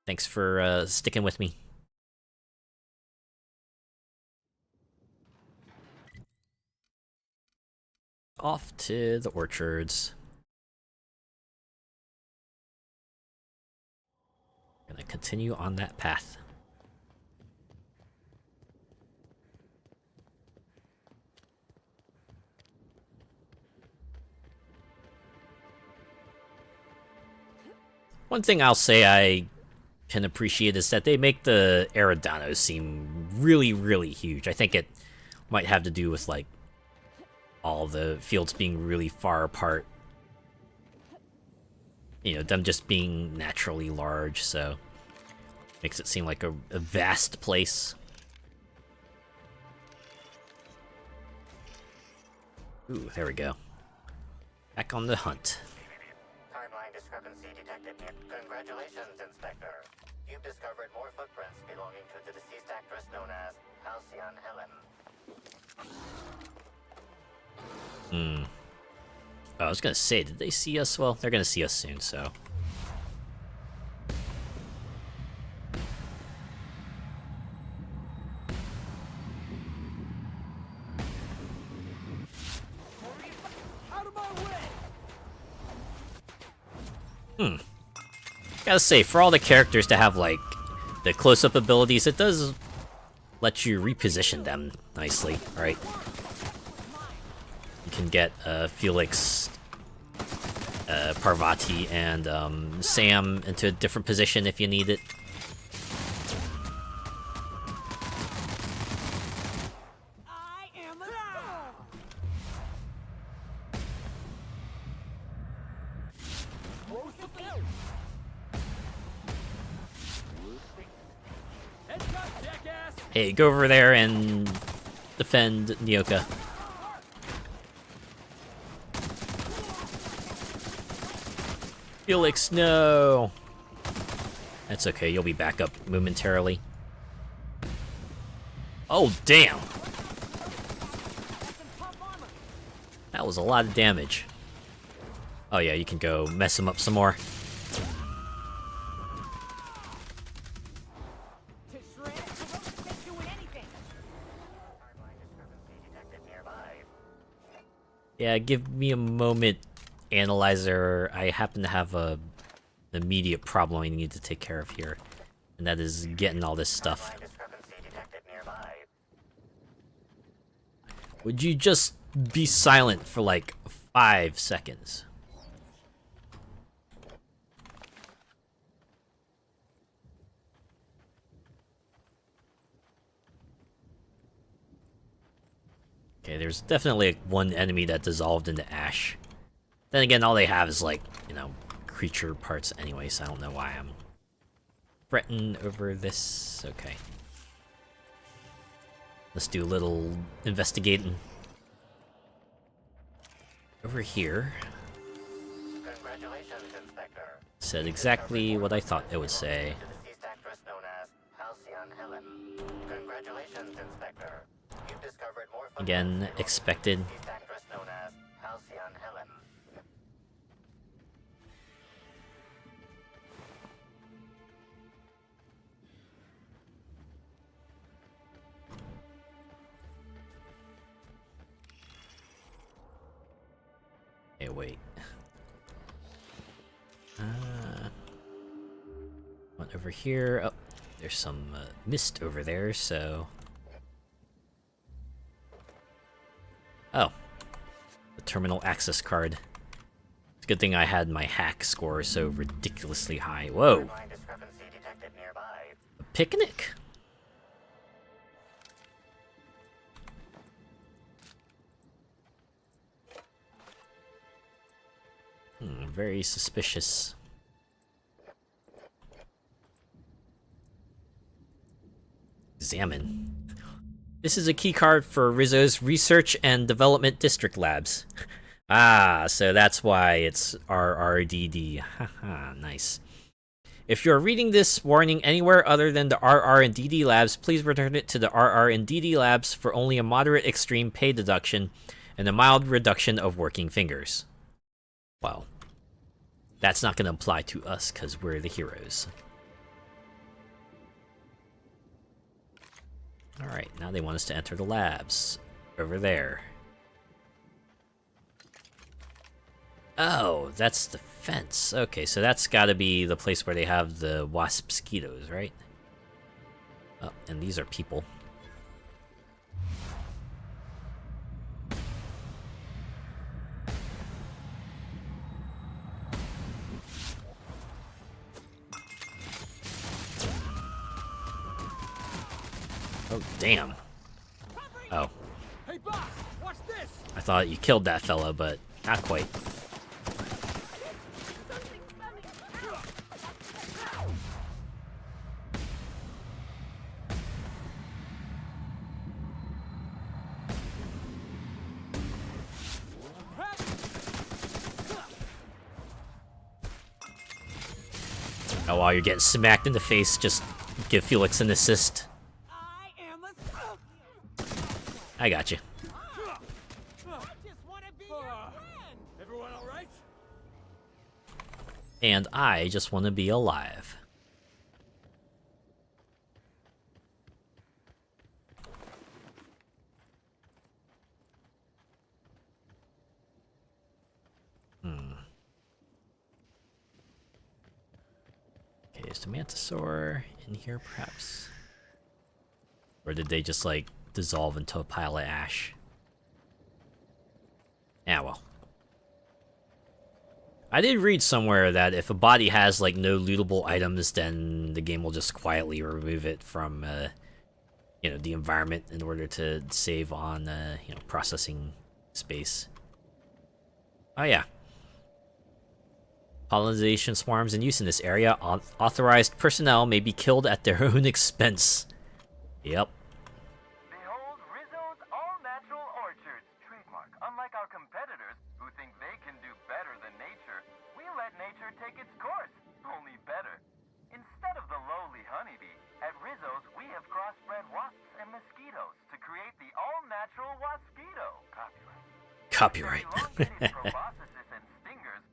Thanks for sticking with me. Off to the orchards. Gonna continue on that path. One thing I'll say I can appreciate is that they make the Eridanos seem really, really huge. I think it might have to do with like all the fields being really far apart. You know, them just being naturally large, so makes it seem like a vast place. Ooh, there we go. Back on the hunt. Timeline discrepancy detected. Congratulations, Inspector. You've discovered more footprints belonging to the deceased actress known as Halcyon Helen. Oh, I was gonna say, did they see us? Well, they're gonna see us soon, so. Out of my way! Gotta say, for all the characters to have, like, the close-up abilities, it does let you reposition them nicely, right? You can get Felix, Parvati, and Sam into a different position if you need it. I am a star! Headshot, jackass! Hey, go over there and defend Nyoka. Felix, no! That's okay, you'll be back up momentarily. Oh, damn! That was a lot of damage. Oh yeah, you can go mess them up some more. Yeah, give me a moment, Analyzer. I happen to have an immediate problem I need to take care of here, and that is getting all this stuff. Would you just be silent for like 5 seconds? Okay, there's definitely like one enemy that dissolved into ash. Then again, all they have is like, you know, creature parts anyway, so I don't know why I'm fretting over this. Okay. Let's do a little investigating. Over here. Congratulations, Inspector. Said exactly what I thought it would say. Deceased actress known as Halcyon Helen. Congratulations, Inspector. You've discovered more Again, expected. deceased actress known as Halcyon Helen. Hey, wait. One over here. Oh, there's some mist over there, so... Oh. The terminal access card. It's a good thing I had my hack score so ridiculously high. Whoa! A picnic? Very suspicious. Examine. This is a keycard for Rizzo's Research and Development District Labs. Ah, so that's why it's RRDD. Haha, nice. If you're reading this warning anywhere other than the RR and DD Labs, please return it to the RR and DD Labs for only a moderate extreme pay deduction and a mild reduction of working fingers. Well, that's not going to apply to us because we're the heroes. Alright, now they want us to enter the labs. Over there. Oh, that's the fence. Okay, so that's gotta be the place where they have the wasp mosquitoes, right? Oh, and these are people. Oh, damn. Oh. Hey, boss, watch this. I thought you killed that fella, but not quite. Oh, while you're getting smacked in the face, just give Felix an assist. I got you. Everyone all right? And I just want to be alive. Okay, is the Mantisaur in here, perhaps? Or did they just, like, dissolve into a pile of ash? Yeah, well. I did read somewhere that if a body has, like, no lootable items, then the game will just quietly remove it from, you know, the environment in order to save on, you know, processing space. Oh, yeah. Pollination swarms in use in this area. Authorized personnel may be killed at their own expense. Yep. Behold Rizzo's all-natural orchards, trademark. Unlike our competitors, who think they can do better than nature, we let nature take its course, only better. Instead of the lowly honeybee, at Rizzo's we have crossbred wasps and mosquitoes to create the all-natural wasquito. Copyright. Copyright. Elongated proboscises and stingers,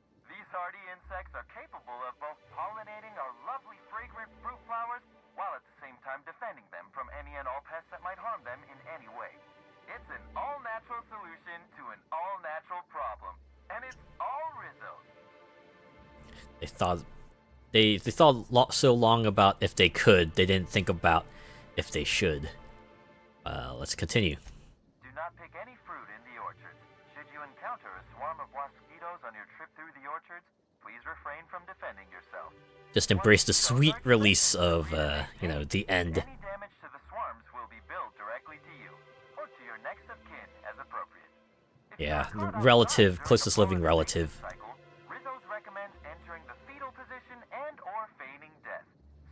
insects are capable of both pollinating our lovely fragrant fruit flowers, while at the same time defending them from any and all pests that might harm them in any way. It's an all-natural solution to an all-natural problem. And it's all Rizzo. They thought so long about if they could, they didn't think about if they should. Let's continue. Do not pick any fruit in the orchards. Should you encounter a swarm of mosquitoes on your trip through the orchards, please refrain from defending yourself. Just embrace the sweet release of, you know, the end. Any damage to the swarms will be billed directly to you, or to your next of kin as appropriate. Yeah, relative, closest living relative. Rizzo's recommends entering the fetal position and or feigning death.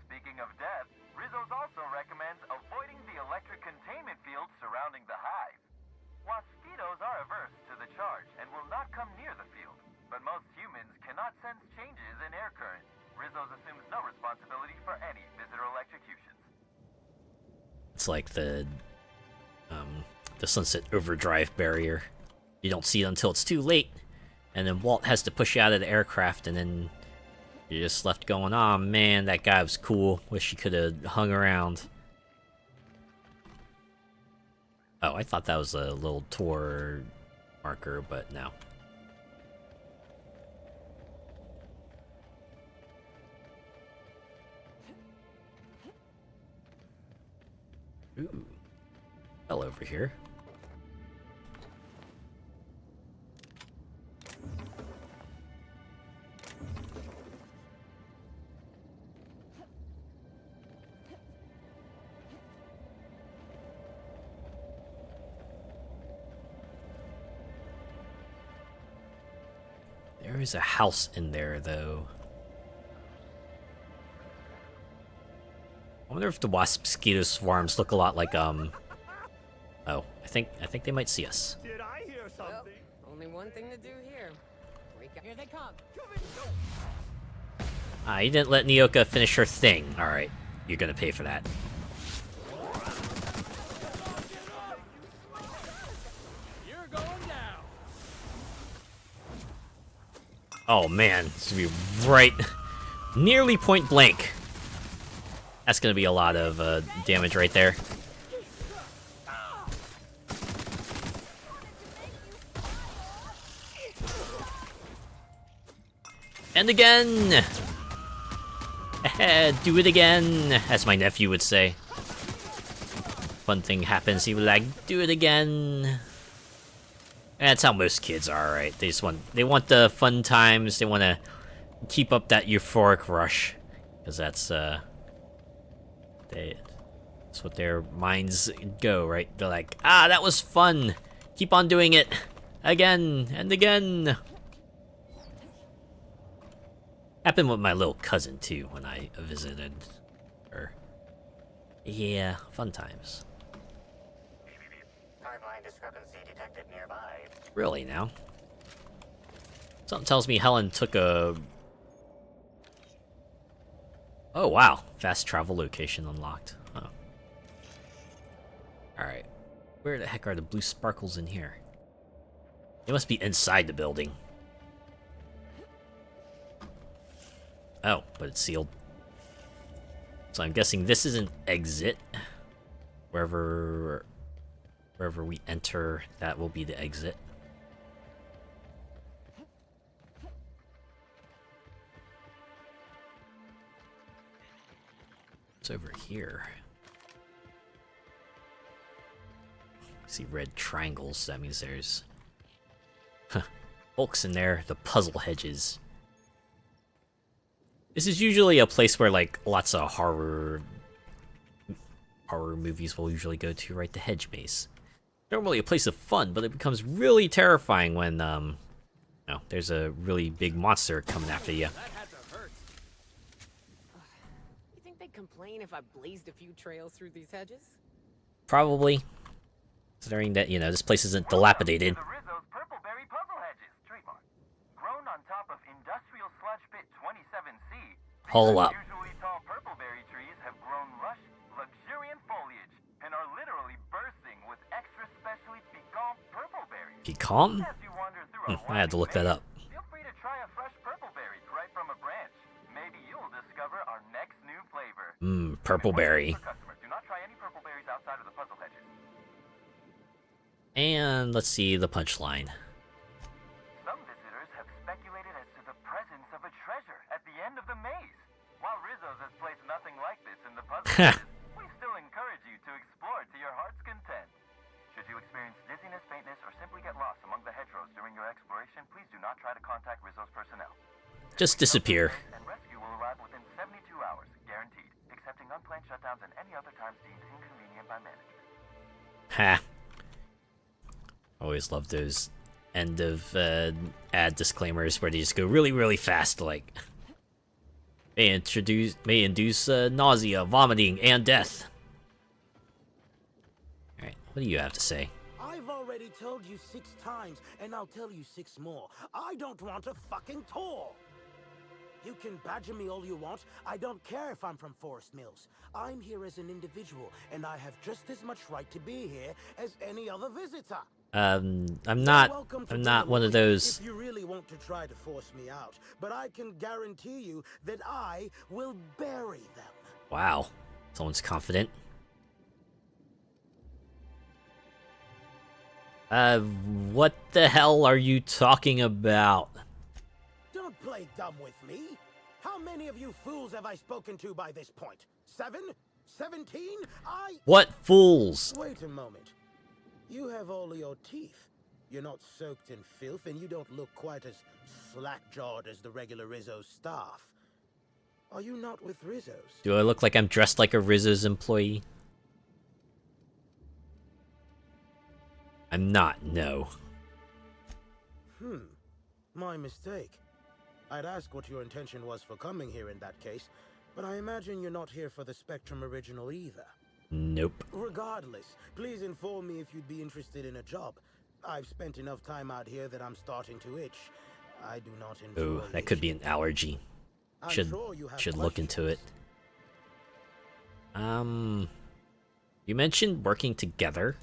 Speaking of death, Rizzo's also recommends avoiding the electric containment field surrounding the hive. Mosquitoes are averse to the charge and will not come near the field, but most humans cannot sense changes in air current. Rizzo's assumes no responsibility for any visitor electrocutions. It's like the Sunset Overdrive barrier. You don't see it until it's too late, and then Walt has to push you out of the aircraft, and then you're just left going, "Aw, man, that guy was cool. Wish he could have hung around." Oh, I thought that was a little tour marker, but no. Ooh. Fell over here. There is a house in there, though. I wonder if the mosquito swarms look a lot like oh, I think they might see us. Did I hear something? Well, only one thing to do here. Wake up. Here they come. Ah, you didn't let Nyoka finish her thing. All right, you're gonna pay for that. You're going down. Oh man, it's gonna be right, nearly point blank. That's gonna be a lot of damage right there. And again! Do it again, as my nephew would say. Fun thing happens, he would like, do it again. That's how most kids are, right? They want the fun times, they want to keep up that euphoric rush. Because that's what their minds go, right? They're like, ah, that was fun. Keep on doing it. Again and again. Happened with my little cousin, too, when I visited her. Yeah, fun times. Timeline discrepancy detected nearby. Really, now? Something tells me Helen took a... Oh, wow. Fast travel location unlocked. Oh. Alright. Where the heck are the blue sparkles in here? They must be inside the building. Oh, but it's sealed. So I'm guessing this is an exit. Wherever we enter, that will be the exit. It's over here. I see red triangles, that means there's bulks in there, the puzzle hedges. This is usually a place where like lots of horror movies will usually go to, right? The hedge maze. Normally a place of fun, but it becomes really terrifying when there's a really big monster coming after you. That had to hurt. You think they'd complain if I blazed a few trails through these hedges? Probably. Considering that, this place isn't dilapidated. The Rizzo's purpleberry puzzle hedges, trademark. Grown on top of industrial sludge pit 27C. Hold up. Usually tall purpleberry trees have grown lush, luxuriant foliage and are literally bursting with extra specially piquant purpleberries. Piquant? As you wander through our I had to look that up. Feel free to try a fresh purpleberry right from Purple berry. For customers, do not try any purple berries outside of the puzzle hedges. And let's see the punchline. Some visitors have speculated as to the presence of a treasure at the end of the maze. While Rizzo's has placed nothing like this in the puzzle hedges, we still encourage you to explore to your heart's content. Should you experience dizziness, faintness, or simply get lost among the hedgerows during your exploration, please do not try to contact Rizzo's personnel. Just disappear. And rescue will arrive within 72 hours, guaranteed, excepting unplanned shutdowns and any other times deemed inconvenient by management. Ha. Always love those end of ad disclaimers where they just go really, really fast, like may induce nausea, vomiting, and death. Alright, what do you have to say? I've already told you 6 times, and I'll tell you 6 more. I don't want a fucking tour! You can badger me all you want. I don't care if I'm from Forest Mills. I'm here as an individual, and I have just as much right to be here as any other visitor. I'm not one of those. If you really want to try to force me out, but I can guarantee you that I will bury them. Wow, someone's confident. What the hell are you talking about? Don't play dumb with me. How many of you fools have I spoken to by this point? 7? 17? What fools? Wait a moment. You have all your teeth. You're not soaked in filth, and you don't look quite as slack-jawed as the regular Rizzo staff. Are you not with Rizzo's? Do I look like I'm dressed like a Rizzo's employee? I'm not, no. My mistake. I'd ask what your intention was for coming here in that case, but I imagine you're not here for the Spectrum original either. Nope. Regardless, please inform me if you'd be interested in a job. I've spent enough time out here that I'm starting to itch. I do not enjoy. Ooh, that could be an allergy. Should look into it. You mentioned working together.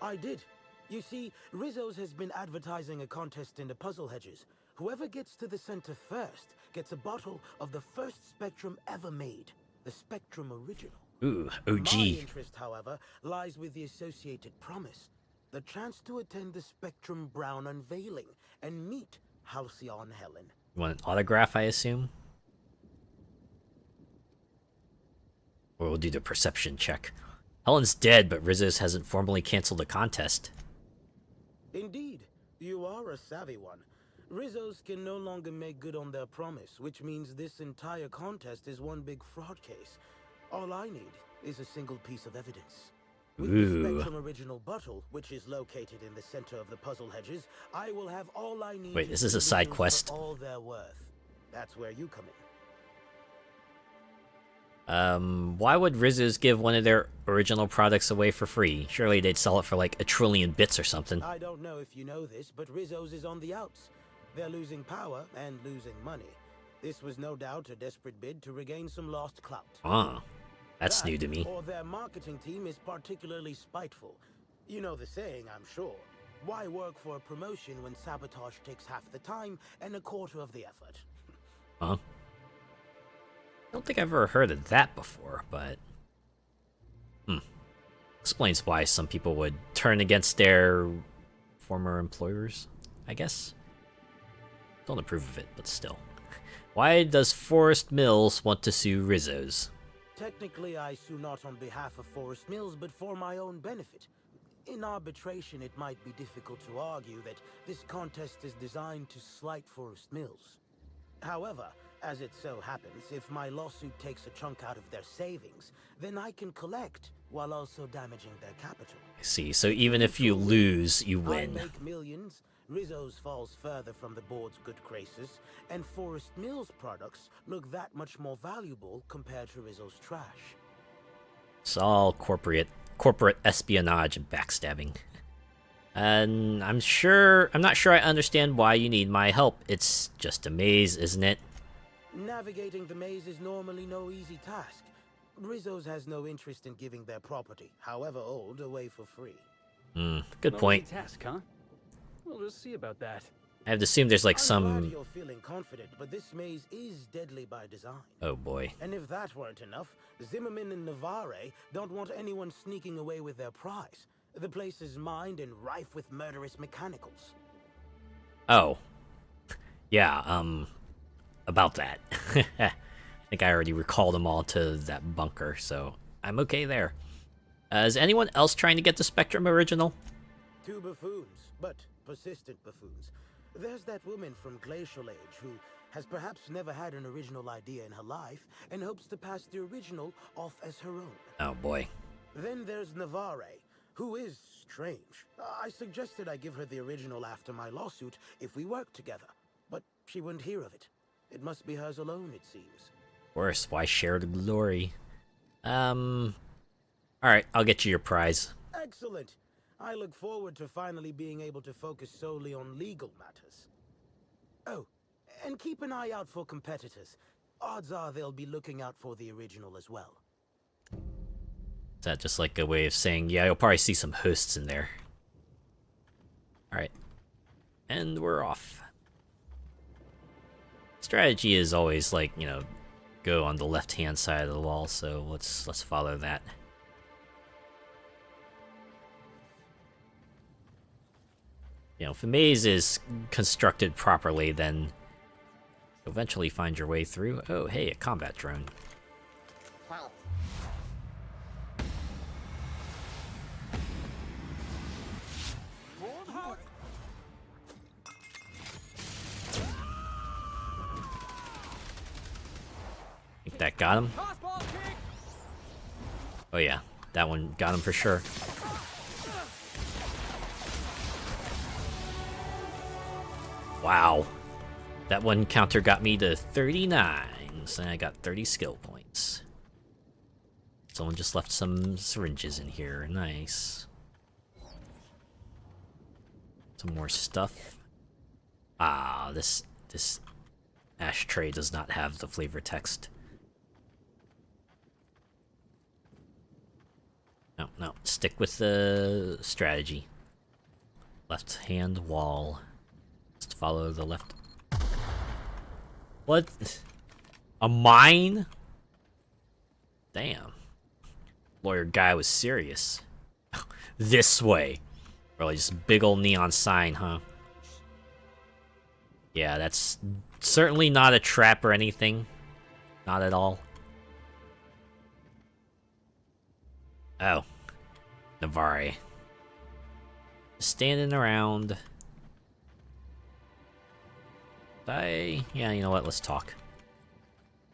I did. You see, Rizzo's has been advertising a contest in the puzzle hedges. Whoever gets to the center first gets a bottle of the first Spectrum ever made, the Spectrum original. Ooh, OG. My interest, however, lies with the associated promise. The chance to attend the Spectrum Brown unveiling and meet Halcyon Helen. You want an autograph, I assume? Or we'll do the perception check. Helen's dead, but Rizzo's hasn't formally canceled the contest. Indeed, you are a savvy one. Rizzo's can no longer make good on their promise, which means this entire contest is one big fraud case. All I need is a single piece of evidence. With the Spectrum original bottle, which is located in the center of the puzzle hedges, I will have all I need. Wait, this is a side quest. For all they're worth. That's where you come in. Why would Rizzo's give one of their original products away for free? Surely they'd sell it for like 1 trillion bits or something. I don't know if you know this, but Rizzo's is on the outs. They're losing power and losing money. This was no doubt a desperate bid to regain some lost clout. Ah, that's new to me. Or their marketing team is particularly spiteful. You know the saying, I'm sure. Why work for a promotion when sabotage takes half the time and a quarter of the effort? Huh? I don't think I've ever heard of that before, but... Explains why some people would turn against their former employers, I guess. Don't approve of it, but still. Why does Forest Mills want to sue Rizzo's? Technically, I sue not on behalf of Forest Mills, but for my own benefit. In arbitration, it might be difficult to argue that this contest is designed to slight Forest Mills. However, as it so happens, if my lawsuit takes a chunk out of their savings, then I can collect while also damaging their capital. I see, so even if you lose, you win. I make millions, Rizzo's falls further from the board's good graces, and Forest Mills products look that much more valuable compared to Rizzo's trash. It's all corporate espionage and backstabbing. And I'm not sure I understand why you need my help. It's just a maze, isn't it? Navigating the maze is normally no easy task. Rizzo's has no interest in giving their property, however old, away for free. Good point. Easy task, huh? We'll just see about that. I have to assume there's like I'm glad some... you're feeling confident, but this maze is deadly by design. Oh boy. And if that weren't enough, Zimmerman and Navarre don't want anyone sneaking away with their prize. The place is mined and rife with murderous mechanicals. Oh. Yeah, about that. I think I already recalled them all to that bunker, so I'm okay there. Is anyone else trying to get the Spectrum original? 2 buffoons, but persistent buffoons. There's that woman from Glacial Age who has perhaps never had an original idea in her life and hopes to pass the original off as her own. Oh boy. Then there's Navarre, who is strange. I suggested I give her the original after my lawsuit if we work together, but she wouldn't hear of it. It must be hers alone, it seems. Worse, why share the glory? Alright, I'll get you your prize. Excellent. I look forward to finally being able to focus solely on legal matters. Oh, and keep an eye out for competitors. Odds are they'll be looking out for the original as well. Is that just like a way of saying, yeah, you'll probably see some hosts in there. Alright. And we're off. Strategy is always like, you know, go on the left-hand side of the wall, so let's follow that. You know, if a maze is constructed properly, then you'll eventually find your way through. Oh, hey, a combat drone. Think that got him? Oh yeah, that one got him for sure. Wow. That one counter got me to 39, so I got 30 skill points. Someone just left some syringes in here. Nice. Some more stuff. Ah, this ashtray does not have the flavor text. No, stick with the strategy. Left hand wall. Just follow the left. What? A mine? Damn. Lawyer guy was serious. This way. Really, just big ol' neon sign, huh? Yeah, that's certainly not a trap or anything. Not at all. Oh. Navarre. Standing around. Yeah, you know what? Let's talk.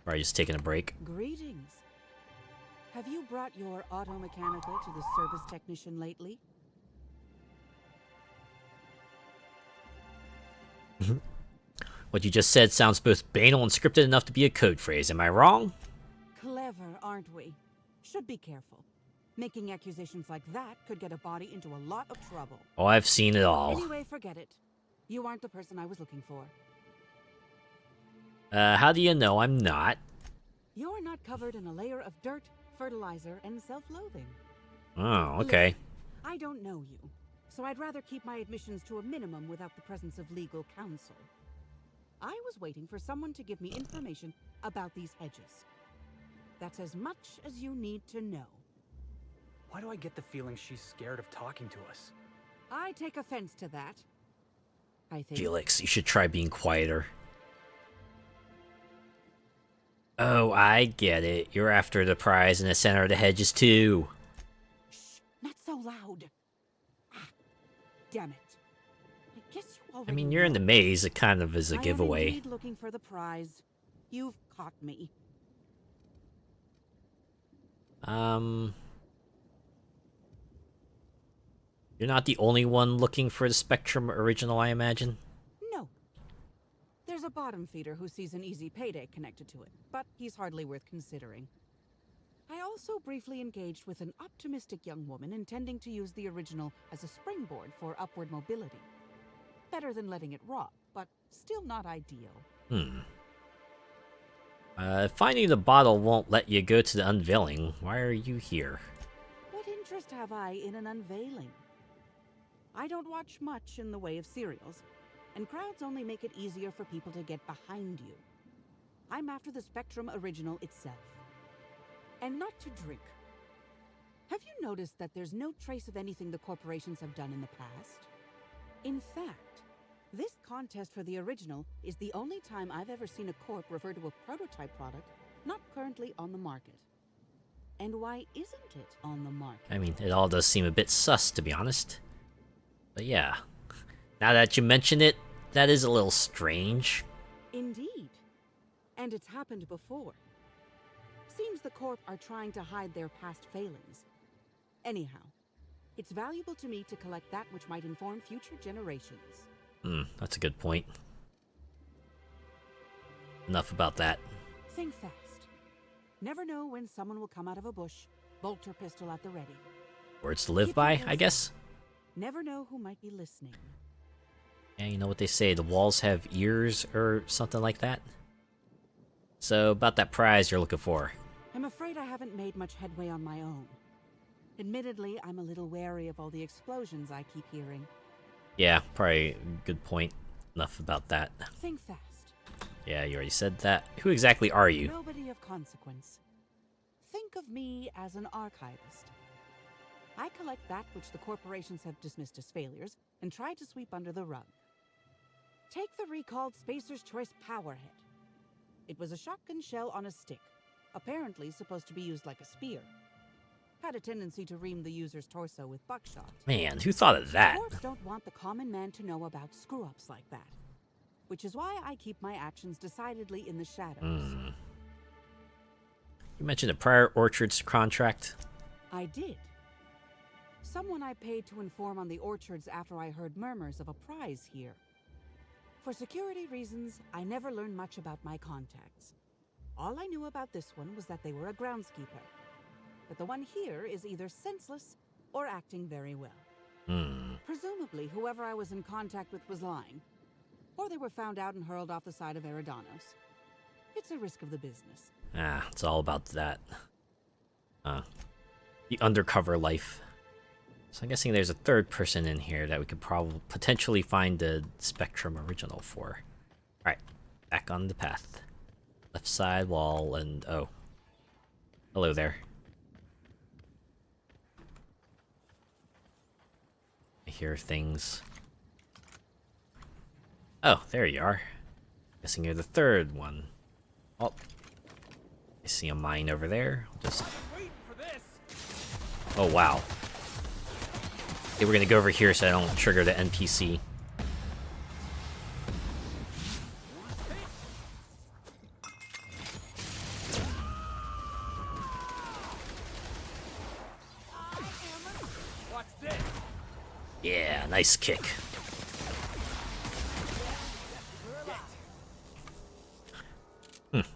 Or are you just taking a break? Greetings. Have you brought your auto mechanical to the service technician lately? What you just said sounds both banal and scripted enough to be a code phrase. Am I wrong? Clever, aren't we? Should be careful. Making accusations like that could get a body into a lot of trouble. Oh, I've seen it all. Anyway, forget it. You aren't the person I was looking for. How do you know I'm not? You're not covered in a layer of dirt, fertilizer, and self-loathing. Oh, okay. Listen, I don't know you, so I'd rather keep my admissions to a minimum without the presence of legal counsel. I was waiting for someone to give me information about these hedges. That's as much as you need to know. Why do I get the feeling she's scared of talking to us? I take offense to that. I think. Felix, you should try being quieter. Oh, I get it. You're after the prize in the center of the hedges, too. Shh, not so loud. Ah, damn it. I guess you already I mean, you're in the maze. It kind of is a I am giveaway. indeed looking for the prize. You've caught me. You're not the only one looking for the Spectrum original, I imagine? No. There's a bottom feeder who sees an easy payday connected to it, but he's hardly worth considering. I also briefly engaged with an optimistic young woman intending to use the original as a springboard for upward mobility. Better than letting it rot, but still not ideal. Finding the bottle won't let you go to the unveiling. Why are you here? What interest have I in an unveiling? I don't watch much in the way of serials, and crowds only make it easier for people to get behind you. I'm after the Spectrum original itself. And not to drink. Have you noticed that there's no trace of anything the corporations have done in the past? In fact, this contest for the original is the only time I've ever seen a corp refer to a prototype product not currently on the market. And why isn't it on the market? I mean, it all does seem a bit sus, to be honest. But yeah, now that you mention it, that is a little strange. Indeed. And it's happened before. Seems the Corp are trying to hide their past failings. Anyhow, it's valuable to me to collect that which might inform future generations. That's a good point. Enough about that. Think fast. Never know when someone will come out of a bush, bolt or pistol at the ready. Words to live by, I guess? Never know who might be listening. Yeah, you know what they say, the walls have ears or something like that? So, about that prize you're looking for. I'm afraid I haven't made much headway on my own. Admittedly, I'm a little wary of all the explosions I keep hearing. Yeah, probably a good point. Enough about that. Think fast. Yeah, you already said that. Who exactly are you? Nobody of consequence. Think of me as an archivist. I collect that which the corporations have dismissed as failures and try to sweep under the rug. Take the recalled Spacer's Choice Powerhead. It was a shotgun shell on a stick, apparently supposed to be used like a spear. Had a tendency to ream the user's torso with buckshot. Man, who thought of that? Corps don't want the common man to know about screw-ups like that, which is why I keep my actions decidedly in the shadows. You mentioned a prior Orchards contract. I did. Someone I paid to inform on the Orchards after I heard murmurs of a prize here. For security reasons, I never learned much about my contacts. All I knew about this one was that they were a groundskeeper. But the one here is either senseless or acting very well. Presumably, whoever I was in contact with was lying. Or they were found out and hurled off the side of Eridanos. It's a risk of the business. It's all about that. The undercover life. So I'm guessing there's a third person in here that we could probably potentially find the Spectrum original for. Alright, back on the path. Left side wall and oh. Hello there. I hear things. Oh, there you are. Guessing you're the third one. Oh. I see a mine over there. Just. Oh wow. Okay, we're gonna go over here so I don't trigger the NPC. Yeah, nice kick.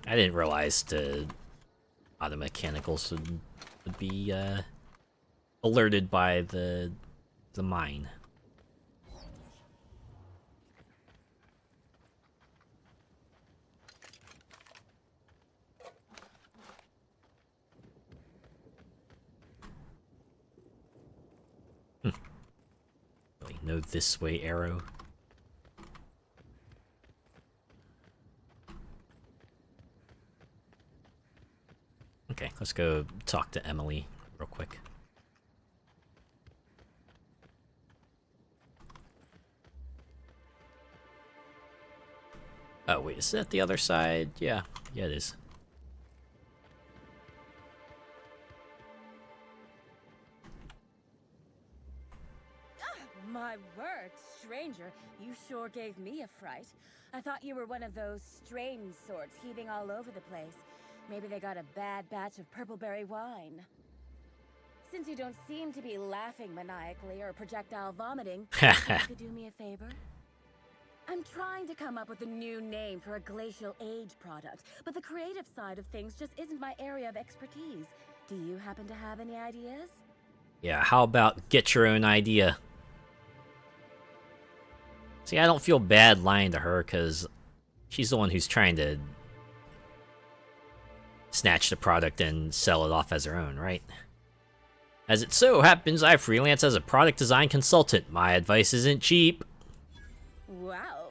I didn't realize the auto mechanicals would be alerted by the mine. Really, no this way arrow. Okay, let's go talk to Emily real quick. Oh wait, is that the other side? Yeah, it is. My word, stranger, you sure gave me a fright. I thought you were one of those strange sorts heaving all over the place. Maybe they got a bad batch of purpleberry wine. Since you don't seem to be laughing maniacally or projectile vomiting, you could do me a favor? I'm trying to come up with a new name for a glacial age product, but the creative side of things just isn't my area of expertise. Do you happen to have any ideas? Yeah, how about get your own idea? See, I don't feel bad lying to her, because she's the one who's trying to snatch the product and sell it off as her own, right? As it so happens, I freelance as a product design consultant. My advice isn't cheap. Wow,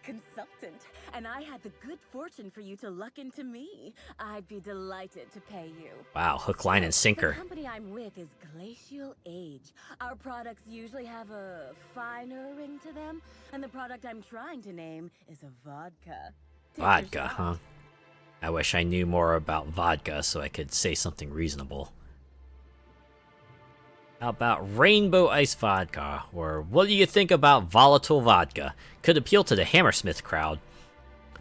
consultant, and I had the good fortune for you to luck into me. I'd be delighted to pay you. Wow, hook, line, and sinker. The company I'm with is Glacial Age. Our products usually have a finer ring to them, and the product I'm trying to name is a vodka. Vodka, huh? I wish I knew more about vodka so I could say something reasonable. How about Rainbow Ice Vodka? Or what do you think about Volatile Vodka? Could appeal to the Hammersmith crowd.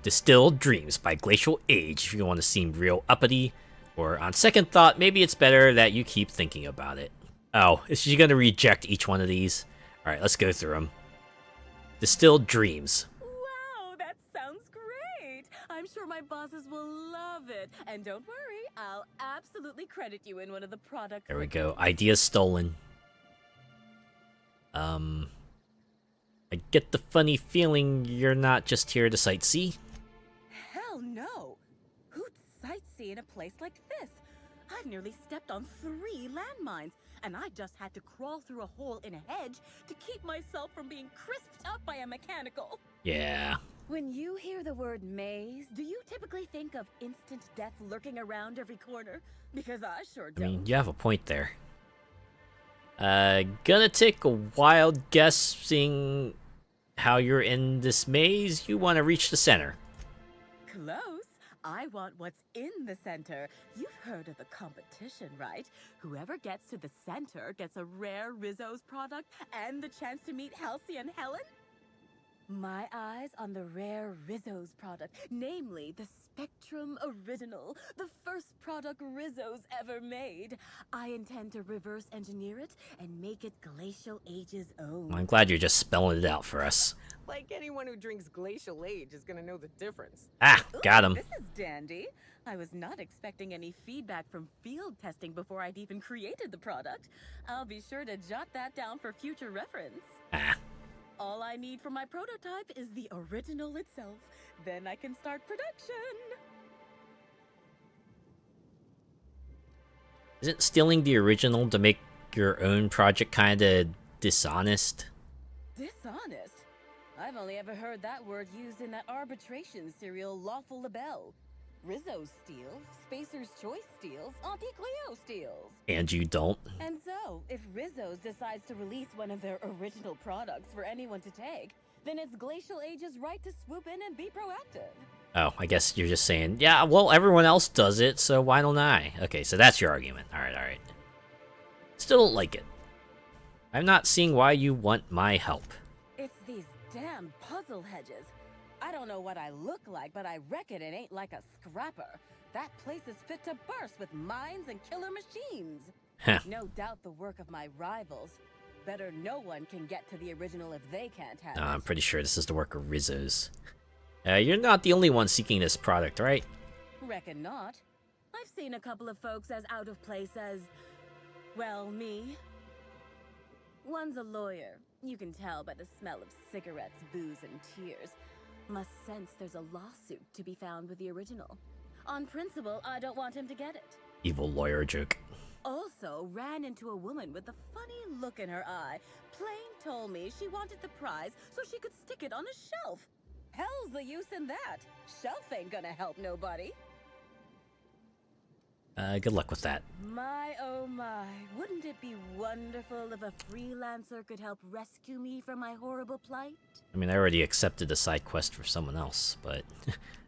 Distilled Dreams by Glacial Age if you want to seem real uppity. Or on second thought, maybe it's better that you keep thinking about it. Oh, is she going to reject each one of these? Alright, let's go through them. Distilled Dreams. Wow, that sounds great. I'm sure my bosses will love it. And don't worry, I'll absolutely credit you in one of the products. There we go. Ideas stolen. I get the funny feeling you're not just here to sightsee. Hell no. Who'd sightsee in a place like this? I've nearly stepped on 3 landmines, and I just had to crawl through a hole in a hedge to keep myself from being crisped up by a mechanical. Yeah. When you hear the word maze, do you typically think of instant death lurking around every corner? Because I sure don't. I mean, you have a point there. Gonna take a wild guess, seeing how you're in this maze. You want to reach the center. Close. I want what's in the center. You've heard of the competition, right? Whoever gets to the center gets a rare Rizzo's product and the chance to meet Halcyon Helen. My eyes on the rare Rizzo's product, namely the Spectrum Original, the first product Rizzo's ever made. I intend to reverse engineer it and make it Glacial Age's own. I'm glad you're just spelling it out for us. Like anyone who drinks Glacial Age is gonna know the difference. Ah, got him. This is dandy. I was not expecting any feedback from field testing before I'd even created the product. I'll be sure to jot that down for future reference. Ah. All I need for my prototype is the original itself. Then I can start production. Isn't stealing the original to make your own project kinda dishonest? Dishonest? I've only ever heard that word used in that arbitration serial Lawful Labelle. Rizzo steals, Spacer's Choice steals, Auntie Cleo steals. And you don't? And so, if Rizzo's decides to release one of their original products for anyone to take, then it's Glacial Age's right to swoop in and be proactive. Oh, I guess you're just saying, yeah, well, everyone else does it, so why don't I? Okay, so that's your argument. Alright. Still don't like it. I'm not seeing why you want my help. It's these damn puzzle hedges. I don't know what I look like, but I reckon it ain't like a scrapper. That place is fit to burst with mines and killer machines. No doubt the work of my rivals. Better no one can get to the original if they can't have it. I'm pretty sure this is the work of Rizzo's. You're not the only one seeking this product, right? Reckon not. I've seen a couple of folks as out of place as, well, me. One's a lawyer. You can tell by the smell of cigarettes, booze, and tears. Must sense there's a lawsuit to be found with the original. On principle, I don't want him to get it. Evil lawyer joke. Also, ran into a woman with a funny look in her eye. Plain told me she wanted the prize so she could stick it on a shelf. Hell's the use in that. Shelf ain't gonna help nobody. Good luck with that. My, oh my. Wouldn't it be wonderful if a freelancer could help rescue me from my horrible plight? I mean, I already accepted the side quest for someone else, but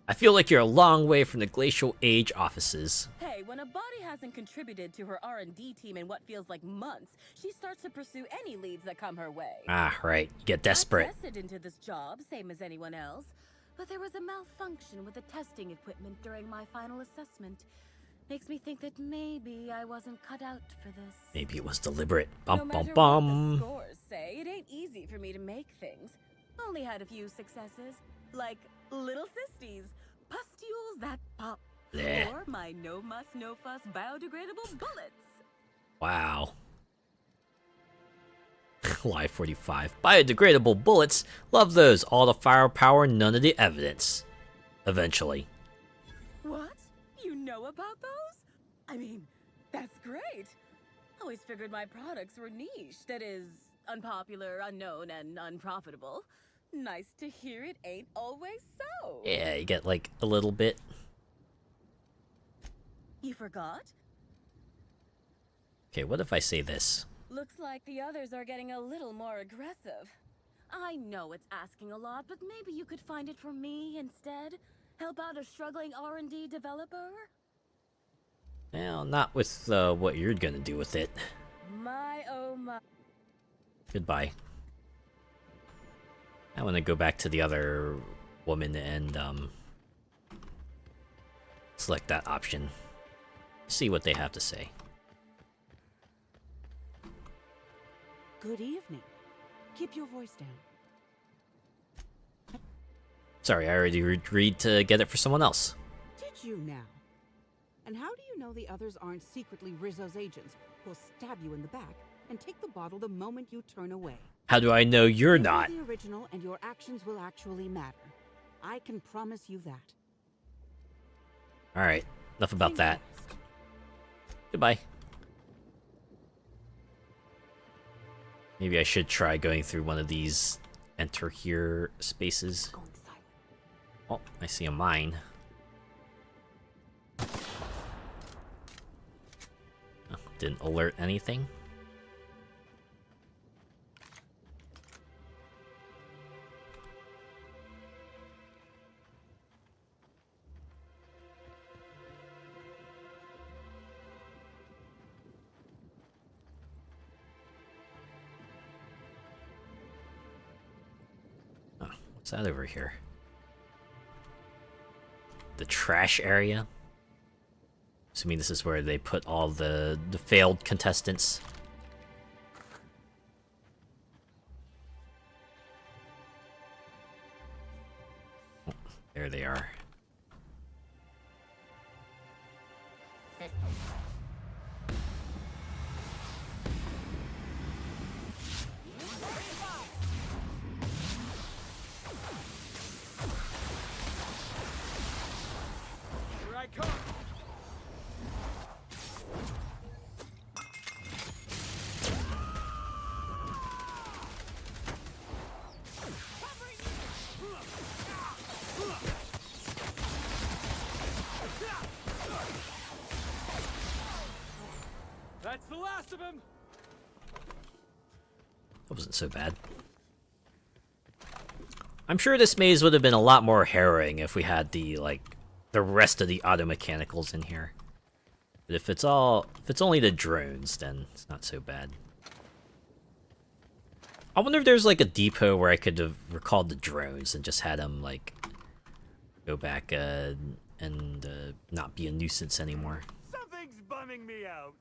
I feel like you're a long way from the Glacial Age offices. Hey, when a body hasn't contributed to her R&D team in what feels like months, she starts to pursue any leads that come her way. Ah, right. You get desperate. I tested into this job, same as anyone else, but there was a malfunction with the testing equipment during my final assessment. Makes me think that maybe I wasn't cut out for this. Maybe it was deliberate. Bum, No bum, matter bum. what the scores say, it ain't easy for me to make things. Only had a few successes, like little sistis, pustules that pop, Blech. or my no muss, no fuss biodegradable bullets. Wow. Live 45. Biodegradable bullets. Love those. All the firepower, none of the evidence. Eventually. What? You know about those? I mean, that's great. Always figured my products were niche. That is, unpopular, unknown, and unprofitable. Nice to hear it ain't always so. Yeah, you get like a little bit. You forgot? Okay, what if I say this? Looks like the others are getting a little more aggressive. I know it's asking a lot, but maybe you could find it for me instead? Help out a struggling R&D developer? Well, not with what you're gonna do with it. My oh my. Goodbye. I want to go back to the other woman and select that option. See what they have to say. Good evening. Keep your voice down. Sorry, I already agreed to get it for someone else. Did you now? And how do you know the others aren't secretly Rizzo's agents who'll stab you in the back and take the bottle the moment you turn away? How do I know you're not? You're the original, and your actions will actually matter. I can promise you that. Alright, enough about that. Goodbye. Maybe I should try going through one of these enter here spaces. Oh, I see a mine. Oh, didn't alert anything. Oh, what's that over here? The trash area? Assuming this is where they put all the failed contestants. Oh, there they are. Here I come. That's the last of him. That wasn't so bad. I'm sure this maze would have been a lot more harrowing if we had the rest of the auto mechanicals in here. But if it's only the drones, then it's not so bad. I wonder if there's like a depot where I could have recalled the drones and just had them like go back and not be a nuisance anymore. Something's bumming me out.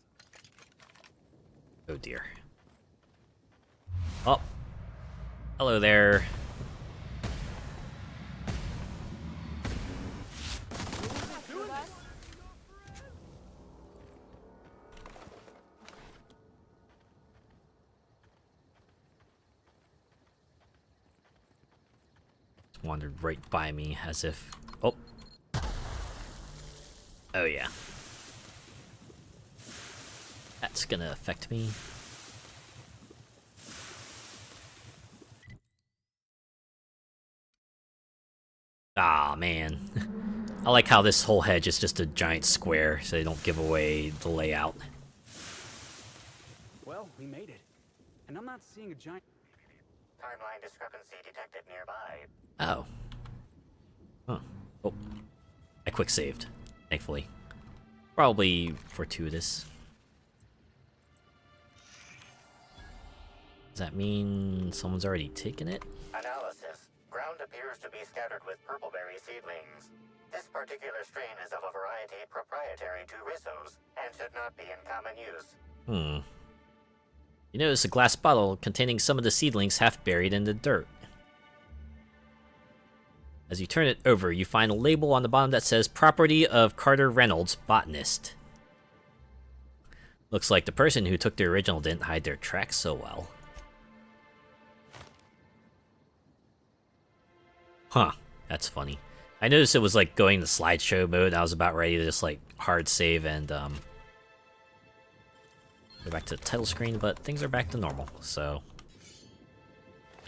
Oh dear. Oh. Hello there. Wandered right by me as if... Oh. Oh yeah. That's gonna affect me. Ah, man. I like how this whole hedge is just a giant square, so they don't give away the layout. Well, we made it. And I'm not seeing a giant... Timeline discrepancy detected nearby. Oh. Huh. Oh. I quick saved, thankfully. Probably fortuitous. Does that mean someone's already taken it? Analysis. Ground appears to be scattered with purpleberry seedlings. This particular strain is of a variety proprietary to Rizzo's and should not be in common use. You notice a glass bottle containing some of the seedlings half buried in the dirt. As you turn it over, you find a label on the bottom that says Property of Carter Reynolds, Botanist. Looks like the person who took the original didn't hide their tracks so well. Huh, that's funny. I noticed it was like going to slideshow mode, and I was about ready to just like hard save and go back to the title screen, but things are back to normal, so...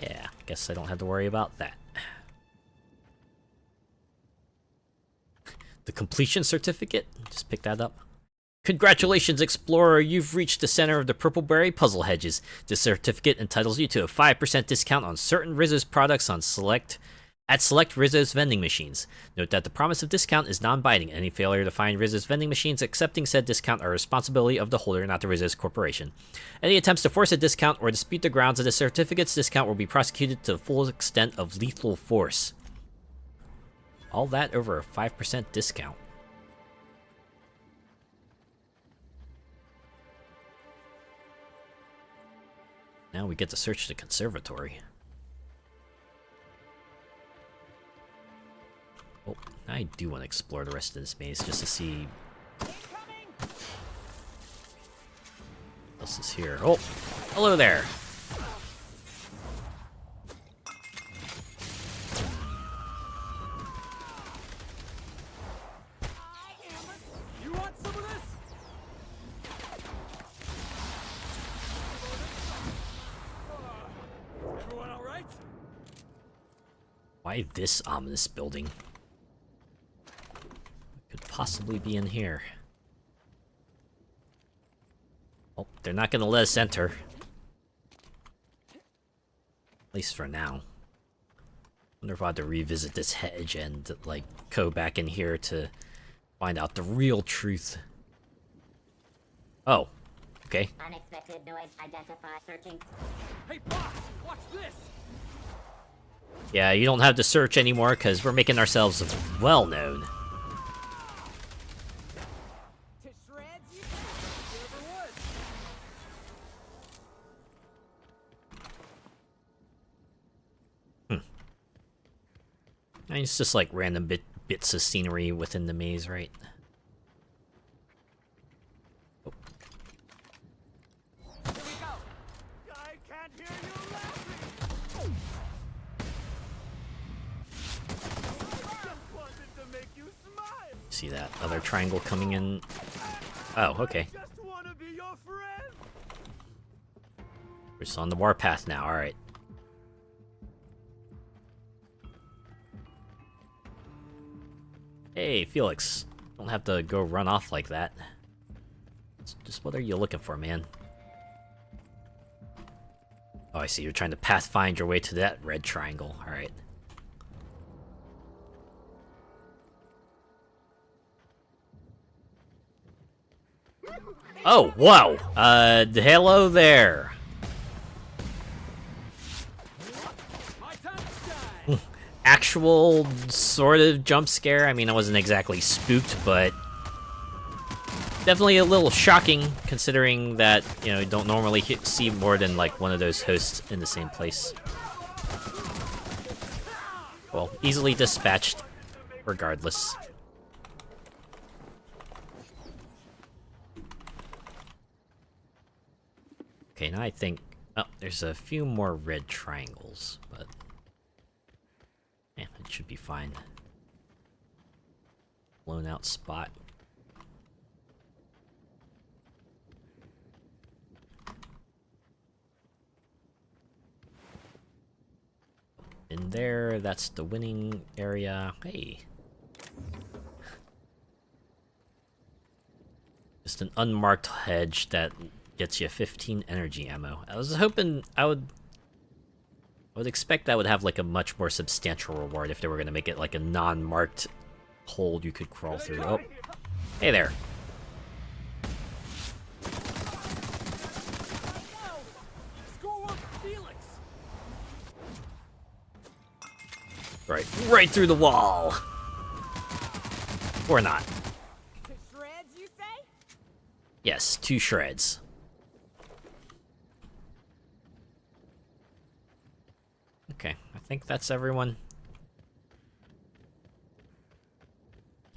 Yeah, guess I don't have to worry about that. The completion certificate? Just pick that up. Congratulations, Explorer! You've reached the center of the Purpleberry Puzzle Hedges. This certificate entitles you to a 5% discount on certain Rizzo's products at select Rizzo's vending machines. Note that the promise of discount is non-binding. Any failure to find Rizzo's vending machines accepting said discount are responsibility of the holder, not the Rizzo's Corporation. Any attempts to force a discount or dispute the grounds of the certificate's discount will be prosecuted to the full extent of lethal force. All that over a 5% discount. Now we get to search the conservatory. Oh, I do want to explore the rest of this maze just to see what else is here. Oh, hello there. You want some of this? Everyone all right? Why this ominous building? Could possibly be in here. Oh, they're not gonna let us enter. At least for now. Wonder if I have to revisit this hedge and, like, go back in here to find out the real truth. Oh, okay. Unexpected noise identify searching. Hey, boss, watch this. Yeah, you don't have to search anymore because we're making ourselves well known. And it's just like random bits of scenery within the maze, right? Oh. Here we go. I can't hear you laughing. Just wanted to make you smile. See that other triangle coming in? Oh, okay. I just want to be your friend. We're just on the warpath now, alright. Hey, Felix. Don't have to go run off like that. Just what are you looking for, man? Oh, I see. You're trying to pathfind your way to that red triangle. Alright. Oh, whoa! Hello there! Actual sort of jump scare. I mean, I wasn't exactly spooked, but definitely a little shocking considering that, you know, you don't normally see more than like one of those hosts in the same place. Well, easily dispatched regardless. Okay, now I think, oh, there's a few more red triangles, but yeah, it should be fine. Blown out spot. In there, that's the winning area. Hey. Just an unmarked hedge that gets you 15 energy ammo. I was hoping I would expect that would have like a much more substantial reward if they were gonna make it like a non-marked hole you could crawl through. Oh, hey there. Right through the wall. Or not. To shreds, you say? Yes, 2 shreds. Okay, I think that's everyone.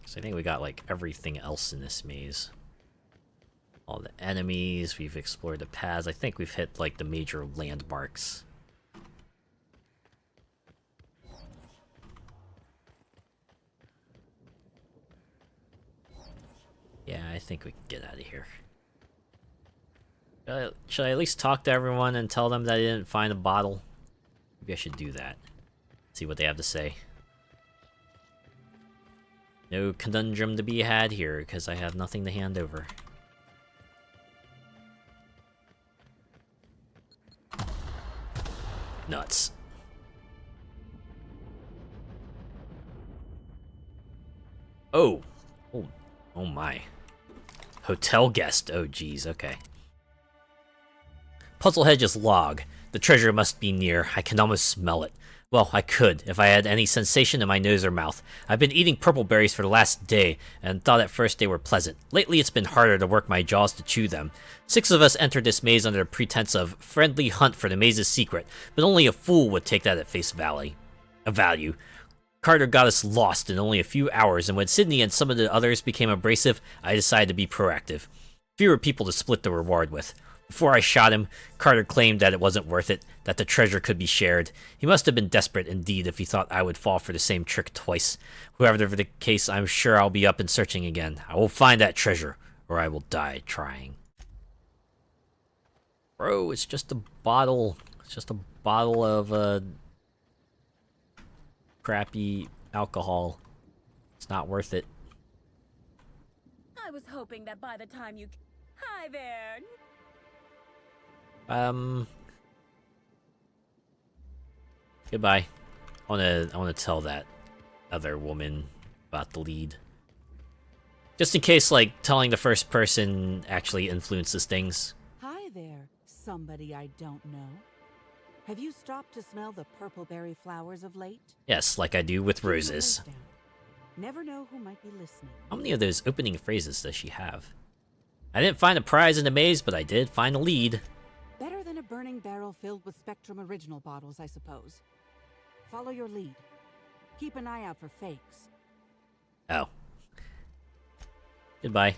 So I think we got like everything else in this maze. All the enemies, we've explored the paths. I think we've hit like the major landmarks. Yeah, I think we can get out of here. Should I at least talk to everyone and tell them that I didn't find a bottle? Maybe I should do that. See what they have to say. No conundrum to be had here, because I have nothing to hand over. Nuts. Oh. Oh. Oh my. Hotel guest. Oh geez, okay. Puzzlehedge's log. The treasure must be near. I can almost smell it. Well, I could, if I had any sensation in my nose or mouth. I've been eating purple berries for the last day, and thought at first they were pleasant. Lately it's been harder to work my jaws to chew them. 6 of us entered this maze under the pretense of friendly hunt for the maze's secret, but only a fool would take that at face value. Carter got us lost in only a few hours, and when Sydney and some of the others became abrasive, I decided to be proactive. Fewer people to split the reward with. Before I shot him, Carter claimed that it wasn't worth it, that the treasure could be shared. He must have been desperate indeed if he thought I would fall for the same trick twice. Whoever the case, I'm sure I'll be up and searching again. I will find that treasure, or I will die trying. Bro, it's just a bottle. It's just a bottle of, crappy alcohol. It's not worth it. I was hoping that by the time you... Hi there! Goodbye. I wanna tell that other woman about the lead. Just in case, like, telling the first person actually influences things. Hi there, somebody I don't know. Have you stopped to smell the purple berry flowers of late? Yes, like I do with roses. Never know who might be listening. How many of those opening phrases does she have? I didn't find a prize in the maze, but I did find a lead. Better than a burning barrel filled with Spectrum original bottles, I suppose. Follow your lead. Keep an eye out for fakes. Oh. Goodbye.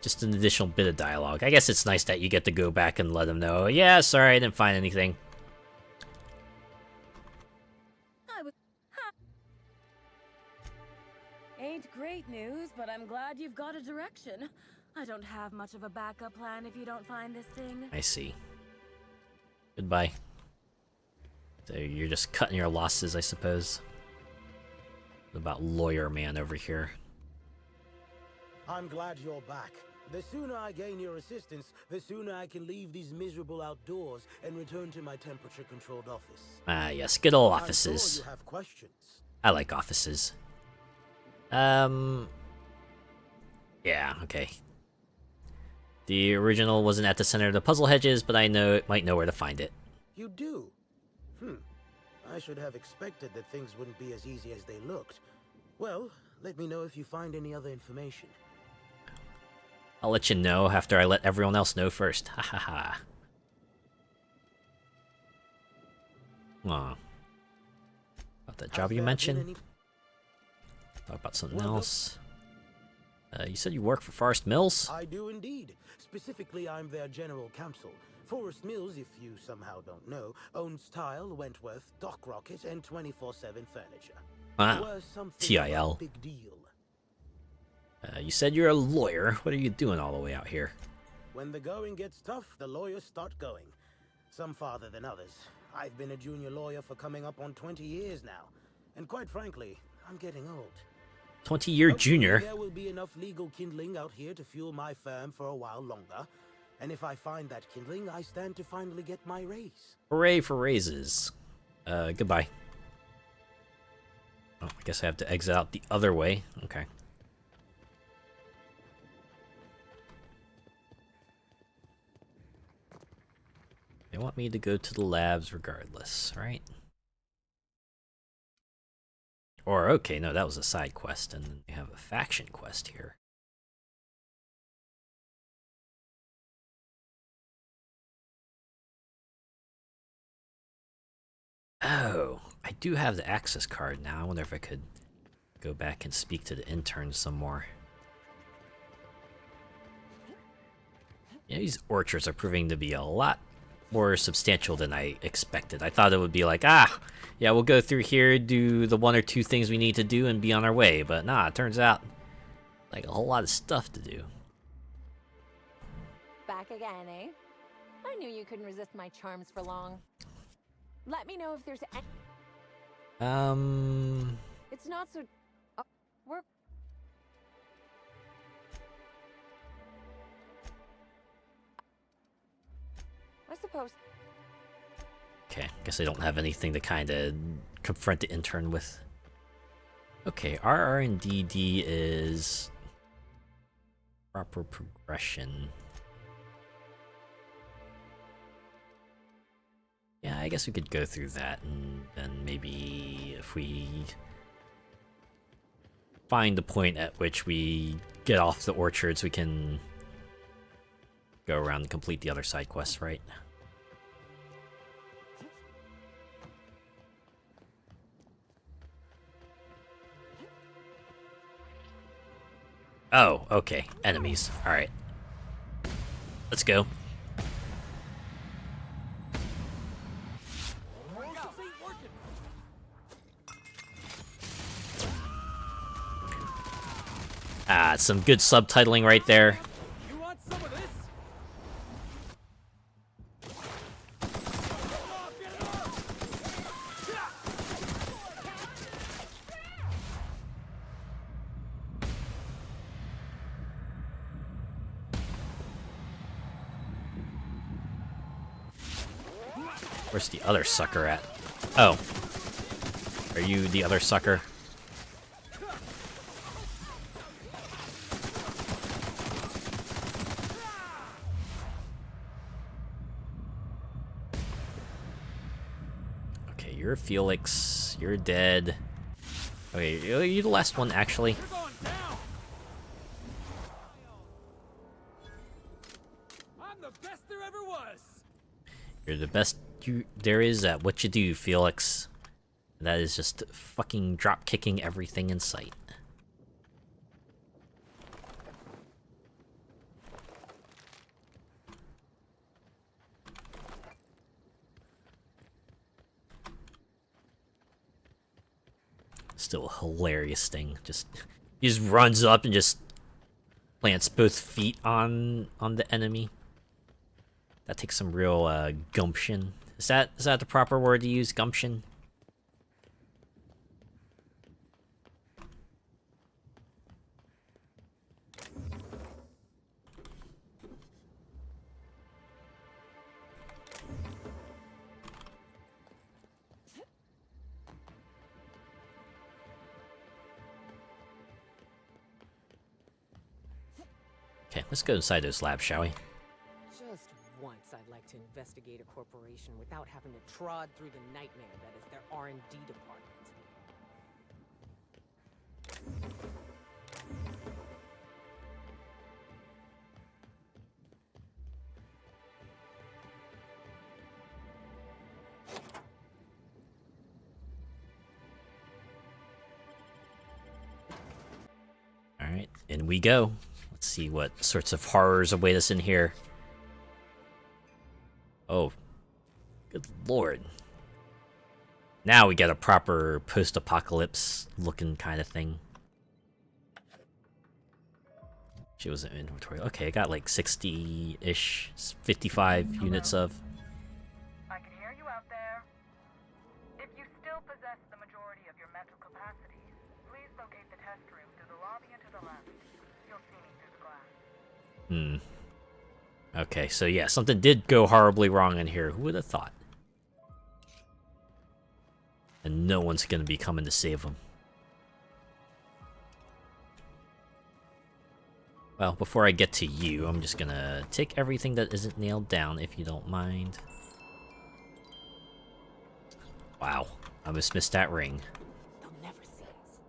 Just an additional bit of dialogue. I guess it's nice that you get to go back and let them know, yeah, sorry, I didn't find anything. Ain't great news, but I'm glad you've got a direction. I don't have much of a backup plan if you don't find this thing. I see. Goodbye. So you're just cutting your losses, I suppose. What about lawyer man over here? I'm glad you're back. The sooner I gain your assistance, the sooner I can leave these miserable outdoors and return to my temperature-controlled office. Ah, yes, good old offices. I'm sure you have questions. I like offices. Yeah, okay. The original wasn't at the center of the puzzle hedges, but I might know where to find it. You do? I should have expected that things wouldn't be as easy as they looked. Well, let me know if you find any other information. I'll let you know after I let everyone else know first. Ha ha ha. Aw. About that job you mentioned? Thought about something else. You said you work for Forest Mills? I do indeed. Specifically, I'm their general counsel. Forest Mills, if you somehow don't know, owns Tile, Wentworth, Dock Rocket, and 24/7 Furniture. Wow. TIL. Big deal. You said you're a lawyer. What are you doing all the way out here? When the going gets tough, the lawyers start going. Some farther than others. I've been a junior lawyer for coming up on 20 years now. And quite frankly, I'm getting old. 20-year junior? There will be enough legal kindling out here to fuel my firm for a while longer. And if I find that kindling, I stand to finally get my raise. Hooray for raises. Goodbye. Oh, I guess I have to exit out the other way. Okay. They want me to go to the labs regardless, right? Or, okay, no, that was a side quest, and then they have a faction quest here. Oh, I do have the access card now. I wonder if I could go back and speak to the intern some more. Yeah, these orchards are proving to be a lot more substantial than I expected. I thought it would be like, yeah, we'll go through here, do the 1 or 2 things we need to do, and be on our way. But nah, it turns out like a whole lot of stuff to do. Back again, eh? I knew you couldn't resist my charms for long. Let me know if there's any... It's not so... we're... I suppose... Okay, guess I don't have anything to kind of confront the intern with. Okay, our R&D is proper progression. Yeah, I guess we could go through that, and then maybe if we find the point at which we get off the orchards, we can go around and complete the other side quests, right? Oh, okay. Enemies. Alright. Let's go. Ah, some good subtitling right there. You want some of this? Where's the other sucker at? Oh. Are you the other sucker? Okay, you're Felix. You're dead. Okay, you're the last one, actually. I'm the best there ever was. You're the best there is at what you do, Felix. That is just fucking drop kicking everything in sight. Still a hilarious thing. He just runs up and just plants both feet on the enemy. That takes some real gumption. Is that the proper word to use? Gumption? Okay, let's go inside those labs, shall we? Just once I'd like to investigate a corporation without having to trod through the nightmare that is their R&D department. Alright, in we go. Let's see what sorts of horrors await us in here. Oh, good lord. Now we get a proper post-apocalypse looking kind of thing. She was in inventory. Okay, I got like 60-ish, 55 units of. I can hear you out there. If you still possess the majority of your mental capacities, please locate the test room through the lobby and to the left. You'll see me through the glass. Okay, so yeah, something did go horribly wrong in here. Who would have thought? And no one's gonna be coming to save them. Well, before I get to you, I'm just gonna take everything that isn't nailed down, if you don't mind. Wow, I almost missed that ring. They'll never see us.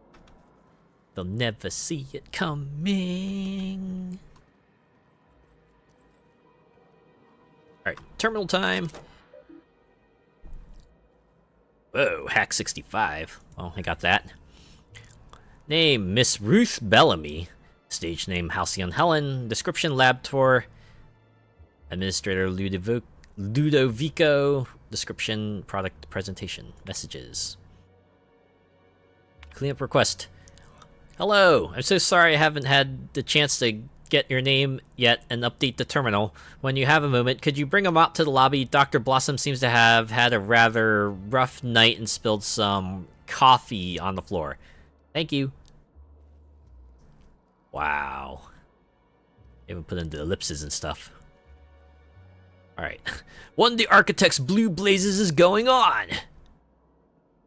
They'll never see it coming. Alright, terminal time. Whoa, hack 65. Well, I got that. Name, Miss Ruth Bellamy. Stage name, Halcyon Helen. Description, lab tour. Administrator, Ludovico. Description, product presentation. Messages. Cleanup request. Hello, I'm so sorry I haven't had the chance to get your name yet and update the terminal. When you have a moment, could you bring him out to the lobby? Dr. Blossom seems to have had a rather rough night and spilled some coffee on the floor. Thank you. Wow. Even put in the ellipses and stuff. Alright. What in the Architect's blue blazes is going on?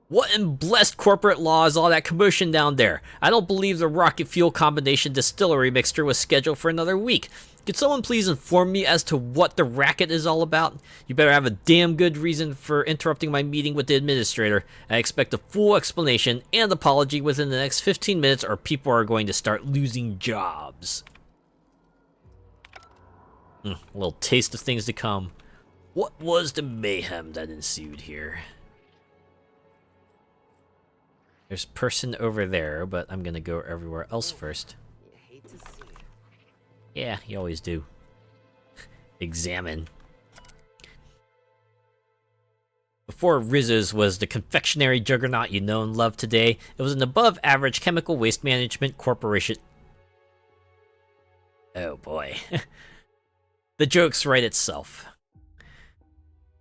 What in blessed corporate law is all that commotion down there? I don't believe the rocket fuel combination distillery mixture was scheduled for another week. Could someone please inform me as to what the racket is all about? You better have a damn good reason for interrupting my meeting with the administrator. I expect a full explanation and apology within the next 15 minutes or people are going to start losing jobs. A little taste of things to come. What was the mayhem that ensued here? There's a person over there, but I'm gonna go everywhere else first. Yeah, you always do. Examine. Before Rizzo's was the confectionery juggernaut you know and love today, it was an above-average chemical waste management corporation. Oh boy. The joke's right itself.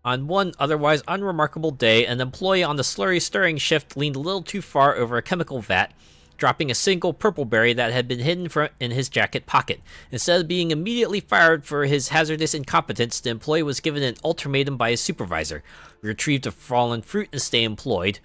On one otherwise unremarkable day, an employee on the slurry stirring shift leaned a little too far over a chemical vat, dropping a single purple berry that had been hidden in his jacket pocket. Instead of being immediately fired for his hazardous incompetence, the employee was given an ultimatum by his supervisor: retrieve the fallen fruit and stay employed.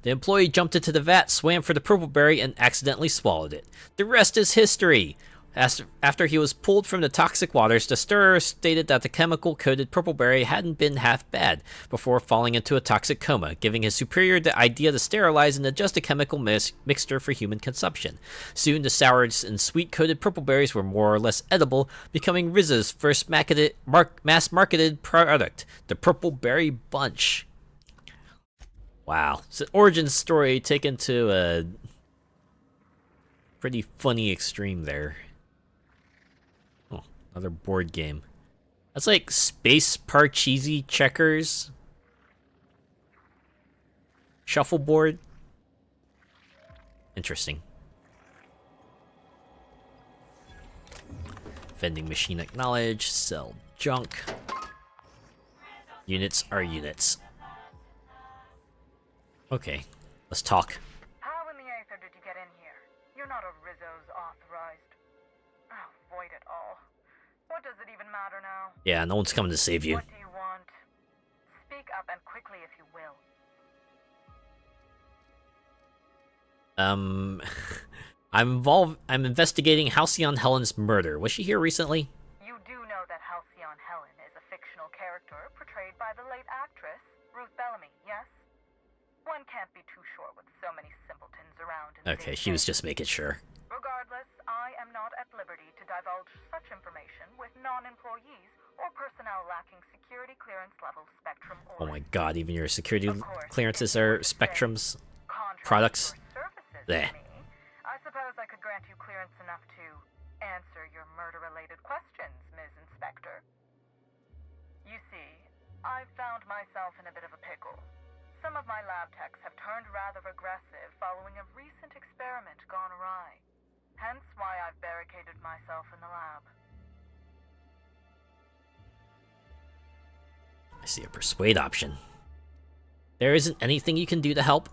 The employee jumped into the vat, swam for the purple berry, and accidentally swallowed it. The rest is history! After he was pulled from the toxic waters, the stirrer stated that the chemical-coated purpleberry hadn't been half bad, before falling into a toxic coma, giving his superior the idea to sterilize and adjust a chemical mixture for human consumption. Soon, the sour and sweet-coated purpleberries were more or less edible, becoming Rizzo's first mass-marketed product, the Purpleberry Bunch. Wow. It's an origin story taken to a pretty funny extreme there. Another board game. That's like Space Parcheesi Checkers. Shuffleboard. Interesting. Vending machine acknowledged. Sell junk. Units are units. Okay, let's talk. How in the aether did you get in here? You're not a Rizzo's authorized. Oh, void it all. What does it even matter now? Yeah, no one's coming to save you. What do you want? Speak up and quickly if you will. I'm investigating Halcyon Helen's murder. Was she here recently? You do know that Halcyon Helen is a fictional character portrayed by the late actress, Ruth Bellamy, yes? One can't be too sure with so many simpletons around. Okay, she was just making sure. Regardless, I am not at liberty to divulge such information with non-employees or personnel lacking security clearance level Spectrum Oh orders. my god, even your security clearances are Spectrum's products? Bleh. I suppose I could grant you clearance enough to answer your murder-related questions, Ms. Inspector. You see, I've found myself in a bit of a pickle. Some of my lab techs have turned rather aggressive following a recent experiment gone awry. Hence why I've barricaded myself in the lab. I see a persuade option. There isn't anything you can do to help?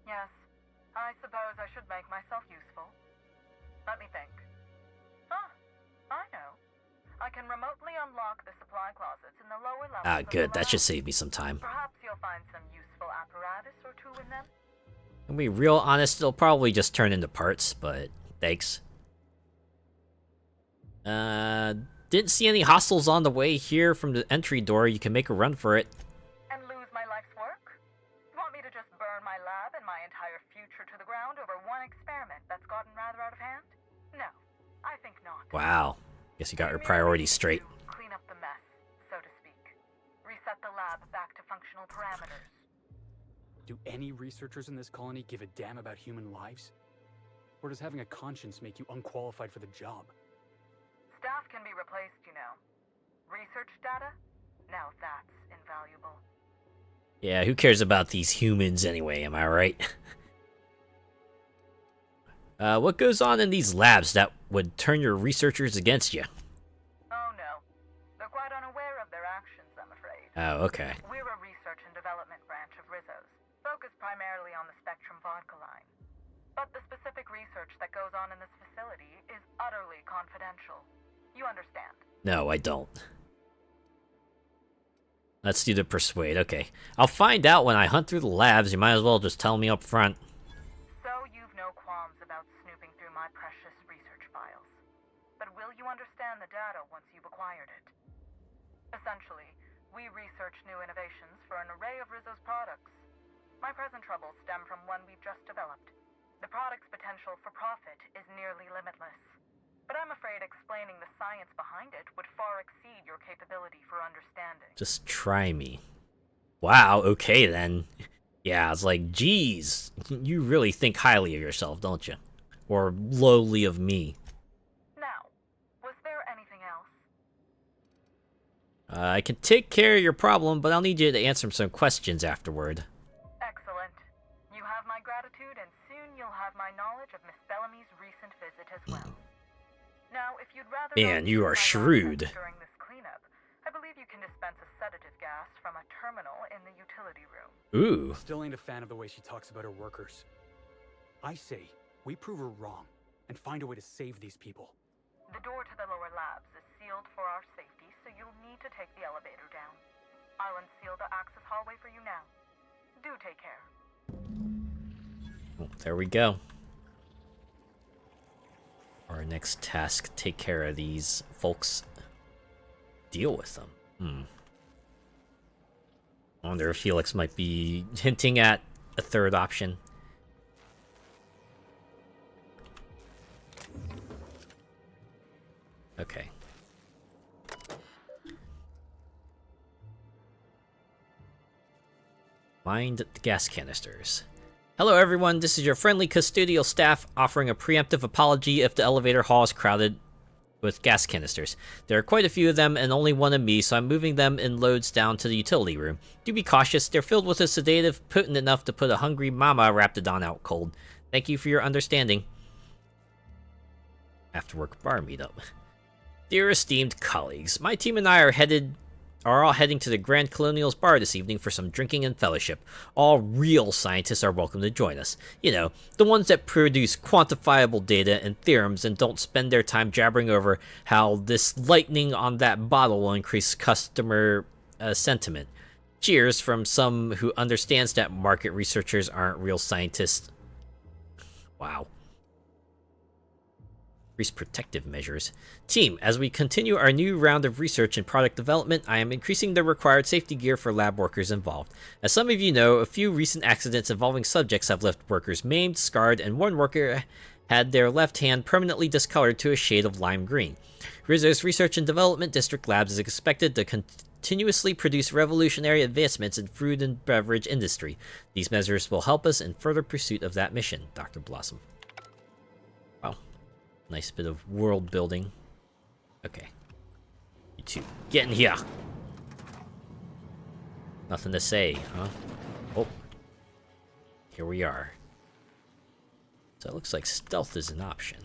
Yes. I suppose I should make myself useful. Let me think. I know. I can remotely unlock the supply closets in the lower levels. Ah, good. That should save me some time. Perhaps you'll find some useful apparatus or two in them. To be real honest, it'll probably just turn into parts, but thanks. Didn't see any hostiles on the way here from the entry door. You can make a run for it. And lose my life's work? Want me to just burn my lab and my entire future to the ground over one experiment that's gotten rather out of hand? No, I think not. Wow. Guess you got your priorities straight. Clean up the mess, so to speak. Reset the lab back to functional parameters. Do any researchers in this colony give a damn about human lives? Or does having a conscience make you unqualified for the job? Staff can be replaced, you know. Research data? Now that's invaluable. Yeah, who cares about these humans anyway, am I right? What goes on in these labs that would turn your researchers against you? Oh no. They're quite unaware of their actions, I'm afraid. Oh, okay. We're a research and development branch of Rizzo's, focused primarily on the Spectrum vodka line. But the specific research that goes on in this facility is utterly confidential. You understand? No, I don't. Let's do the persuade. Okay. I'll find out when I hunt through the labs. You might as well just tell me up front. So you've no qualms about snooping through my precious research files. But will you understand the data once you've acquired it? Essentially, we research new innovations for an array of Rizzo's products. My present troubles stem from one we've just developed. The product's potential for profit is nearly limitless. But I'm afraid explaining the science behind it would far exceed your capability for understanding. Just try me. Wow, okay then. Yeah, it's like, geez, you really think highly of yourself, don't you? Or lowly of me. Now, was there anything else? I can take care of your problem, but I'll need you to answer some questions afterward. Excellent. You have my gratitude, and soon you'll have my knowledge of Miss Bellamy's recent visit as well. Now, if you'd rather Man, you are shrewd. during this cleanup, I believe you can dispense a sedative gas from a terminal in the utility room. Ooh. Still ain't a fan of the way she talks about her workers. I say, we prove her wrong, and find a way to save these people. The door to the lower labs is sealed for our safety, so you'll need to take the elevator down. I'll unseal the access hallway for you now. Do take care. Oh, there we go. Our next task, take care of these folks. Deal with them. I wonder if Felix might be hinting at a third option. Okay. Mind the gas canisters. Hello everyone, this is your friendly custodial staff offering a preemptive apology if the elevator hall is crowded with gas canisters. There are quite a few of them and only one of me, so I'm moving them in loads down to the utility room. Do be cautious, they're filled with a sedative potent enough to put a hungry mama raptidon out cold. Thank you for your understanding. After-work bar meetup. Dear esteemed colleagues, my team and I are all heading to the Grand Colonial's bar this evening for some drinking and fellowship. All real scientists are welcome to join us. You know, the ones that produce quantifiable data and theorems and don't spend their time jabbering over how this lightning on that bottle will increase customer sentiment. Cheers from some who understands that market researchers aren't real scientists. Wow. Increase protective measures. Team, as we continue our new round of research and product development, I am increasing the required safety gear for lab workers involved. As some of you know, a few recent accidents involving subjects have left workers maimed, scarred, and one worker had their left hand permanently discolored to a shade of lime green. Rizzo's Research and Development District Labs is expected to continuously produce revolutionary advancements in food and beverage industry. These measures will help us in further pursuit of that mission, Dr. Blossom. Wow. Nice bit of world building. Okay. You two, get in here. Nothing to say, huh? Oh. Here we are. So it looks like stealth is an option.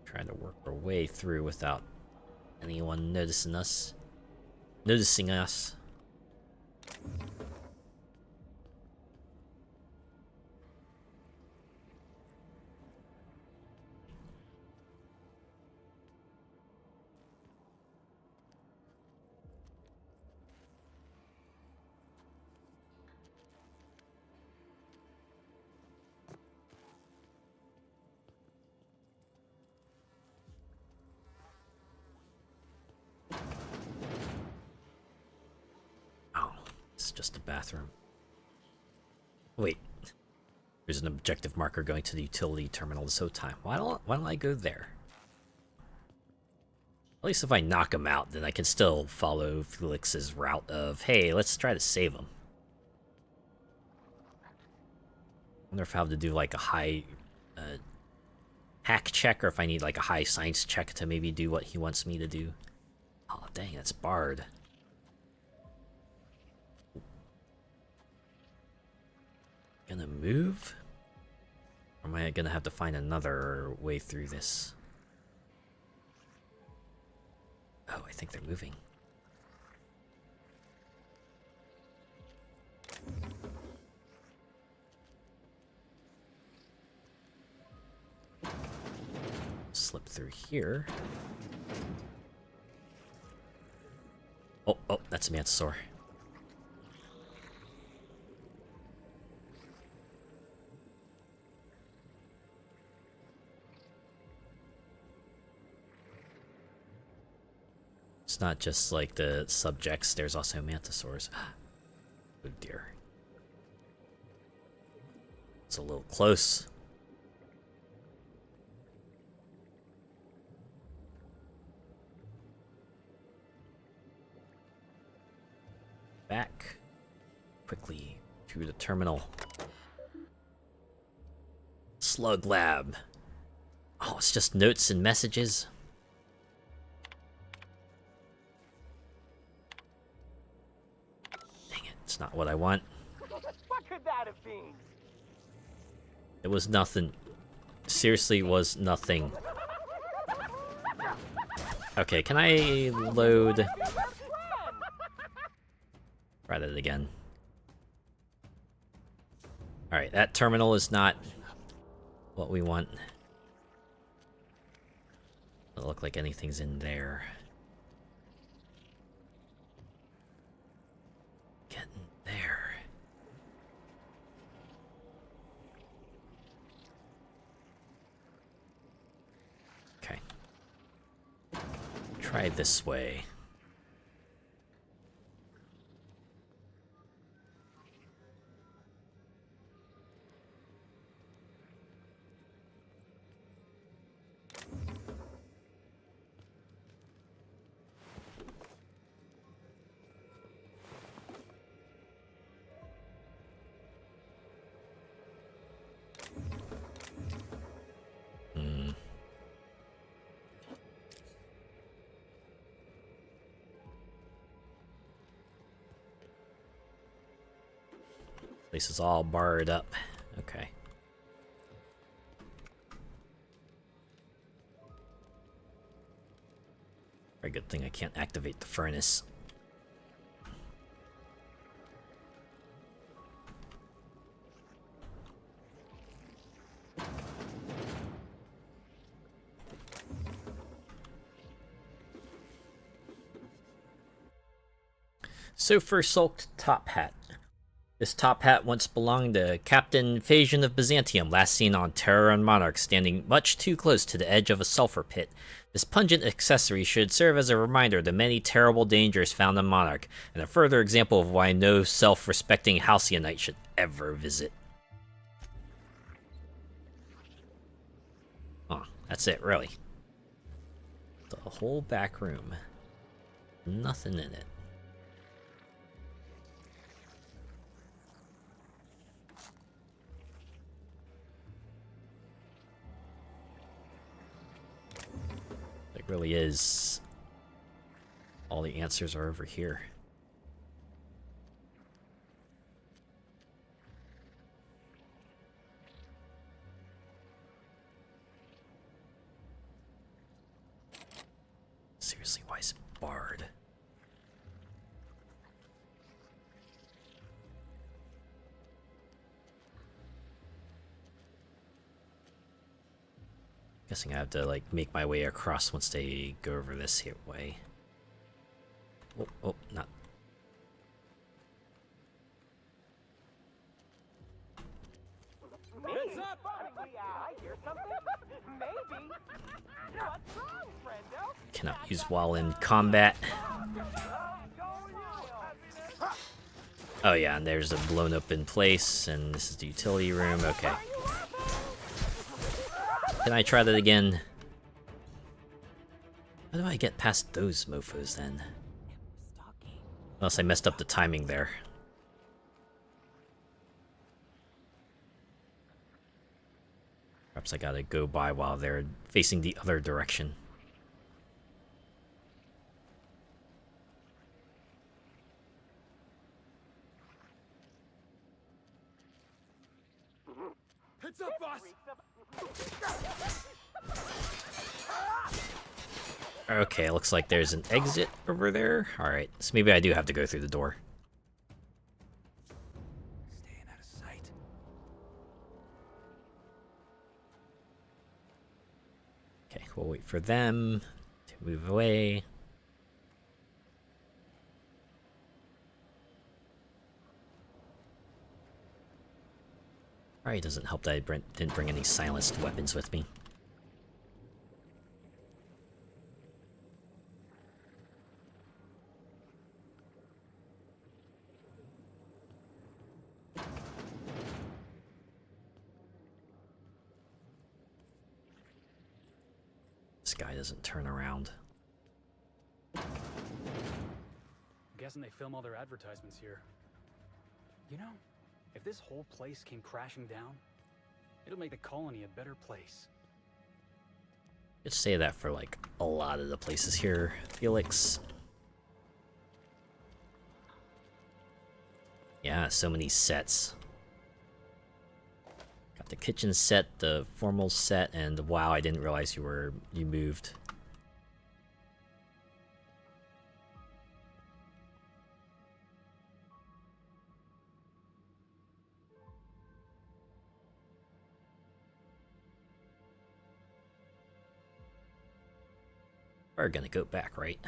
Trying to work our way through without anyone noticing us. It's just a bathroom. Wait. There's an objective marker going to the utility terminal this whole time. Why don't I go there? At least if I knock him out, then I can still follow Felix's route of, hey, let's try to save him. I wonder if I have to do like a high hack check, or if I need like a high science check to maybe do what he wants me to do. Oh, dang, that's barred. Gonna move? Or am I gonna have to find another way through this? Oh, I think they're moving. Slip through here. Oh, that's a Mantisaur. It's not just like the subjects, there's also Mantisaurs. Oh dear. It's a little close. Back quickly to the terminal. Slug Lab. Oh, it's just notes and messages. Dang it, it's not what I want. What could that have been? It was nothing. Seriously, was nothing. Okay, can I load? Try that again. Alright, that terminal is not what we want. Doesn't look like anything's in there. Get in there. Okay. Try this way. Place is all barred up. Okay. Very good thing I can't activate the furnace. So for Sulked Top Hat. This top hat once belonged to Captain Phasian of Byzantium, last seen on Terror and Monarch, standing much too close to the edge of a sulfur pit. This pungent accessory should serve as a reminder of the many terrible dangers found in Monarch, and a further example of why no self-respecting Halcyonite should ever visit. Oh, that's it, really. The whole back room. Nothing in it. It really is. All the answers are over here. Seriously, why is it barred? Guessing I have to like make my way across once they go over this here way. Oh, not. Heads up! I hear something. Maybe. What's wrong, friendo? Cannot use while in combat. Oh yeah, and there's a blown open place, and this is the utility room. Okay. Can I try that again? How do I get past those mofos then? Unless I messed up the timing there. Perhaps I gotta go by while they're facing the other direction. What's up, boss? Okay, looks like there's an exit over there. Alright, so maybe I do have to go through the door. Staying out of sight. Okay, we'll wait for them to move away. Probably doesn't help that I didn't bring any silenced weapons with me. This guy doesn't turn around. I'm guessing they film all their advertisements here. You know, if this whole place came crashing down, it'll make the colony a better place. Just say that for like a lot of the places here, Felix. Yeah, so many sets. Got the kitchen set, the formal set, and wow, I didn't realize you moved. We're gonna go back, right?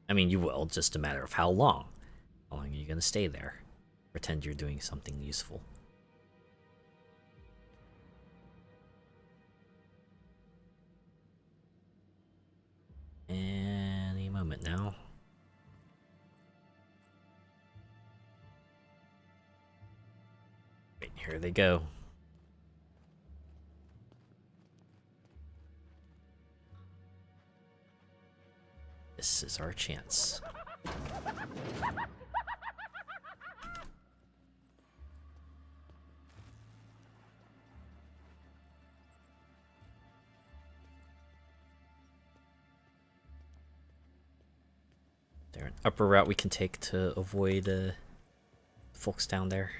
I mean, you will, just a matter of how long. How long are you gonna stay there? Pretend you're doing something useful. Any moment now. Wait, here they go. This is our chance. Is there an upper route we can take to avoid folks down there?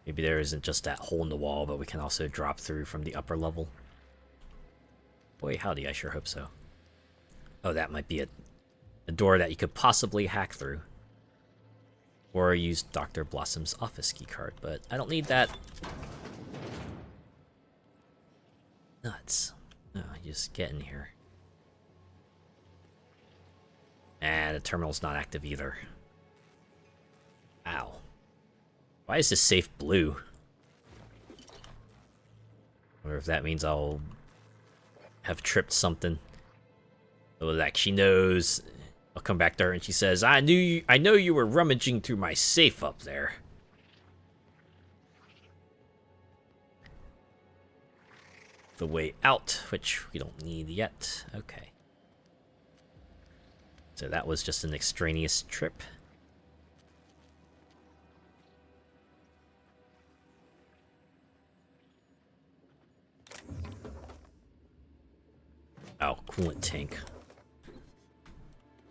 Maybe there isn't just that hole in the wall, but we can also drop through from the upper level. Boy, howdy, I sure hope so. Oh, that might be a door that you could possibly hack through. Or use Dr. Blossom's office keycard, but I don't need that. Nuts. No, just get in here. And the terminal's not active either. Ow. Why is this safe blue? Or if that means I'll have tripped something. So like she knows. I'll come back to her and she says, I know you were rummaging through my safe up there. The way out, which we don't need yet. Okay. So that was just an extraneous trip. Oh, coolant tank.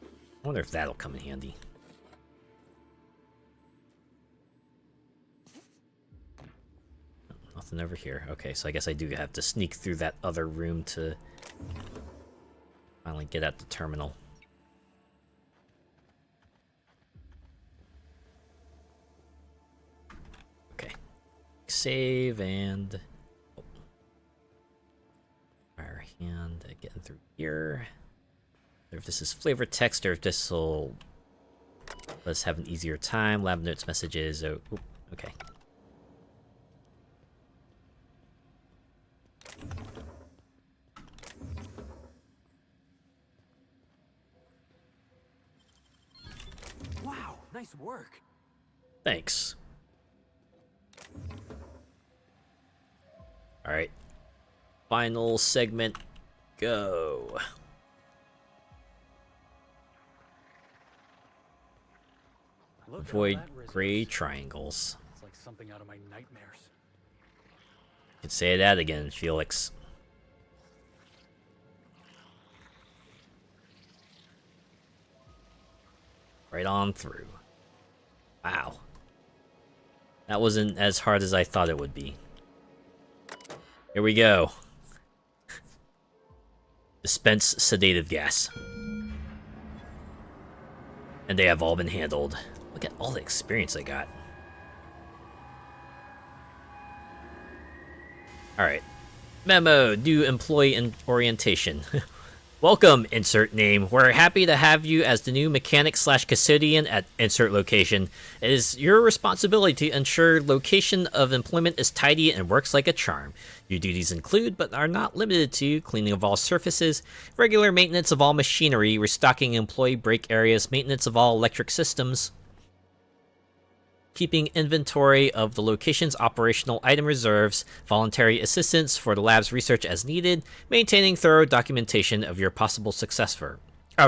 I wonder if that'll come in handy. Nothing over here. Okay, so I guess I do have to sneak through that other room to finally get at the terminal. Okay. Save and... Oh. Fire hand, getting through here. If this is flavor text or if this will let us have an easier time. Lab notes, messages. Oh, okay. Wow, nice work. Thanks. All right. Final segment. Go. Avoid gray triangles. It's like something out of my nightmares. You can say that again, Felix. Right on through. Wow. That wasn't as hard as I thought it would be. Here we go. Dispense sedative gas. And they have all been handled. Look at all the experience I got. Alright. Memo, new employee orientation. Welcome, insert name. We're happy to have you as the new mechanic/custodian at insert location. It is your responsibility to ensure location of employment is tidy and works like a charm. Your duties include, but are not limited to, cleaning of all surfaces, regular maintenance of all machinery, restocking employee break areas, maintenance of all electric systems, keeping inventory of the location's operational item reserves, voluntary assistance for the lab's research as needed, maintaining thorough documentation of your possible successor,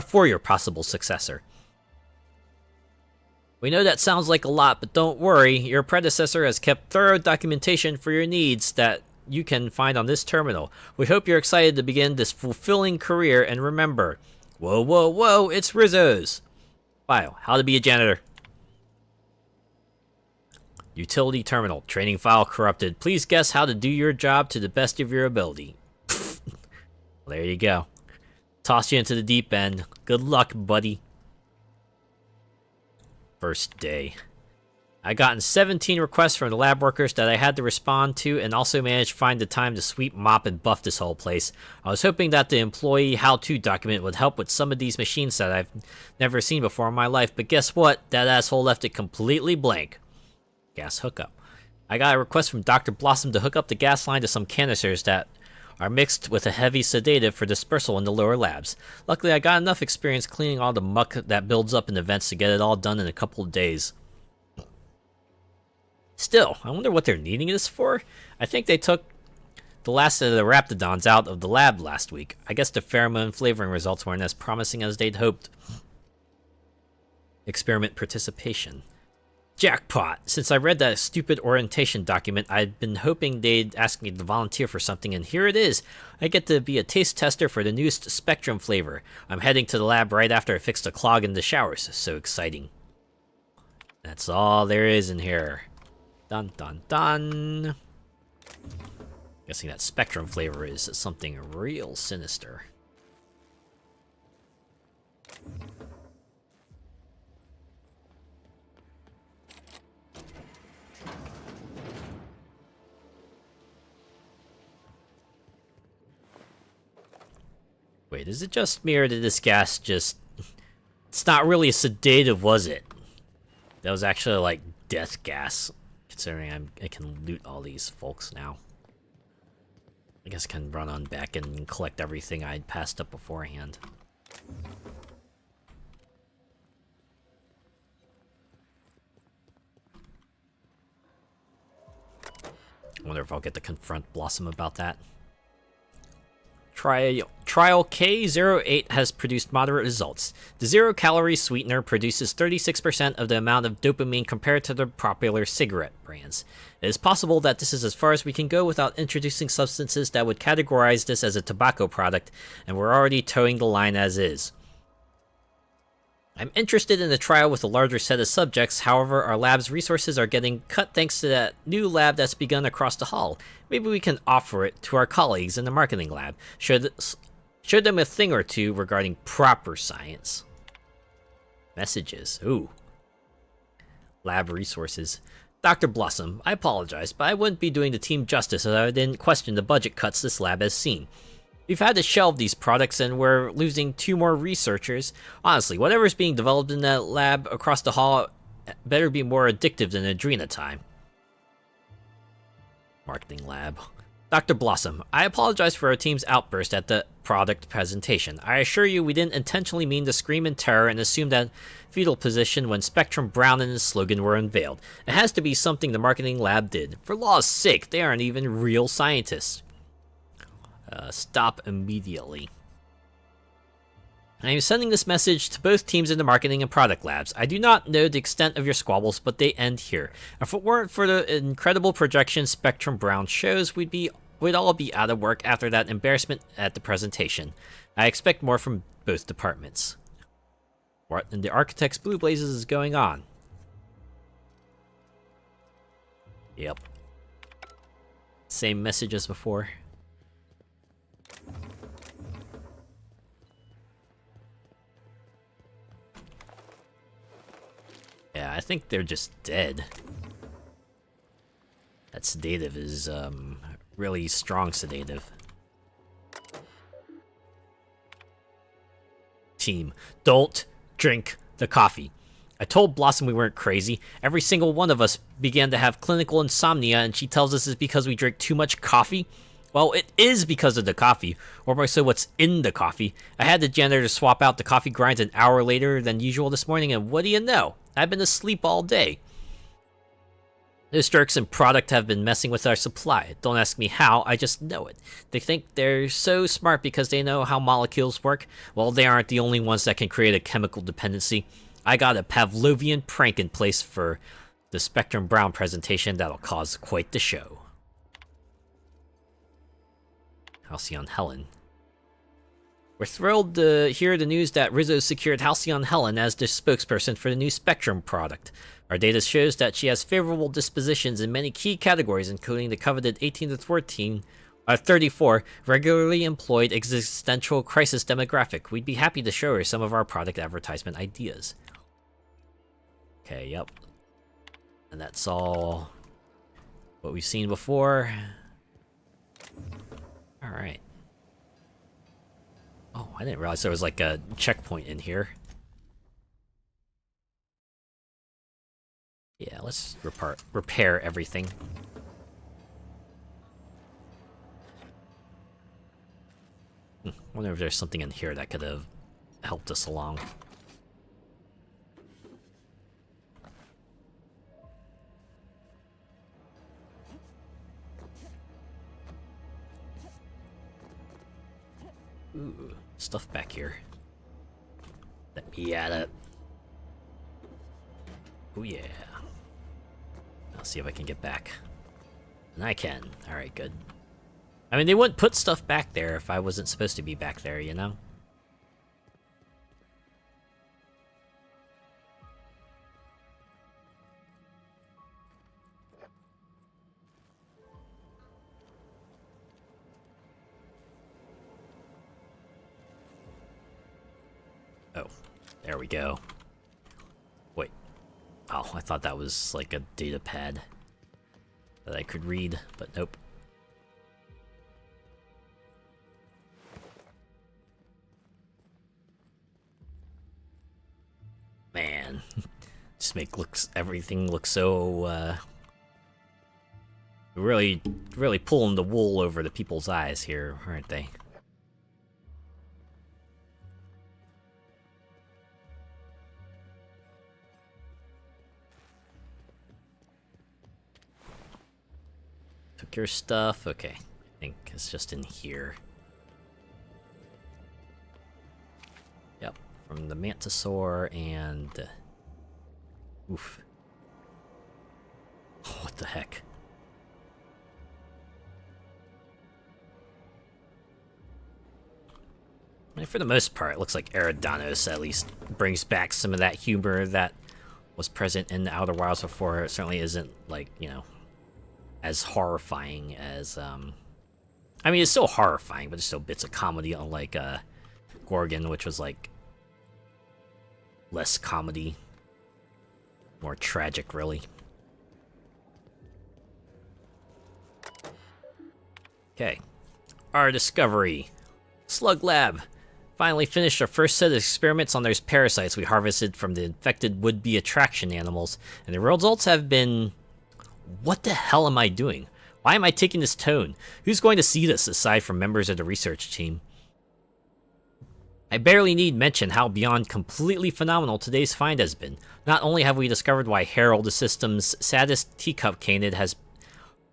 for your possible successor. We know that sounds like a lot, but don't worry, your predecessor has kept thorough documentation for your needs that you can find on this terminal. We hope you're excited to begin this fulfilling career, and remember, whoa, whoa, whoa, it's Rizzo's. Bio, how to be a janitor. Utility terminal, training file corrupted. Please guess how to do your job to the best of your ability. There you go. Toss you into the deep end. Good luck, buddy. First day. I gotten 17 requests from the lab workers that I had to respond to, and also managed to find the time to sweep, mop, and buff this whole place. I was hoping that the employee how-to document would help with some of these machines that I've never seen before in my life, but guess what? That asshole left it completely blank. Gas hookup. I got a request from Dr. Blossom to hook up the gas line to some canisters that are mixed with a heavy sedative for dispersal in the lower labs. Luckily, I got enough experience cleaning all the muck that builds up in the vents to get it all done in a couple of days. Still, I wonder what they're needing this for? I think they took the last of the Raptidons out of the lab last week. I guess the pheromone flavoring results weren't as promising as they'd hoped. Experiment participation. Jackpot! Since I read that stupid orientation document, I'd been hoping they'd ask me to volunteer for something, and here it is! I get to be a taste tester for the newest Spectrum flavor. I'm heading to the lab right after I fix the clog in the showers. So exciting. That's all there is in here. Dun dun dun! Guessing that Spectrum flavor is something real sinister. Wait, is it just me or did this gas just... It's not really a sedative, was it? That was actually like death gas. Considering I can loot all these folks now. I guess I can run on back and collect everything I'd passed up beforehand. I wonder if I'll get to confront Blossom about that. Trial K08 has produced moderate results. The zero-calorie sweetener produces 36% of the amount of dopamine compared to the popular cigarette brands. It is possible that this is as far as we can go without introducing substances that would categorize this as a tobacco product, and we're already towing the line as is. I'm interested in a trial with a larger set of subjects, however our lab's resources are getting cut thanks to that new lab that's begun across the hall. Maybe we can offer it to our colleagues in the marketing lab, show them a thing or two regarding proper science. Messages, ooh. Lab resources. Dr. Blossom, I apologize, but I wouldn't be doing the team justice if I didn't question the budget cuts this lab has seen. We've had to shelve these products and we're losing 2 more researchers. Honestly, whatever's being developed in that lab across the hall better be more addictive than Adrenatime. Marketing lab. Dr. Blossom, I apologize for our team's outburst at the product presentation. I assure you we didn't intentionally mean to scream in terror and assume that fetal position when Spectrum Brown and his slogan were unveiled. It has to be something the marketing lab did. For law's sake, they aren't even real scientists. Stop immediately. I am sending this message to both teams in the marketing and product labs. I do not know the extent of your squabbles, but they end here. If it weren't for the incredible projection Spectrum Brown shows, we'd all be out of work after that embarrassment at the presentation. I expect more from both departments. What in the Architect's Blue Blazes is going on? Yep. Same message as before. Yeah, I think they're just dead. That sedative is, really strong sedative. Team, don't drink the coffee. I told Blossom we weren't crazy. Every single one of us began to have clinical insomnia, and she tells us it's because we drink too much coffee. Well, it is because of the coffee, or more so what's in the coffee. I had the janitor swap out the coffee grinds an hour later than usual this morning, and what do you know? I've been asleep all day. Those jerks and product have been messing with our supply. Don't ask me how, I just know it. They think they're so smart because they know how molecules work. Well, they aren't the only ones that can create a chemical dependency. I got a Pavlovian prank in place for the Spectrum Brown presentation that'll cause quite the show. Halcyon Helen. We're thrilled to hear the news that Rizzo secured Halcyon Helen as the spokesperson for the new Spectrum product. Our data shows that she has favorable dispositions in many key categories, including the coveted 18 to 34 regularly employed existential crisis demographic. We'd be happy to show her some of our product advertisement ideas. Okay, yep. And that's all what we've seen before. Alright. Oh, I didn't realize there was like a checkpoint in here. Yeah, let's repair everything. Wonder if there's something in here that could have helped us along. Ooh, stuff back here. Let me at it. Oh yeah. I'll see if I can get back. And I can. Alright, good. I mean, they wouldn't put stuff back there if I wasn't supposed to be back there, you know? Oh, there we go. Wait. Oh, I thought that was like a data pad that I could read, but nope. Man, just make everything look so really pulling the wool over the people's eyes here, aren't they? Took your stuff. Okay, I think it's just in here. Yep. From the Mantisaur and... oof. What the heck? I mean, for the most part, it looks like Eridanos at least brings back some of that humor that was present in the Outer Wilds before. It certainly isn't, like, you know, as horrifying as... I mean, it's still horrifying, but there's still bits of comedy, unlike Gorgon, which was, like, less comedy, more tragic, really. Okay, our discovery. Slug Lab. Finally finished our first set of experiments on those parasites we harvested from the infected would-be attraction animals, and the results have been... What the hell am I doing? Why am I taking this tone? Who's going to see this aside from members of the research team? I barely need mention how beyond completely phenomenal today's find has been. Not only have we discovered why Harold, the system's saddest teacup canid, has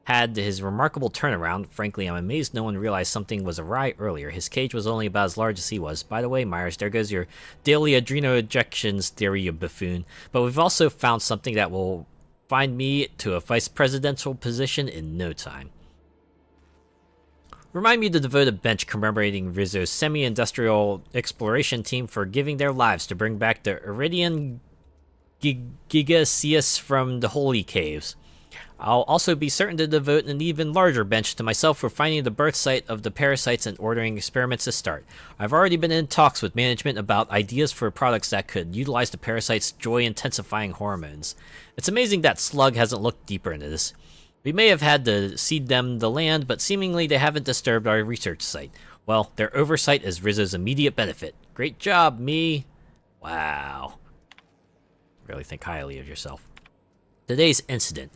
had his remarkable turnaround. Frankly, I'm amazed no one realized something was awry earlier. His cage was only about as large as he was. By the way, Myers, there goes your daily adrenal ejections theory, you buffoon. But we've also found something that will find me to a vice presidential position in no time. Remind me to devote a bench commemorating Rizzo's semi-industrial exploration team for giving their lives to bring back the Iridian Gigaseus from the Holy Caves. I'll also be certain to devote an even larger bench to myself for finding the birth site of the parasites and ordering experiments to start. I've already been in talks with management about ideas for products that could utilize the parasites' joy-intensifying hormones. It's amazing that Slug hasn't looked deeper into this. We may have had to cede them the land, but seemingly they haven't disturbed our research site. Well, their oversight is Rizzo's immediate benefit. Great job, me. Wow. Really think highly of yourself. Today's incident.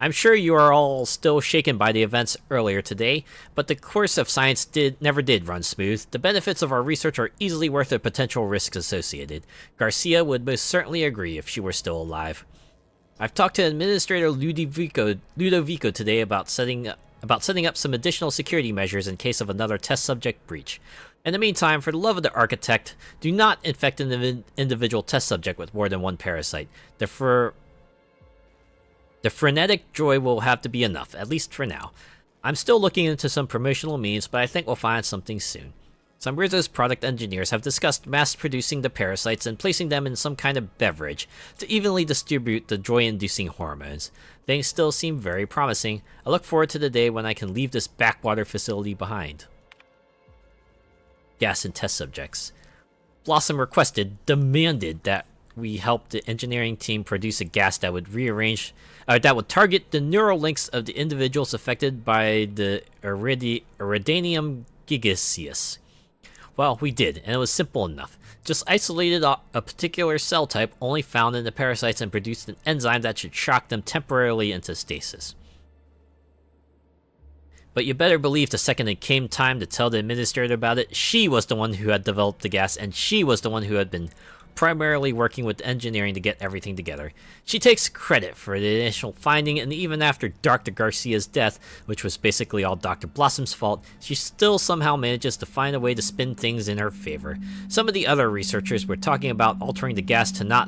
I'm sure you are all still shaken by the events earlier today, but the course of science never did run smooth. The benefits of our research are easily worth the potential risks associated. Garcia would most certainly agree if she were still alive. I've talked to Administrator Ludovico today about setting up some additional security measures in case of another test subject breach. In the meantime, for the love of the architect, do not infect an individual test subject with more than one parasite. The frenetic joy will have to be enough, at least for now. I'm still looking into some promotional means, but I think we'll find something soon. Some Rizzo's product engineers have discussed mass-producing the parasites and placing them in some kind of beverage to evenly distribute the joy-inducing hormones. Things still seem very promising. I look forward to the day when I can leave this backwater facility behind. Gas and test subjects. Blossom demanded that we help the engineering team produce a gas that would target the neural links of the individuals affected by the Iridanium Gigaseus. Well, we did, and it was simple enough. Just isolated a particular cell type only found in the parasites and produced an enzyme that should shock them temporarily into stasis. But you better believe the second it came time to tell the administrator about it, she was the one who had developed the gas, and she was the one who had been primarily working with engineering to get everything together. She takes credit for the initial finding, and even after Dr. Garcia's death, which was basically all Dr. Blossom's fault, she still somehow manages to find a way to spin things in her favor. Some of the other researchers were talking about altering the gas to not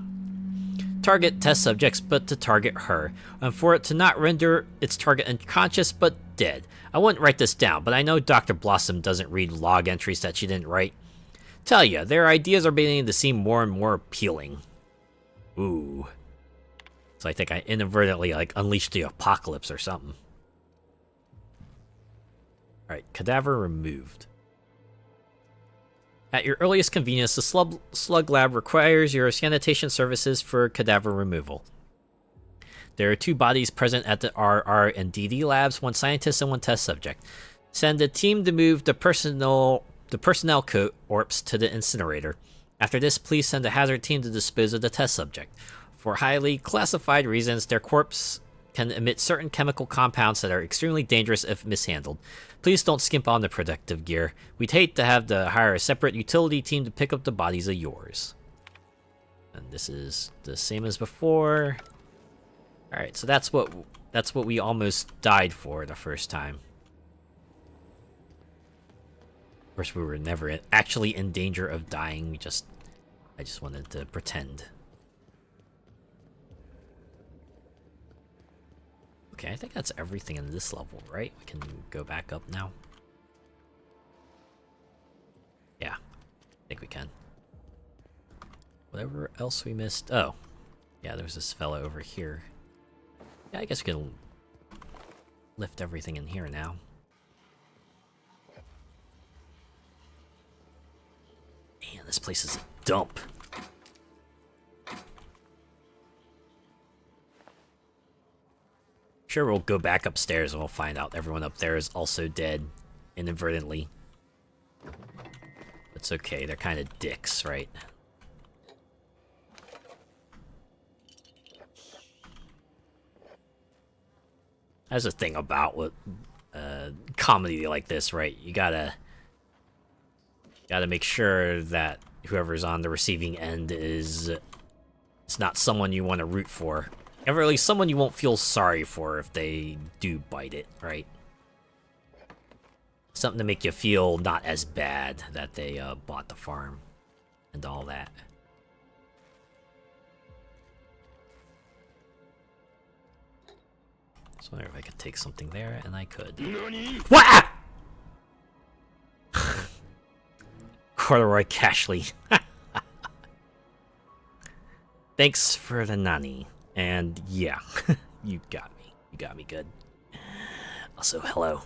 target test subjects, but to target her, and for it to not render its target unconscious, but dead. I wouldn't write this down, but I know Dr. Blossom doesn't read log entries that she didn't write. Tell ya, their ideas are beginning to seem more and more appealing. Ooh. So I think I inadvertently, unleashed the apocalypse or something. Alright, cadaver removed. At your earliest convenience, the slug lab requires your sanitation services for cadaver removal. There are 2 bodies present at the RR and DD labs, 1 scientist and 1 test subject. Send a team to move the personnel corpse to the incinerator. After this, please send a hazard team to dispose of the test subject. For highly classified reasons, their corpse can emit certain chemical compounds that are extremely dangerous if mishandled. Please don't skimp on the protective gear. We'd hate to have to hire a separate utility team to pick up the bodies of yours. And this is the same as before. Alright, so that's what we almost died for the first time. Of course, we were never actually in danger of dying. I just wanted to pretend. Okay, I think that's everything in this level, right? We can go back up now. Yeah, I think we can. Whatever else we missed. Oh, yeah, there's this fella over here. Yeah, I guess we can lift everything in here now. Man, this place is a dump. Sure, we'll go back upstairs and we'll find out everyone up there is also dead, inadvertently. It's okay, they're kind of dicks, right? That's the thing about what comedy like this, right? You gotta make sure that whoever's on the receiving end it's not someone you want to root for. Or at least someone you won't feel sorry for if they do bite it, right? Something to make you feel not as bad that they bought the farm and all that. So I wonder if I could take something there, and I could. What? Corduroy Cashley. Thanks for the nani. And yeah, you got me. You got me good. Also, hello.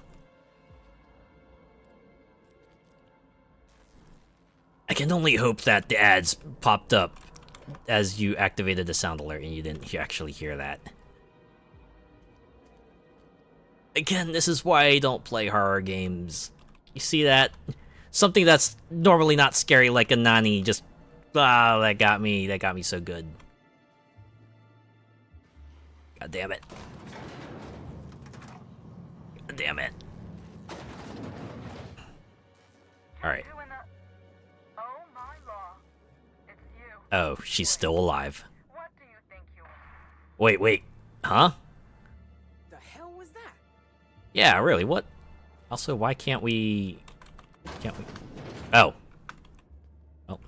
I can only hope that the ads popped up as you activated the sound alert and you didn't actually hear that. Again, this is why I don't play horror games. You see that? Something that's normally not scary like a nani just... Ah, that got me so good. God damn it. God damn it. Alright. Oh, she's still alive. Wait. Huh? The hell was that? Yeah, really, what? Also, why can't we... Oh. Well,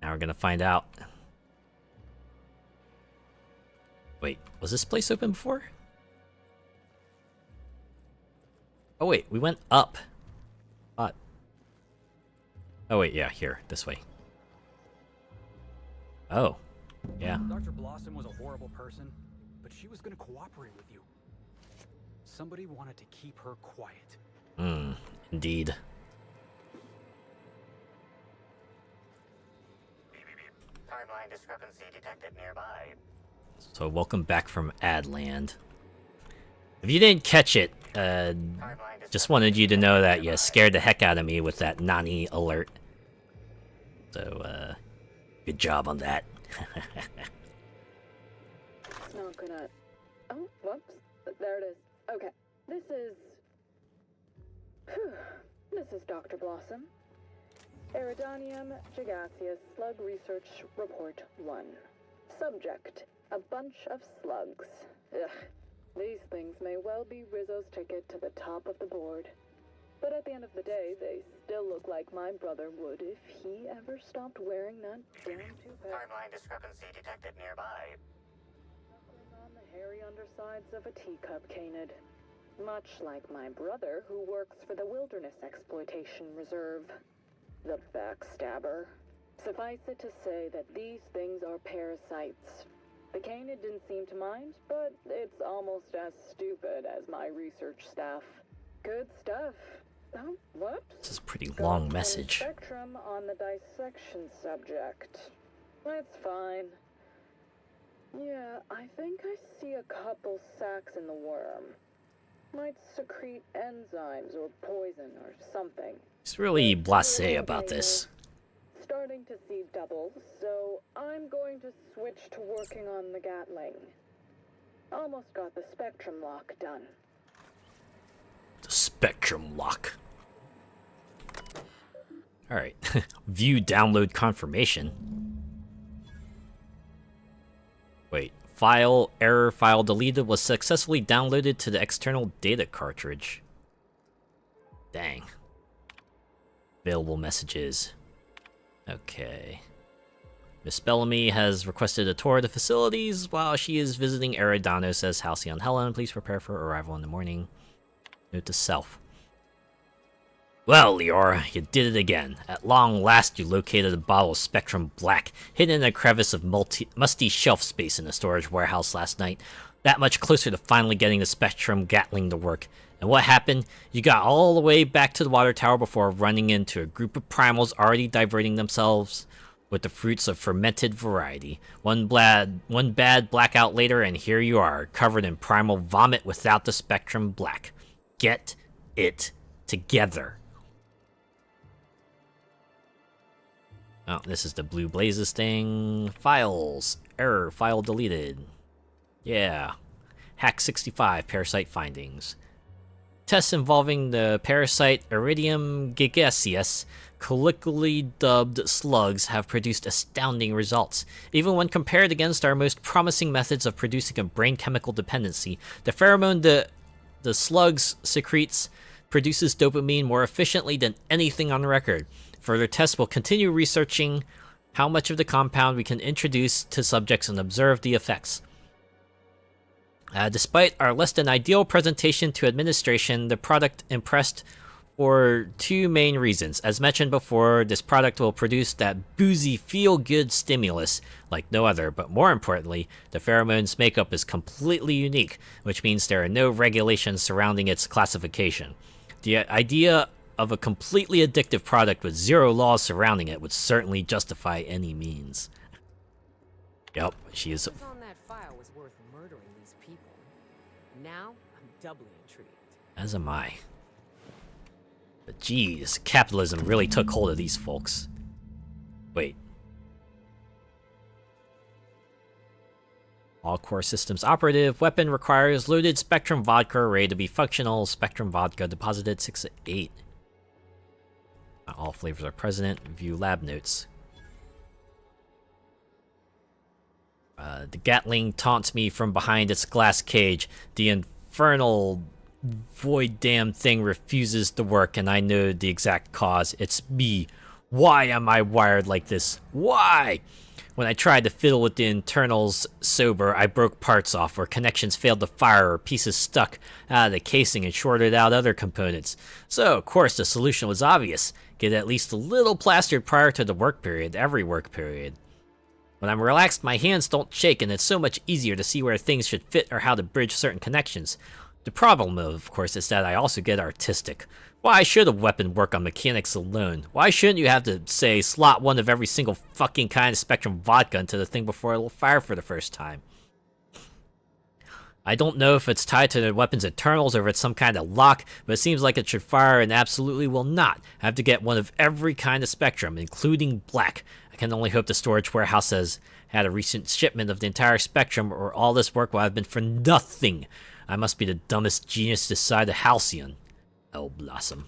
now we're gonna find out. Wait, was this place open before? Oh wait, we went up. What? Oh wait, yeah, here, this way. Oh, yeah. Dr. Blossom was a horrible person, but she was gonna cooperate with you. Somebody wanted to keep her quiet. Indeed. Timeline discrepancy detected nearby. So welcome back from Adland. If you didn't catch it, just wanted you to know that you scared the heck out of me with that nani alert. So, good job on that. Not gonna... Oh, whoops. There it is. Okay. This is... This is Dr. Blossom. Eridanium gigaseous slug research report 1. Subject: a bunch of slugs. Ugh. These things may well be Rizzo's ticket to the top of the board. But at the end of the day, they still look like my brother would if he ever stopped wearing that damn toupee. Timeline discrepancy detected nearby. Knuckling on the hairy undersides of a teacup canid. Much like my brother, who works for the Wilderness Exploitation Reserve. The backstabber. Suffice it to say that these things are parasites. The canid didn't seem to mind, but it's almost as stupid as my research staff. Good stuff. Oh, whoops. This is a pretty long message. Spectrum on the dissection subject. That's fine. Yeah, I think I see a couple sacs in the worm. Might secrete enzymes or poison or something. He's really blasé about this. Starting to see doubles, so I'm going to switch to working on the Gatling. Almost got the spectrum lock done. The spectrum lock. Alright. View download confirmation. Wait. Error file deleted was successfully downloaded to the external data cartridge. Dang. Available messages. Okay. Miss Bellamy has requested a tour of the facilities while she is visiting Eridanos as Halcyon Helen. Please prepare for arrival in the morning. Note to self. Well, Lior, you did it again. At long last, you located a bottle of Spectrum Black hidden in a crevice of musty shelf space in the storage warehouse last night. That much closer to finally getting the Spectrum Gatling to work. And what happened? You got all the way back to the water tower before running into a group of primals already diverting themselves with the fruits of fermented variety. One bad blackout later, and here you are, covered in primal vomit without the Spectrum Black. Get it together. Oh, this is the Blue Blazes thing. Files. Error. File deleted. Yeah. Hack 65. Parasite findings. Tests involving the parasite Iridium gigaseous, colloquially dubbed slugs, have produced astounding results. Even when compared against our most promising methods of producing a brain chemical dependency, the pheromone the slugs secretes produces dopamine more efficiently than anything on record. Further tests will continue researching how much of the compound we can introduce to subjects and observe the effects. Despite our less than ideal presentation to administration, the product impressed for two main reasons. As mentioned before, this product will produce that boozy feel-good stimulus like no other, but more importantly, the pheromone's makeup is completely unique, which means there are no regulations surrounding its classification. The idea of a completely addictive product with zero laws surrounding it would certainly justify any means. Yep, she is. What was on that file was worth murdering these people. Now, I'm doubly intrigued. As am I. But geez, capitalism really took hold of these folks. Wait. All core systems operative. Weapon requires loaded Spectrum Vodka array to be functional. Spectrum Vodka deposited 6 of 8. Not all flavors are present. View lab notes. The Gatling taunts me from behind its glass cage. The infernal void damn thing refuses to work, and I know the exact cause. It's me. Why am I wired like this? Why? When I tried to fiddle with the internals sober, I broke parts off, or connections failed to fire, or pieces stuck out of the casing and shorted out other components. So, of course, the solution was obvious. Get at least a little plastered prior to the work period, every work period. When I'm relaxed, my hands don't shake, and it's so much easier to see where things should fit or how to bridge certain connections. The problem, of course, is that I also get artistic. Why should a weapon work on mechanics alone? Why shouldn't you have to, say, slot one of every single fucking kind of Spectrum Vodka into the thing before it will fire for the first time? I don't know if it's tied to the weapon's internals or if it's some kind of lock, but it seems like it should fire and absolutely will not. I have to get one of every kind of Spectrum, including black. I can only hope the storage warehouse has had a recent shipment of the entire Spectrum, or all this work will have been for nothing. I must be the dumbest genius this side of Halcyon. Oh, Blossom.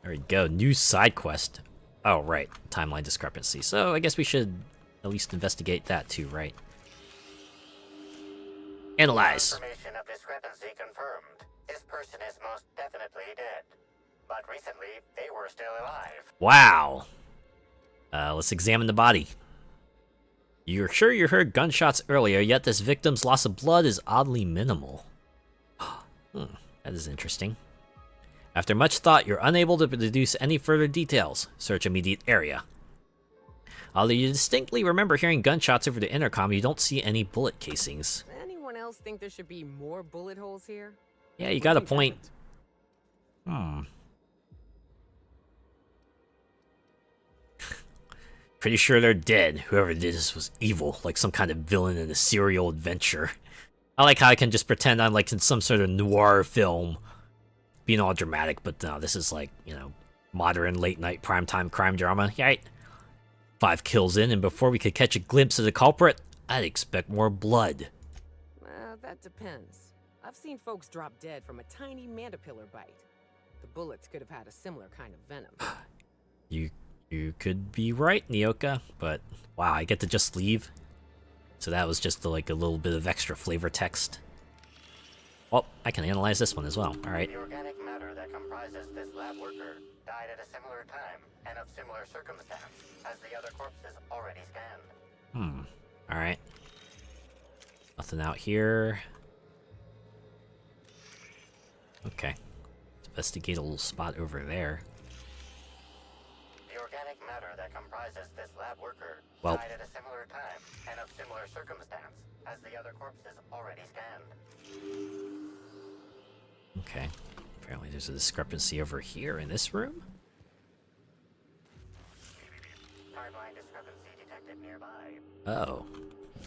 There we go. New side quest. Oh, right. Timeline discrepancy. So I guess we should at least investigate that too, right? Analyze. Confirmation of discrepancy confirmed. This person is most definitely dead. But recently, they were still alive. Wow. Let's examine the body. You're sure you heard gunshots earlier, yet this victim's loss of blood is oddly minimal. That is interesting. After much thought, you're unable to deduce any further details. Search immediate area. Although you distinctly remember hearing gunshots over the intercom, you don't see any bullet casings. Anyone else think there should be more bullet holes here? Yeah, you got a point. Pretty sure they're dead. Whoever did this was evil, like some kind of villain in a serial adventure. I like how I can just pretend I'm like in some sort of noir film, being all dramatic, but no, this is like, you know, modern late-night primetime crime drama. Right? 5 kills in, and before we could catch a glimpse of the culprit, I'd expect more blood. Well, that depends. I've seen folks drop dead from a tiny mandapillar bite. The bullets could have had a similar kind of venom. You could be right, Nyoka, but wow, I get to just leave. So that was just like a little bit of extra flavor text. Well, I can analyze this one as well. All right. The organic matter that comprises this lab worker died at a similar time and of similar circumstance as the other corpses already scanned. All right. Nothing out here. Okay. Let's investigate a little spot over there. The organic matter that comprises this lab worker Well. died at a similar time and of similar circumstance as the other corpses already scanned. Okay. Apparently there's a discrepancy over here in this room. Timeline discrepancy detected nearby. Oh.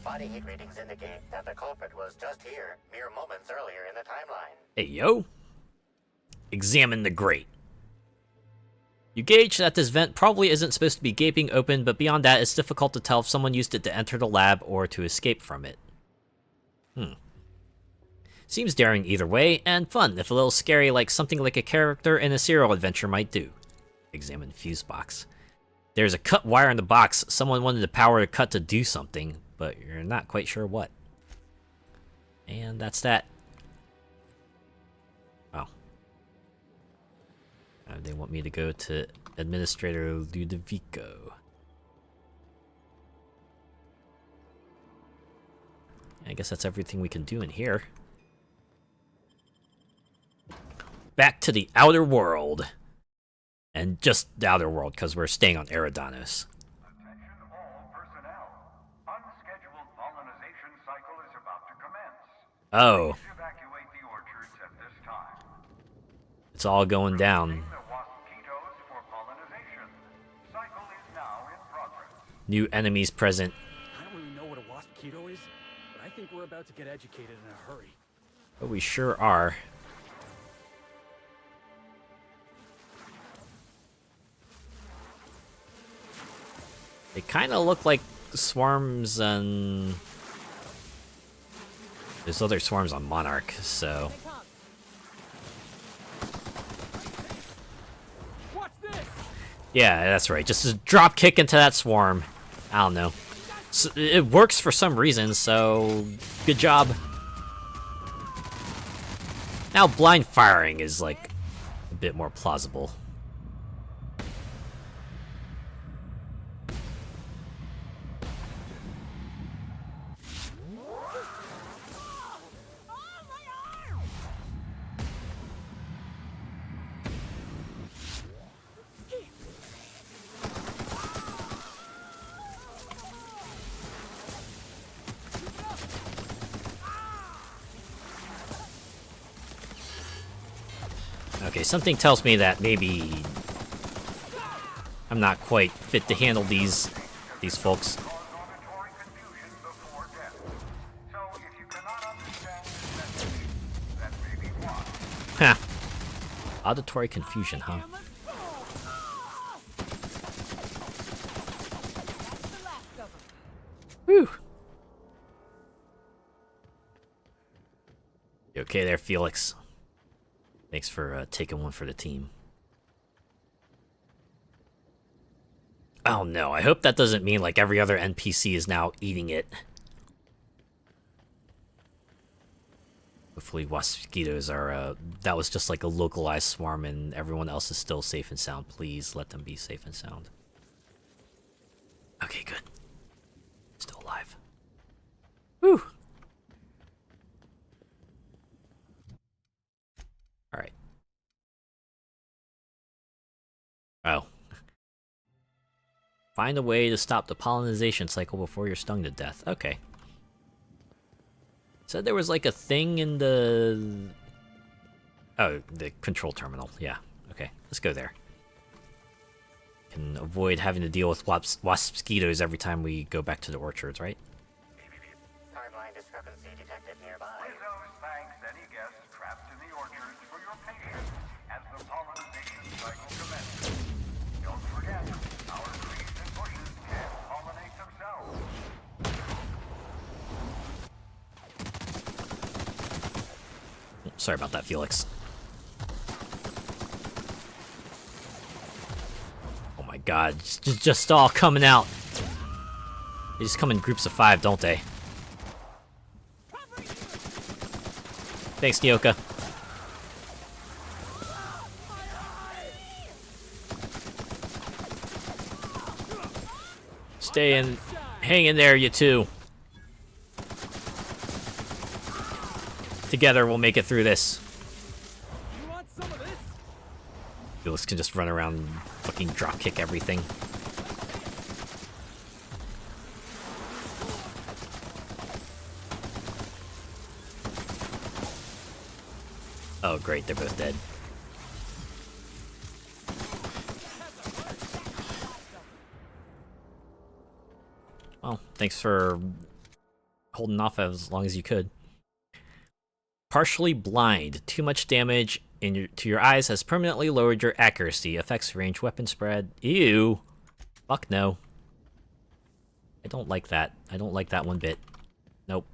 Body heat readings indicate that the culprit was just here mere moments earlier in the timeline. Hey, yo. Examine the grate. You gauge that this vent probably isn't supposed to be gaping open, but beyond that, it's difficult to tell if someone used it to enter the lab or to escape from it. Seems daring either way, and fun, if a little scary, like something like a character in a serial adventure might do. Examine fuse box. There's a cut wire in the box. Someone wanted the power to cut to do something, but you're not quite sure what. And that's that. Oh. They want me to go to Administrator Ludovico. I guess that's everything we can do in here. back to the Outer World. And just the Outer World, because we're staying on Eridanos. Attention all personnel. Unscheduled pollinization cycle is about to commence. Oh. Please evacuate the orchards at this time. It's all going down. The waspitos for pollinization. Cycle is now in progress. New enemies present. I don't really know what a waspito is, but I think we're about to get educated in a hurry. But we sure are. They kind of look like swarms on... There's other swarms on Monarch, so... Yeah, that's right. Just a drop kick into that swarm. I don't know. So it works for some reason, so... Good job. Now blind firing is, like, a bit more plausible. Okay, something tells me that maybe I'm not quite fit to handle these folks. Ha! Auditory confusion, huh? Whew! You okay there, Felix? Thanks for taking one for the team. Oh no, I hope that doesn't mean like every other NPC is now eating it. Hopefully mosquitoes are, that was just like a localized swarm and everyone else is still safe and sound. Please let them be safe and sound. Okay, good. Still alive. Whew! Alright. Oh. Find a way to stop the pollinization cycle before you're stung to death. Okay. Said there was like a thing in the... Oh, the control terminal. Yeah. Okay, let's go there. Can avoid having to deal with mosquitoes every time we go back to the orchards, right? Timeline discrepancy detected nearby. Rizzo's thanks any guests trapped in the orchards for your patience as the pollinization cycle commences. Don't forget, our trees and bushes can pollinate themselves. Sorry about that, Felix. Oh my god, just all coming out. They just come in groups of 5, don't they? Thanks, Nyoka. Stay in, hang in there, you two. Together, we'll make it through this. Felix can just run around and fucking dropkick everything. Oh great, they're both dead. Well, thanks for holding off as long as you could. Partially blind. Too much damage to your eyes has permanently lowered your accuracy. Affects range weapon spread. Ew. Fuck no. I don't like that. I don't like that one bit. Nope.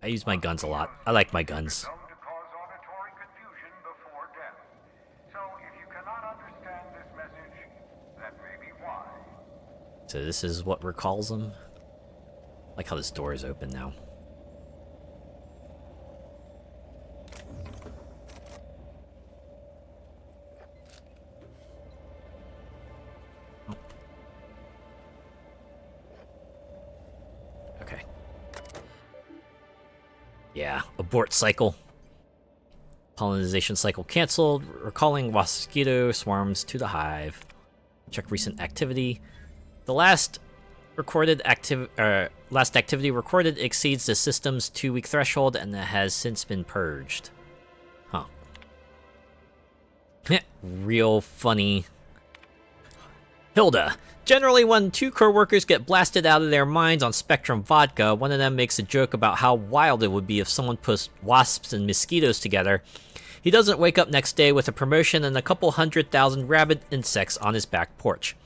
I use my guns a lot. I like my guns. So this is what recalls them? I like how this door is open now. Okay. Yeah, abort cycle. Pollinization cycle cancelled. Recalling mosquito swarms to the hive. Check recent activity. The last activity recorded exceeds the system's 2-week threshold and has since been purged. Huh. Real funny. Hilda. Generally, when two co-workers get blasted out of their minds on Spectrum vodka, one of them makes a joke about how wild it would be if someone put wasps and mosquitoes together. He doesn't wake up next day with a promotion and a couple 100,000 rabid insects on his back porch.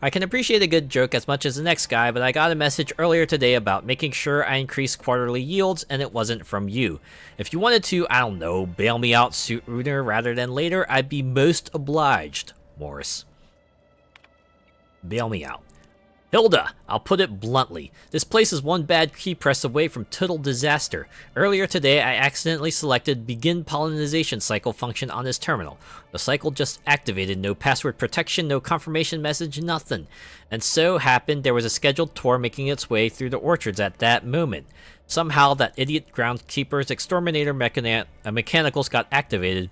I can appreciate a good joke as much as the next guy, but I got a message earlier today about making sure I increase quarterly yields, and it wasn't from you. If you wanted to, I don't know, bail me out sooner rather than later, I'd be most obliged. Morris. Bail me out. Hilda, I'll put it bluntly. This place is one bad key press away from total disaster. Earlier today, I accidentally selected Begin Pollinization Cycle function on this terminal. The cycle just activated, no password protection, no confirmation message, nothing. And so happened there was a scheduled tour making its way through the orchards at that moment. Somehow that idiot groundskeeper's exterminator mechanicals got activated,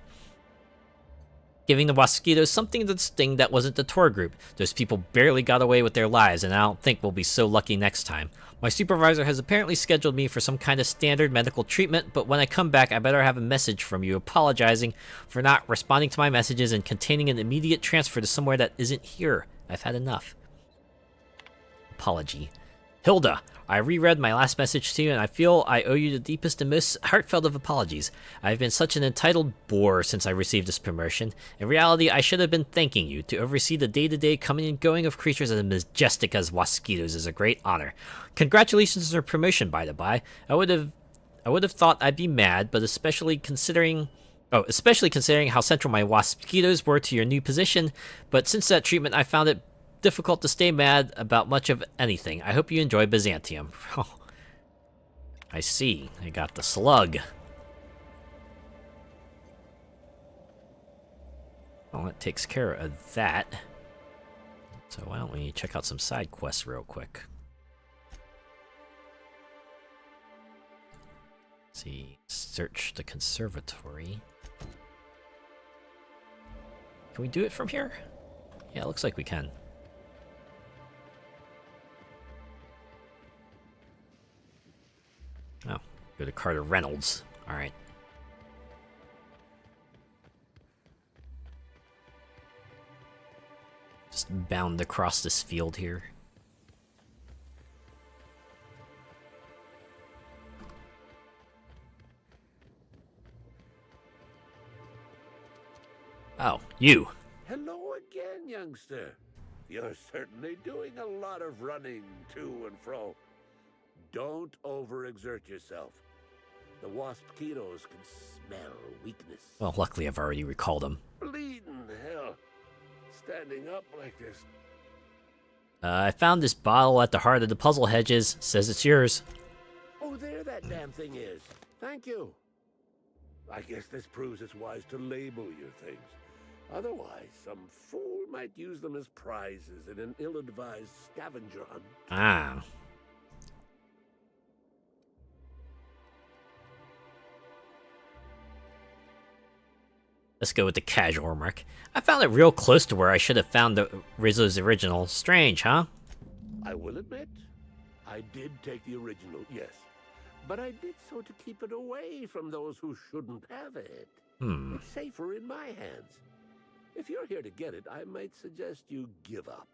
giving the mosquitoes something to sting that wasn't the tour group. Those people barely got away with their lives, and I don't think we'll be so lucky next time. My supervisor has apparently scheduled me for some kind of standard medical treatment, but when I come back, I better have a message from you apologizing for not responding to my messages and containing an immediate transfer to somewhere that isn't here. I've had enough. Apology. Hilda, I reread my last message to you, and I feel I owe you the deepest and most heartfelt of apologies. I've been such an entitled bore since I received this promotion. In reality, I should have been thanking you. To oversee the day-to-day coming and going of creatures as majestic as mosquitoes is a great honor. Congratulations on your promotion, by the by. I would have thought I'd be mad, but especially considering how central my mosquitoes were to your new position. But since that treatment, I found it difficult to stay mad about much of anything. I hope you enjoy Byzantium. Oh, I see. I got the slug. Well, that takes care of that. So why don't we check out some side quests real quick. Let's see. Search the conservatory. Can we do it from here? Yeah, it looks like we can. Oh, go to Carter Reynolds. Alright. Just bound across this field here. Oh, you. Hello again, youngster. You're certainly doing a lot of running to and fro. Don't overexert yourself. The wasp-ketos can smell weakness. Well, luckily I've already recalled them. Bleeding hell. Standing up like this. I found this bottle at the heart of the puzzle hedges. Says it's yours. Oh, there that damn thing is. Thank you. I guess this proves it's wise to label your things. Otherwise, some fool might use them as prizes in an ill-advised scavenger hunt. Ah. Let's go with the casual remark. I found it real close to where I should have found the Rizzo's original. Strange, huh? I will admit, I did take the original, yes. But I did so to keep it away from those who shouldn't have it. It's safer in my hands. If you're here to get it, I might suggest you give up.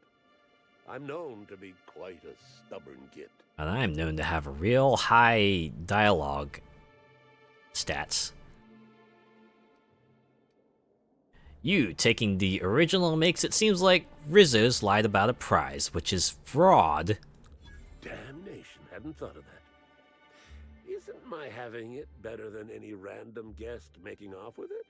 I'm known to be quite a stubborn git. And I'm known to have a real high dialogue stats. You taking the original makes it seems like Rizzo's lied about a prize, which is fraud. Damnation, hadn't thought of that. Isn't my having it better than any random guest making off with it?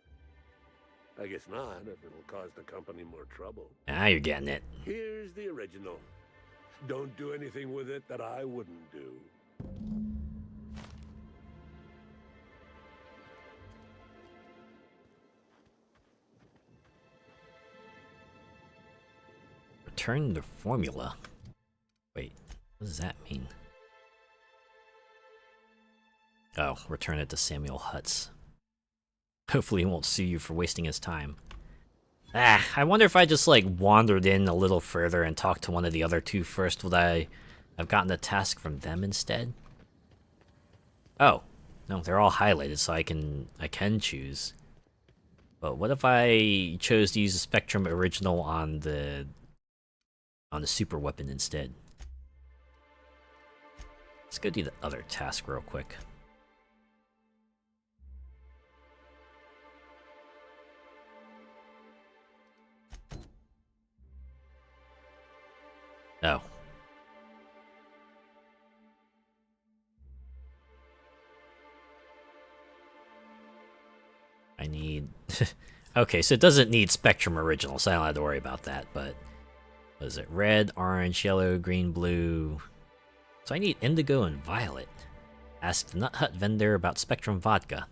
I guess not, if it'll cause the company more trouble. Now you're getting it. Here's the original. Don't do anything with it that I wouldn't do. Return the formula. Wait, what does that mean? Oh, return it to Samuel Hutz. Hopefully he won't sue you for wasting his time. I wonder if I just, like, wandered in a little further and talked to one of the other two first, would I have gotten the task from them instead? Oh. No, they're all highlighted, so I can choose. But what if I chose to use the Spectrum Original on the super weapon instead? Let's go do the other task real quick. Oh. I need... Okay, so it doesn't need Spectrum Original, so I don't have to worry about that, but... What is it? Red, orange, yellow, green, blue... So I need indigo and violet. Ask the Nut Hut vendor about Spectrum Vodka.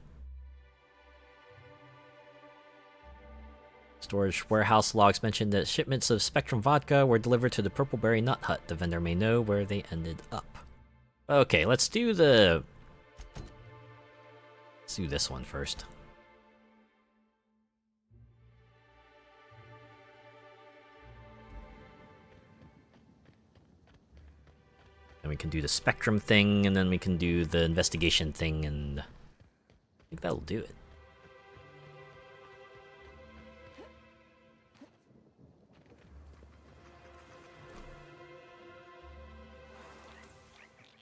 Storage warehouse logs mentioned that shipments of Spectrum Vodka were delivered to the Purpleberry Nut Hut. The vendor may know where they ended up. Okay, let's do this one first. And we can do the Spectrum thing, and then we can do the investigation thing, and I think that'll do it.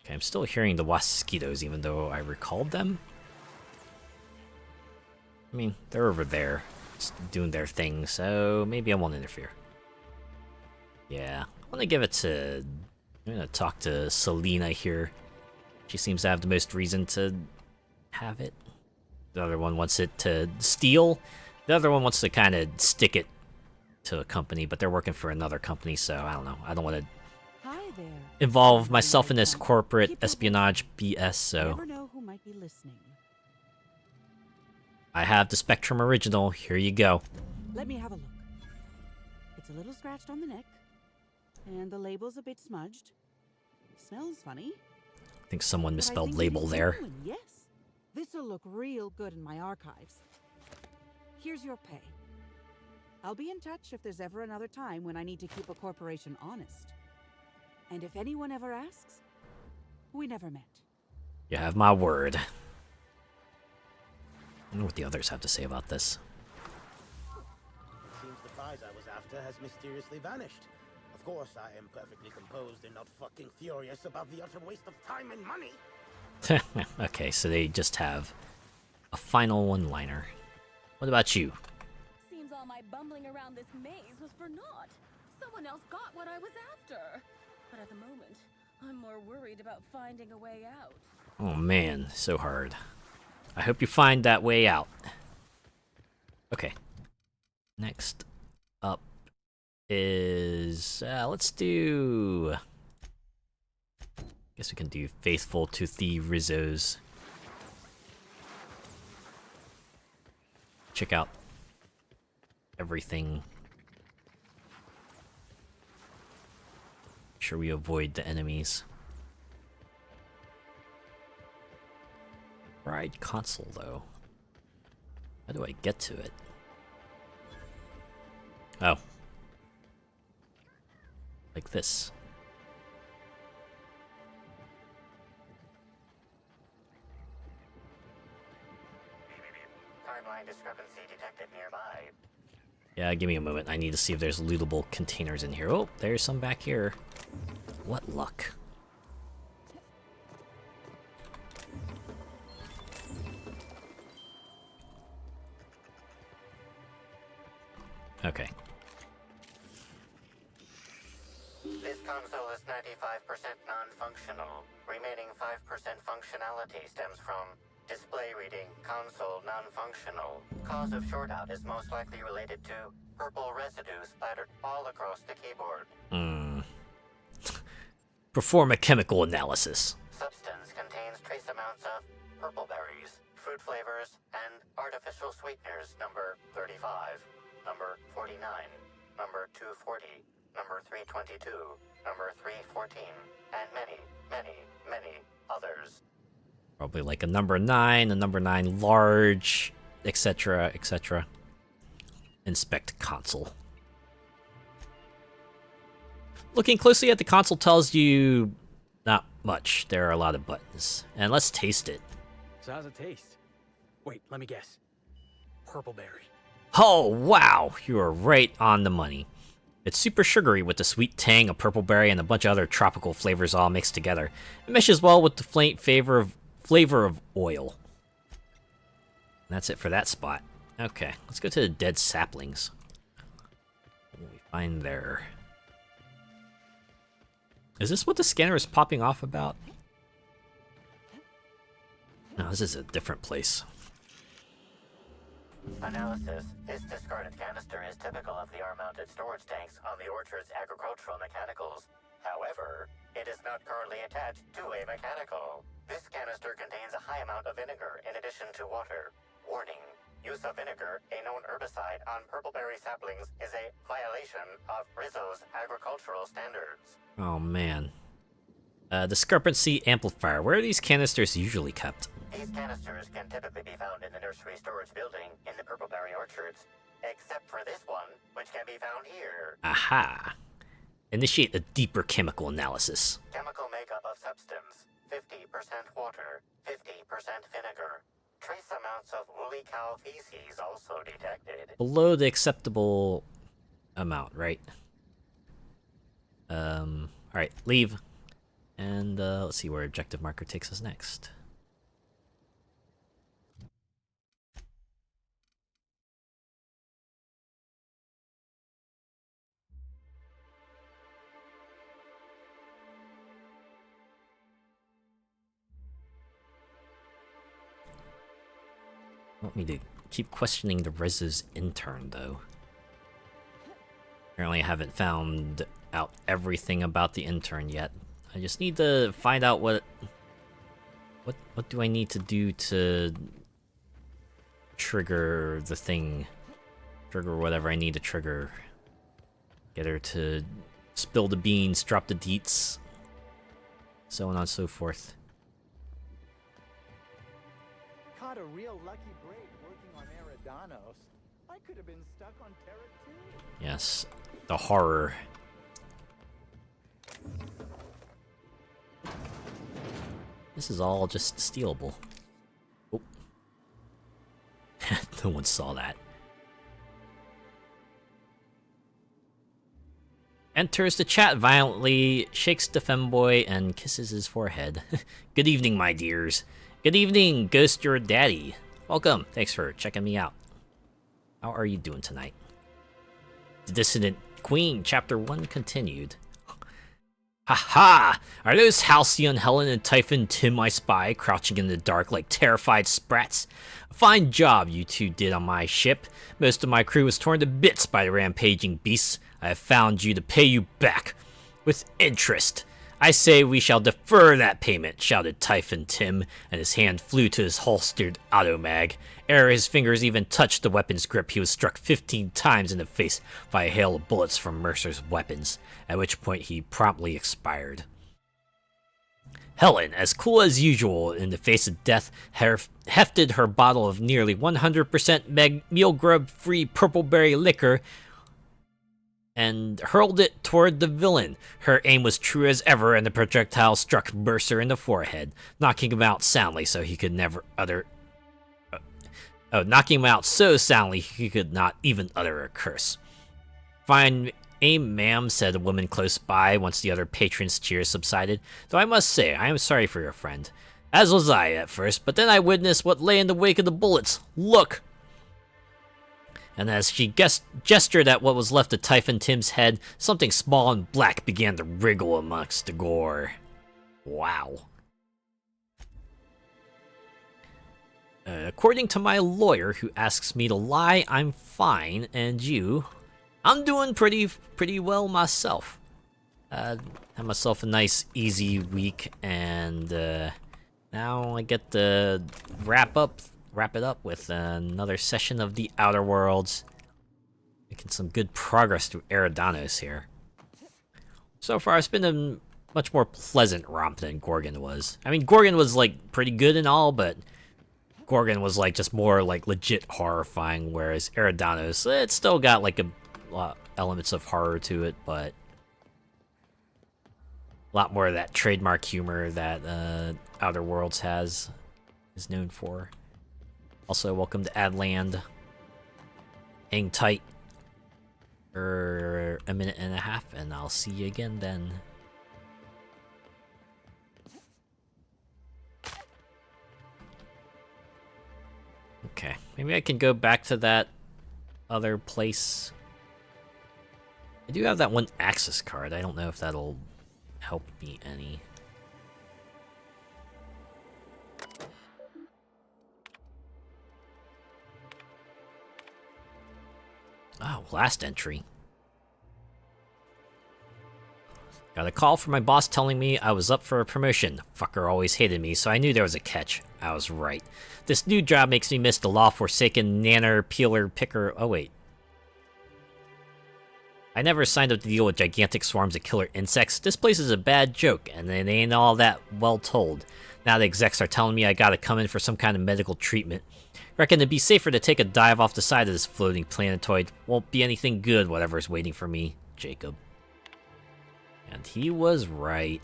Okay, I'm still hearing the mosquitoes, even though I recalled them. I mean, they're over there, just doing their thing, so maybe I won't interfere. Yeah, I want to give it to... I'm gonna talk to Selena here. She seems to have the most reason to have it. The other one wants it to steal. The other one wants to kind of stick it to a company, but they're working for another company, so I don't know. I don't want to involve myself in this corporate espionage BS, so... Never know who might be listening. I have the Spectrum Original. Here you go. Let me have a look. It's a little scratched on the neck. And the label's a bit smudged. Smells funny. I think someone misspelled label there. Genuine, yes. This'll look real good in my archives. Here's your pay. I'll be in touch if there's ever another time when I need to keep a corporation honest. And if anyone ever asks, we never met. You have my word. I wonder what the others have to say about this. Seems the prize I was after has mysteriously vanished. Of course, I am perfectly composed and not fucking furious about the utter waste of time and money. Okay, so they just have a final one-liner. What about you? Seems all my bumbling around this maze was for naught. Someone else got what I was after. But at the moment, I'm more worried about finding a way out. Oh man, so hard. I hope you find that way out. Okay. Next up is... let's do... Guess we can do Faithful to the Rizzos. Check out everything. Make sure we avoid the enemies. Ride console, though. How do I get to it? Oh. Like this. Timeline discrepancy detected nearby. Yeah, give me a moment. I need to see if there's lootable containers in here. Oh, there's some back here. What luck. Okay. This console is 95% non-functional. Remaining 5% functionality stems from display reading console non-functional. Cause of shortout is most likely related to purple residue splattered all across the keyboard. Perform a chemical analysis. Substance contains trace amounts of purple berries, fruit flavors, and artificial sweeteners number 35, number 49, number 240, number 322, number 314, and many, many, many others. Probably like a number 9 large, etc., etc. Inspect console. Looking closely at the console tells you not much. There are a lot of buttons. And let's taste it. So how's it taste? Wait, let me guess. Purple berry. Oh, wow! You are right on the money. It's super sugary with the sweet tang of purple berry and a bunch of other tropical flavors all mixed together. It meshes well with the flavor of oil. And that's it for that spot. Okay, let's go to the dead saplings. What do we find there? Is this what the scanner is popping off about? No, this is a different place. Analysis. This discarded canister is typical of the R-mounted storage tanks on the Orchard's agricultural mechanicals. However, it is not currently attached to a mechanical. This canister contains a high amount of vinegar in addition to water. Warning. Use of vinegar, a known herbicide, on purpleberry saplings is a violation of Rizzo's agricultural standards. Oh man. Discrepancy amplifier. Where are these canisters usually kept? These canisters can typically be found in the nursery storage building in the purpleberry orchards, except for this one, which can be found here. Aha. Initiate a deeper chemical analysis. Chemical makeup of substance: 50% water, 50% vinegar. Trace amounts of woolly cow feces also detected. Below the acceptable amount, right? Alright, leave. And let's see where objective marker takes us next. Want me to keep questioning the Rizzo's intern, though. Apparently I haven't found out everything about the intern yet. I just need to find out what do I need to do to trigger the thing. Trigger whatever I need to trigger. Get her to spill the beans, drop the deets, so on and so forth. Caught a real lucky break working on Eridanos. I could have been stuck on Terra too. Yes, the horror. This is all just stealable. Oh. No one saw that. Enters the chat violently, shakes the femboy, and kisses his forehead. Good evening, my dears. Good evening, Ghost Your Daddy. Welcome. Thanks for checking me out. How are you doing tonight? The Dissident Queen, Chapter 1 continued. Haha! Are those Halcyon Helen and Typhon Tim I spy crouching in the dark like terrified sprats? A fine job you two did on my ship. Most of my crew was torn to bits by the rampaging beasts. I have found you to pay you back. With interest. I say we shall defer that payment, shouted Typhon Tim, and his hand flew to his holstered automag. Ere his fingers even touched the weapon's grip, he was struck 15 times in the face by a hail of bullets from Mercer's weapons, at which point he promptly expired. Helen, as cool as usual in the face of death, hefted her bottle of nearly 100% meal grub-free purpleberry liquor and hurled it toward the villain. Her aim was true as ever, and the projectile struck Mercer in the forehead, knocking him out soundly so he could never utter... knocking him out so soundly he could not even utter a curse. Fine aim, ma'am, said a woman close by once the other patrons' cheers subsided. Though I must say, I am sorry for your friend. As was I at first, but then I witnessed what lay in the wake of the bullets. Look! And as she gestured at what was left of Typhon Tim's head, something small and black began to wriggle amongst the gore. Wow. According to my lawyer, who asks me to lie, I'm fine, and you? I'm doing pretty well myself. Had myself a nice, easy week, and now I get to wrap it up with another session of the Outer Worlds. Making some good progress through Eridanos here. So far, it's been a much more pleasant romp than Gorgon was. I mean, Gorgon was, like, pretty good and all, but Gorgon was like just more like legit horrifying, whereas Eridanos, it's still got like a lot elements of horror to it, but a lot more of that trademark humor that Outer Worlds is known for. Also, welcome to Adland. Hang tight for a minute and a half, and I'll see you again then. Okay, maybe I can go back to that other place. I do have that one access card. I don't know if that'll help me any. Oh, last entry. Got a call from my boss telling me I was up for a promotion. Fucker always hated me, so I knew there was a catch. I was right. This new job makes me miss the law-forsaken nanner, peeler, picker... Oh, wait. I never signed up to deal with gigantic swarms of killer insects. This place is a bad joke, and it ain't all that well told. Now the execs are telling me I gotta come in for some kind of medical treatment. Reckon it'd be safer to take a dive off the side of this floating planetoid. Won't be anything good, whatever's waiting for me. Jacob. And he was right.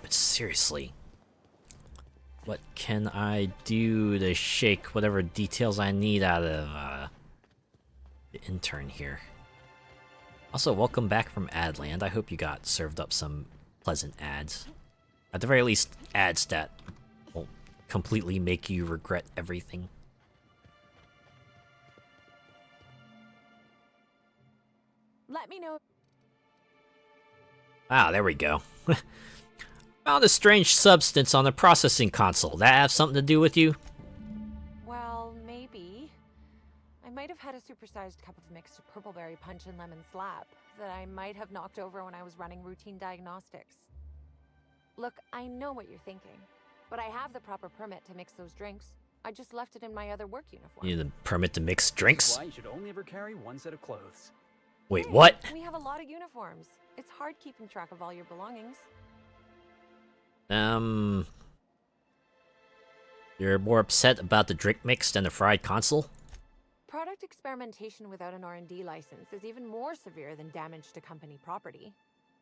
But seriously, what can I do to shake whatever details I need out of the intern here? Also, welcome back from Adland. I hope you got served up some pleasant ads. At the very least, ads that won't completely make you regret everything. Let me know. Ah, there we go. Found a strange substance on the processing console. That have something to do with you? Well, maybe. I might have had a supersized cup of mixed purpleberry punch and lemon slap that I might have knocked over when I was running routine diagnostics. Look, I know what you're thinking, but I have the proper permit to mix those drinks. I just left it in my other work uniform. You need a permit to mix drinks? That's why you should only ever carry one set of clothes. Wait, what? We have a lot of uniforms. It's hard keeping track of all your belongings. You're more upset about the drink mix than the fried console? Product experimentation without an R&D license is even more severe than damage to company property.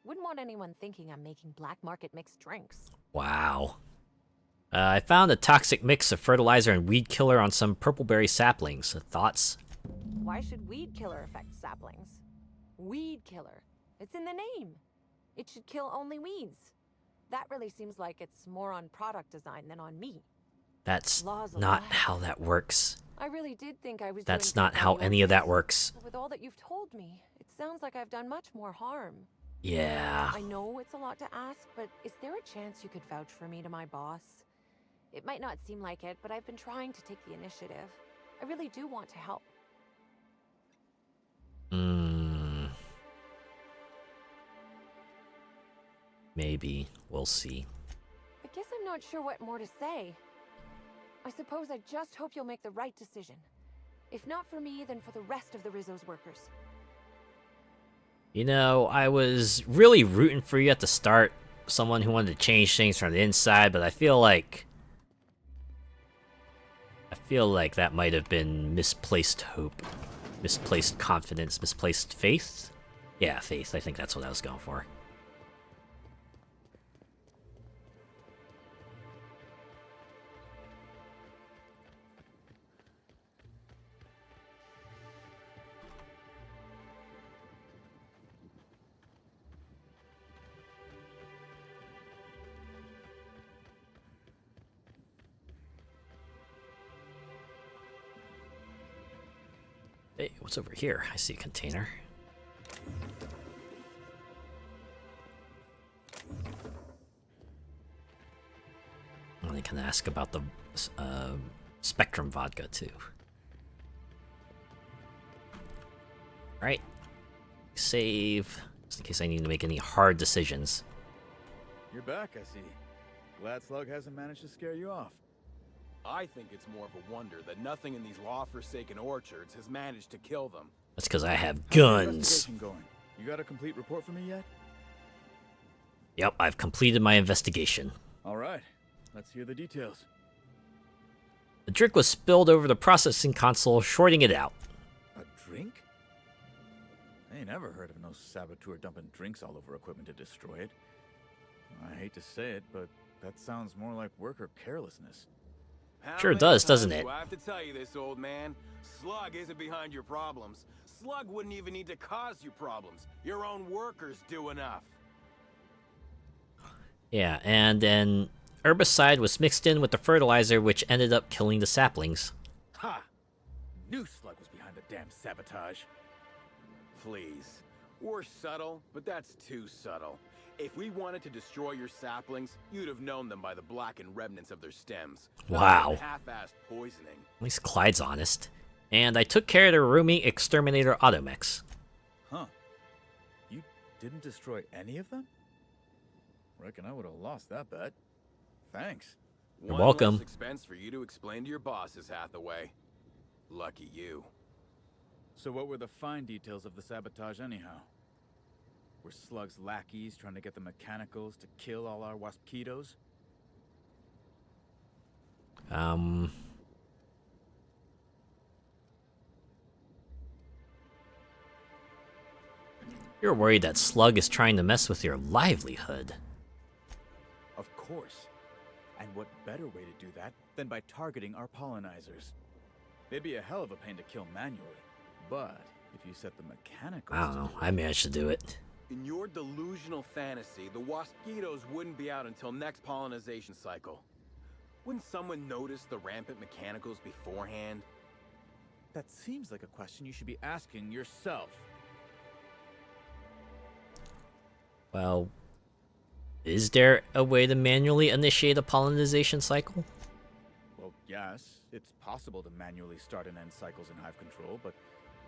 Wouldn't want anyone thinking I'm making black market mixed drinks. Wow. I found a toxic mix of fertilizer and weed killer on some purpleberry saplings. Thoughts? Why should weed killer affect saplings? Weed killer. It's in the name. It should kill only weeds. That really seems like it's more on product design than on me. That's not how that works. I really did think I was That's doing not how something any of that right. works. But with all that you've told me, it sounds like I've done much more harm. Yeah. I know it's a lot to ask, but is there a chance you could vouch for me to my boss? It might not seem like it, but I've been trying to take the initiative. I really do want to help. Maybe. We'll see. I guess I'm not sure what more to say. I suppose I just hope you'll make the right decision. If not for me, then for the rest of the Rizzo's workers. You know, I was really rooting for you at the start. Someone who wanted to change things from the inside, but I feel like that might have been misplaced hope. Misplaced confidence, misplaced faith? Yeah, faith. I think that's what I was going for. Hey, what's over here? I see a container. And I can ask about the Spectrum vodka too. Alright. Save. Just in case I need to make any hard decisions. You're back, I see. Glad Slug hasn't managed to scare you off. I think it's more of a wonder that nothing in these law-forsaken orchards has managed to kill them. That's because I have How's the guns. investigation going? You got a complete report for me yet? Yep, I've completed my investigation. All right, let's hear the details. The drink was spilled over the processing console, shorting it out. A drink? I ain't never heard of no saboteur dumping drinks all over equipment to destroy it. I hate to say it, but that sounds more like worker carelessness. Sure does, doesn't it? Do I have to tell you this, old man? Slug isn't behind your problems. Slug wouldn't even need to cause you problems. Your own workers do enough. Yeah, and then herbicide was mixed in with the fertilizer, which ended up killing the saplings. Ha! Knew Slug was behind the damn sabotage. Please. We're subtle, but that's too subtle. If we wanted to destroy your saplings, you'd have known them by the blackened remnants of their stems. Wow. Half-assed poisoning. At least Clyde's honest. And I took care of the rooming exterminator automechs. Huh. You didn't destroy any of them? Reckon I would have lost that bet. Thanks. You're welcome. One less expense for you to explain to your bosses, Hathaway. Lucky you. So what were the fine details of the sabotage anyhow? Were Slug's lackeys trying to get the mechanicals to kill all our waspitos? You're worried that Slug is trying to mess with your livelihood. Of course. And what better way to do that than by targeting our pollinizers? They'd be a hell of a pain to kill manually, but if you set the mechanicals I don't know, I managed to do it. In your delusional fantasy, the waspitos wouldn't be out until next pollinization cycle. Wouldn't someone notice the rampant mechanicals beforehand? That seems like a question you should be asking yourself. Well, is there a way to manually initiate a pollinization cycle? Well, yes, it's possible to manually start and end cycles in hive control, but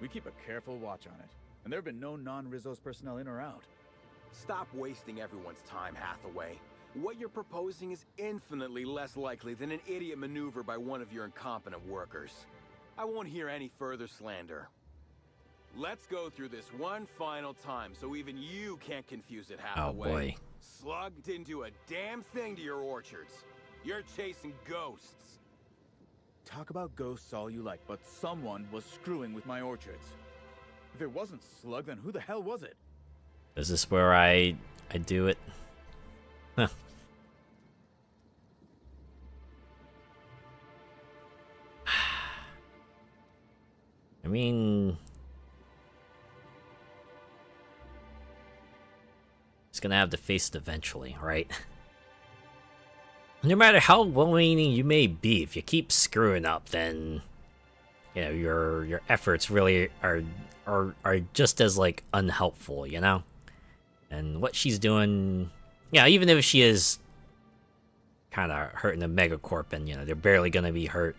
we keep a careful watch on it. And there have been no non-Rizzo's personnel in or out. Stop wasting everyone's time, Hathaway. What you're proposing is infinitely less likely than an idiot maneuver by one of your incompetent workers. I won't hear any further slander. Let's go through this one final time so even you can't confuse it, Hathaway. Oh boy. Slug didn't do a damn thing to your orchards. You're chasing ghosts. Talk about ghosts all you like, but someone was screwing with my orchards. If it wasn't Slug, then who the hell was it? Is this where I do it? Huh. I mean, it's gonna have to face it eventually, right? No matter how well-meaning you may be, if you keep screwing up, then you know your efforts really are just as like unhelpful, you know. And what she's doing, yeah, even if she is kind of hurting the megacorp, and you know they're barely gonna be hurt,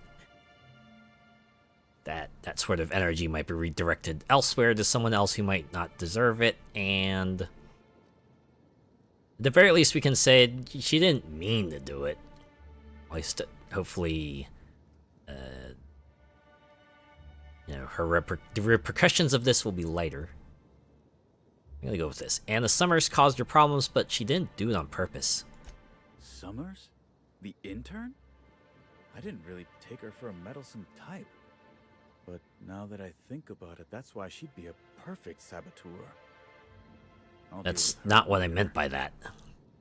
that sort of energy might be redirected elsewhere to someone else who might not deserve it. And at the very least, we can say she didn't mean to do it. At least, hopefully, you know, the repercussions of this will be lighter. I'm gonna go with this. Anna Summers caused her problems, but she didn't do it on purpose. Summers? The intern? I didn't really take her for a meddlesome type. But now that I think about it, that's why she'd be a perfect saboteur. That's not what I meant by that.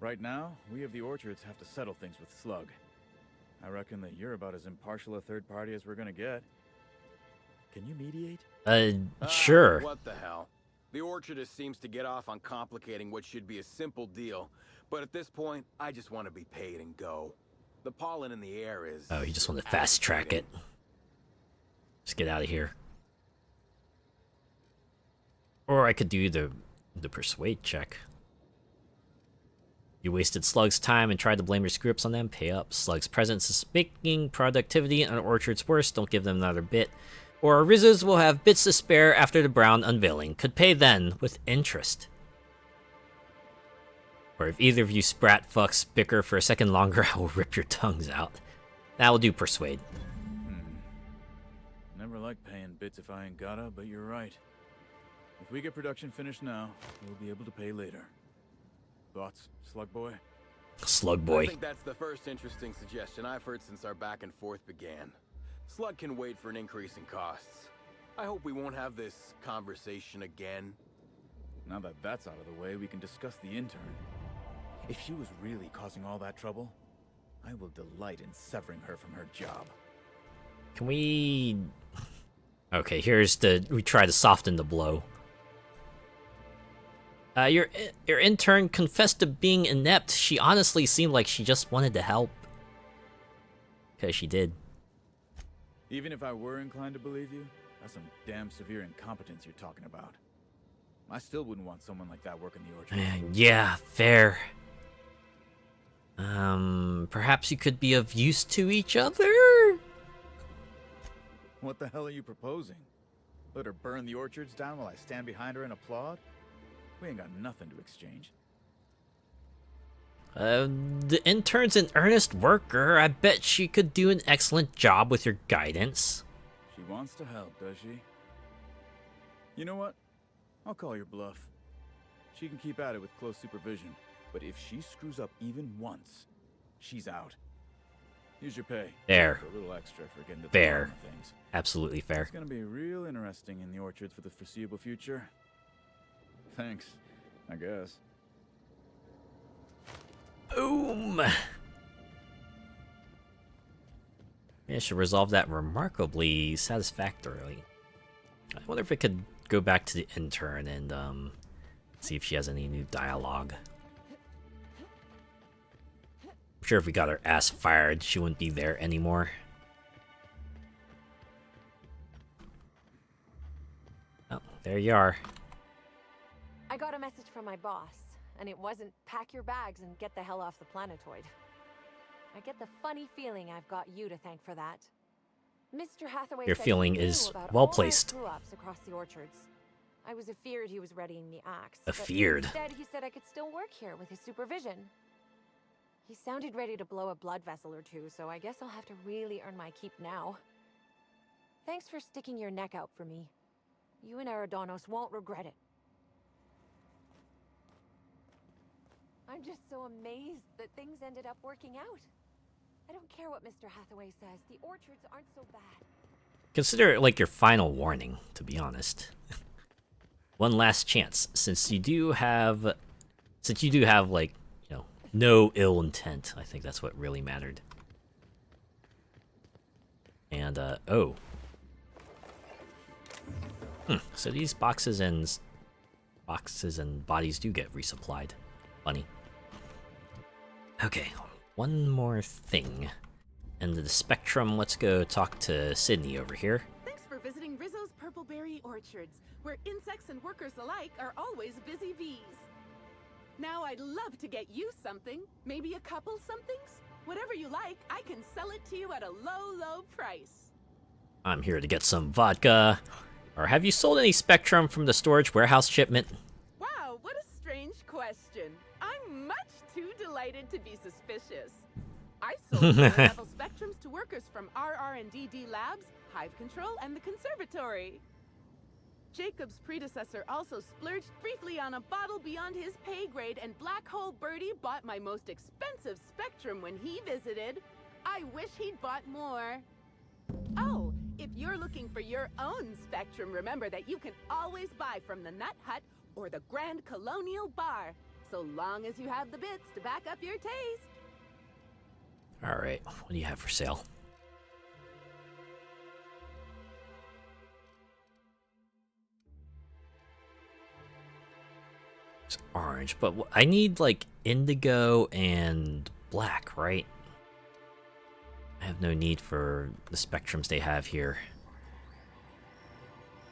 Right now, we of the orchards have to settle things with Slug. I reckon that you're about as impartial a third party as we're gonna get. Can you mediate? Sure. What the hell? The orchardist seems to get off on complicating what should be a simple deal. But at this point, I just want to be paid and go. The pollen in the air is... Oh, you just want to fast track it. Just get out of here. Or I could do the persuade check. You wasted Slug's time and tried to blame your screw-ups on them. Pay up. Slug's presence is making productivity on orchards worse. Don't give them another bit. Or Rizzos will have bits to spare after the Brown unveiling. Could pay then with interest. Or if either of you sprat fucks bicker for a second longer, I will rip your tongues out. That will do persuade. Never like paying bits if I ain't gotta, but you're right. If we get production finished now, we'll be able to pay later. Thoughts, Slug Boy? Slug Boy. I think that's the first interesting suggestion I've heard since our back and forth began. Slug can wait for an increase in costs. I hope we won't have this conversation again. Now that that's out of the way, we can discuss the intern. If she was really causing all that trouble, I will delight in severing her from her job. Can we... Okay, we try to soften the blow. Your intern confessed to being inept. She honestly seemed like she just wanted to help. Okay, she did. Even if I were inclined to believe you, that's some damn severe incompetence you're talking about. I still wouldn't want someone like that working the orchard. Yeah, fair. Perhaps you could be of use to each other? What the hell are you proposing? Let her burn the orchards down while I stand behind her and applaud? We ain't got nothing to exchange. The intern's an earnest worker. I bet she could do an excellent job with your guidance. She wants to help, does she? You know what? I'll call your bluff. She can keep at it with close supervision, but if she screws up even once, she's out. Here's your pay. Fair. A little extra for getting to the Fair. bottom of things. Absolutely fair. It's gonna be real interesting in the orchards for the foreseeable future. Thanks, I guess. Boom! Yeah, should resolve that remarkably satisfactorily. I wonder if I could go back to the intern and see if she has any new dialogue. I'm sure if we got her ass fired, she wouldn't be there anymore. Oh, there you are. I got a message from my boss, and it wasn't pack your bags and get the hell off the planetoid. I get the funny feeling I've got you to thank for that. Mr. Hathaway Your said feeling he knew is about well all my placed. screw-ups across the orchards. I was afeared he was readying the axe. but Afeared. Instead, he said I could still work here with his supervision. He sounded ready to blow a blood vessel or two, so I guess I'll have to really earn my keep now. Thanks for sticking your neck out for me. You and Eridanos won't regret it. I'm just so amazed that things ended up working out. I don't care what Mr. Hathaway says. The orchards aren't so bad. Consider it like your final warning, to be honest. One last chance, since you do have like, you know, no ill intent. I think that's what really mattered. And oh. So these boxes and bodies do get resupplied. Funny. Okay, one more thing. And the Spectrum, let's go talk to Sydney over here. Thanks for visiting Rizzo's Purpleberry Orchards, where insects and workers alike are always busy bees. Now I'd love to get you something, maybe a couple somethings. Whatever you like, I can sell it to you at a low, low price. I'm here to get some vodka. Or have you sold any Spectrum from the storage warehouse shipment? Wow, what a strange question. I'm much too delighted to be suspicious. I sold level Spectrums to workers from RR&DD Labs, Hive Control, and the Conservatory. Jacob's predecessor also splurged briefly on a bottle beyond his pay grade, and Black Hole Birdie bought my most expensive Spectrum when he visited. I wish he'd bought more. Oh, if you're looking for your own Spectrum, remember that you can always buy from the Nut Hut or the Grand Colonial Bar, so long as you have the bits to back up your taste. Alright, what do you have for sale? It's orange, but I need like indigo and black, right? I have no need for the Spectrums they have here.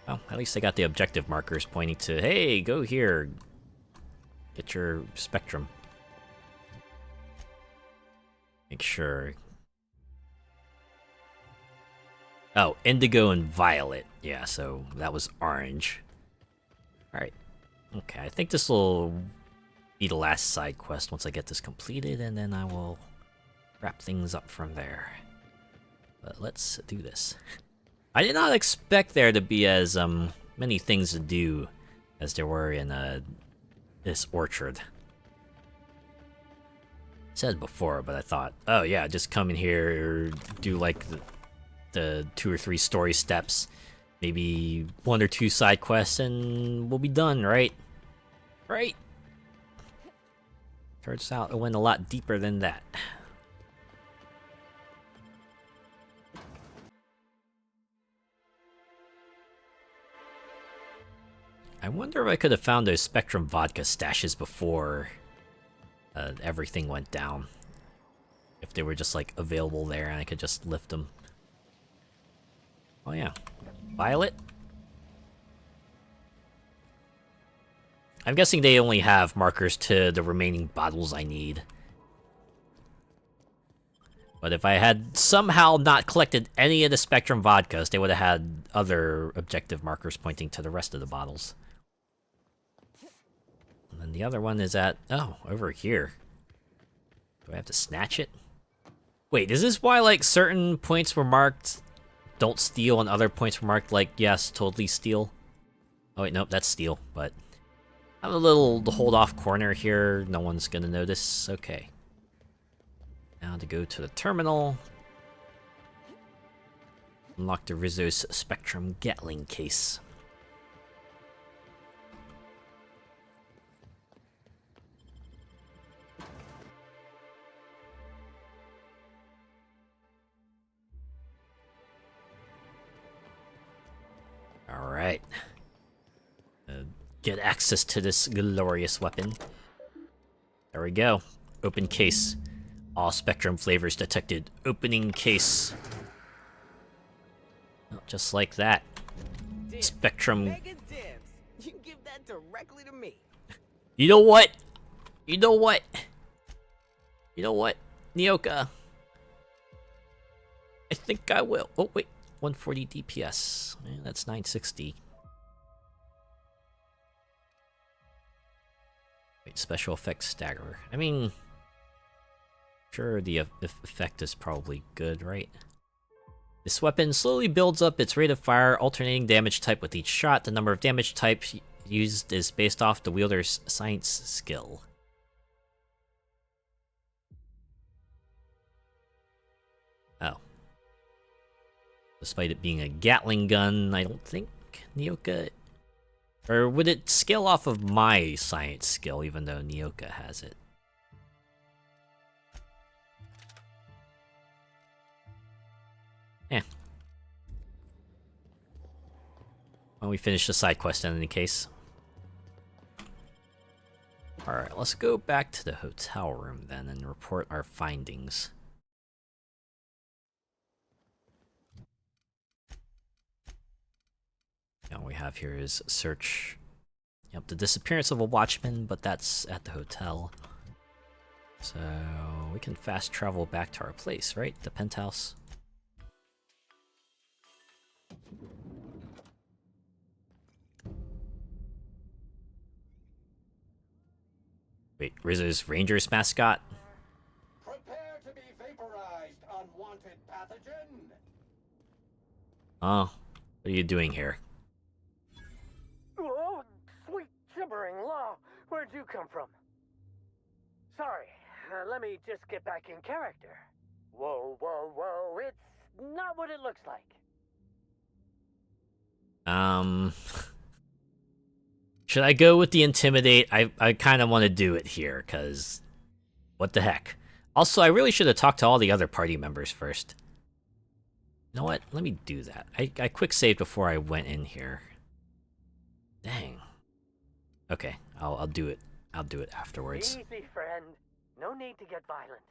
Well, at least they got the objective markers pointing to, hey, go here. Get your Spectrum. Make sure. Oh, indigo and violet. Yeah, so that was orange. Alright. Okay, I think this will be the last side quest once I get this completed, and then I will wrap things up from there. But let's do this. I did not expect there to be as many things to do as there were in this orchard. Said before, but I thought, oh yeah, just come in here, do like the 2 or 3 story steps, maybe 1 or 2 side quests, and we'll be done, right? Right? Turns out it went a lot deeper than that. I wonder if I could have found those Spectrum vodka stashes before everything went down. If they were just like available there and I could just lift them. Oh yeah, Violet? I'm guessing they only have markers to the remaining bottles I need. But if I had somehow not collected any of the Spectrum vodkas, they would have had other objective markers pointing to the rest of the bottles. And then the other one is at, oh, over here. Do I have to snatch it? Wait, is this why, like, certain points were marked don't steal and other points were marked, like, yes, totally steal? Oh, wait, nope, that's steal, but I'm a little hold-off corner here. No one's gonna notice. Okay. Now to go to the terminal. Unlock the Rizzo's Spectrum Gatling case. Alright. Get access to this glorious weapon. There we go. Open case. All Spectrum flavors detected. Opening case. Oh, just like that. Dibs. Spectrum. Mega dibs. You can give that directly to me. You know what? You know what? You know what? Nyoka. I think I will. Oh, wait. 140 DPS. That's 960. Wait, special effects stagger. I mean, sure, the effect is probably good, right? This weapon slowly builds up its rate of fire, alternating damage type with each shot. The number of damage types used is based off the wielder's science skill. Oh. Despite it being a Gatling gun, I don't think Nyoka... Or would it scale off of my science skill, even though Nyoka has it? Eh. Why don't we finish the side quest in any case? Alright, let's go back to the hotel room then and report our findings. All we have here is search. Yep, the disappearance of a watchman, but that's at the hotel. So we can fast travel back to our place, right? The penthouse. Wait, Rizzo's Rangers mascot? Prepare to be vaporized, unwanted pathogen. Oh, what are you doing here? Oh, sweet gibbering law. Where'd you come from? Sorry, let me just get back in character. Whoa, whoa, whoa, it's not what it looks like. Should I go with the intimidate? I kind of want to do it here, because what the heck. Also, I really should have talked to all the other party members first. You know what? Let me do that. I quick saved before I went in here. Dang. Okay, I'll do it. I'll do it afterwards. Easy, friend. No need to get violent.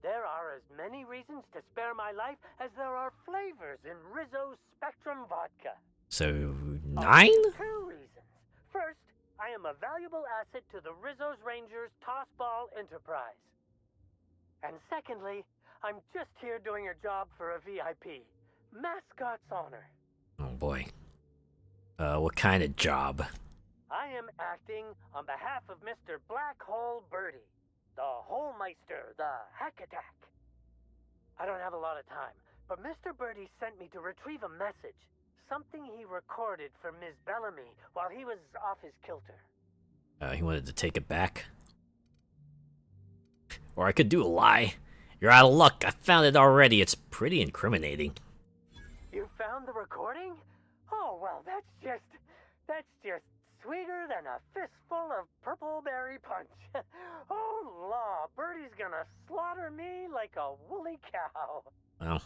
There are as many reasons to spare my life as there are flavors in Rizzo's Spectrum vodka. So, 9? 2 reasons. First, I am a valuable asset to the Rizzo's Rangers Tossball Enterprise. And secondly, I'm just here doing a job for a VIP. Mascot's honor. Oh boy. What kind of job? I am acting on behalf of Mr. Black Hole Birdie, the Holmeister, the Hack Attack. I don't have a lot of time, but Mr. Birdie sent me to retrieve a message. Something he recorded for Ms. Bellamy while he was off his kilter. He wanted to take it back. Or I could do a lie. You're out of luck. I found it already. It's pretty incriminating. You found the recording? Oh, well, that's just sweeter than a fistful of purple berry punch. Oh, law, Birdie's gonna slaughter me like a woolly cow. Well,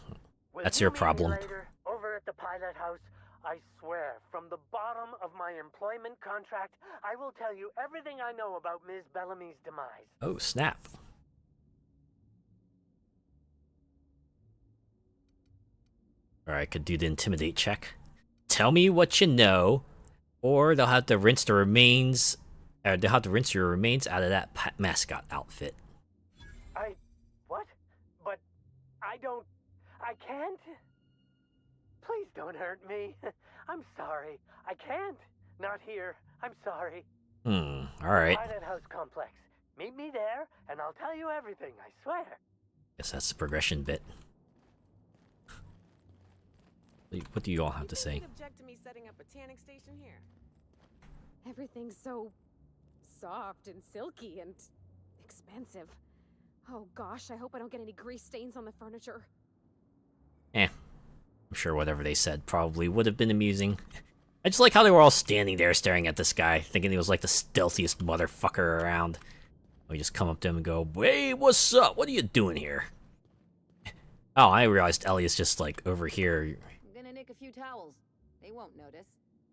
Will that's you your meet me problem. later, over at the pilot house? I swear, from the bottom of my employment contract, I will tell you everything I know about Ms. Bellamy's demise. Oh, snap. Or I could do the intimidate check. Tell me what you know, or they'll have to rinse the remains. They'll have to rinse your remains out of that mascot outfit. What? But I can't? Please don't hurt me. I'm sorry. I can't. Not here. I'm sorry. Alright. Pilot House Complex. Meet me there, and I'll tell you everything, I swear. Guess that's the progression bit. What do you all have to say? You object to me setting up a tanning station here? Everything's so soft and silky and expensive. Oh gosh, I hope I don't get any grease stains on the furniture. I'm sure whatever they said probably would have been amusing. I just like how they were all standing there staring at this guy, thinking he was like the stealthiest motherfucker around. We just come up to him and go, "Hey, what's up? What are you doing here?" Oh, I realized Elliott's just like over here. I'm gonna nick a few towels. They won't notice.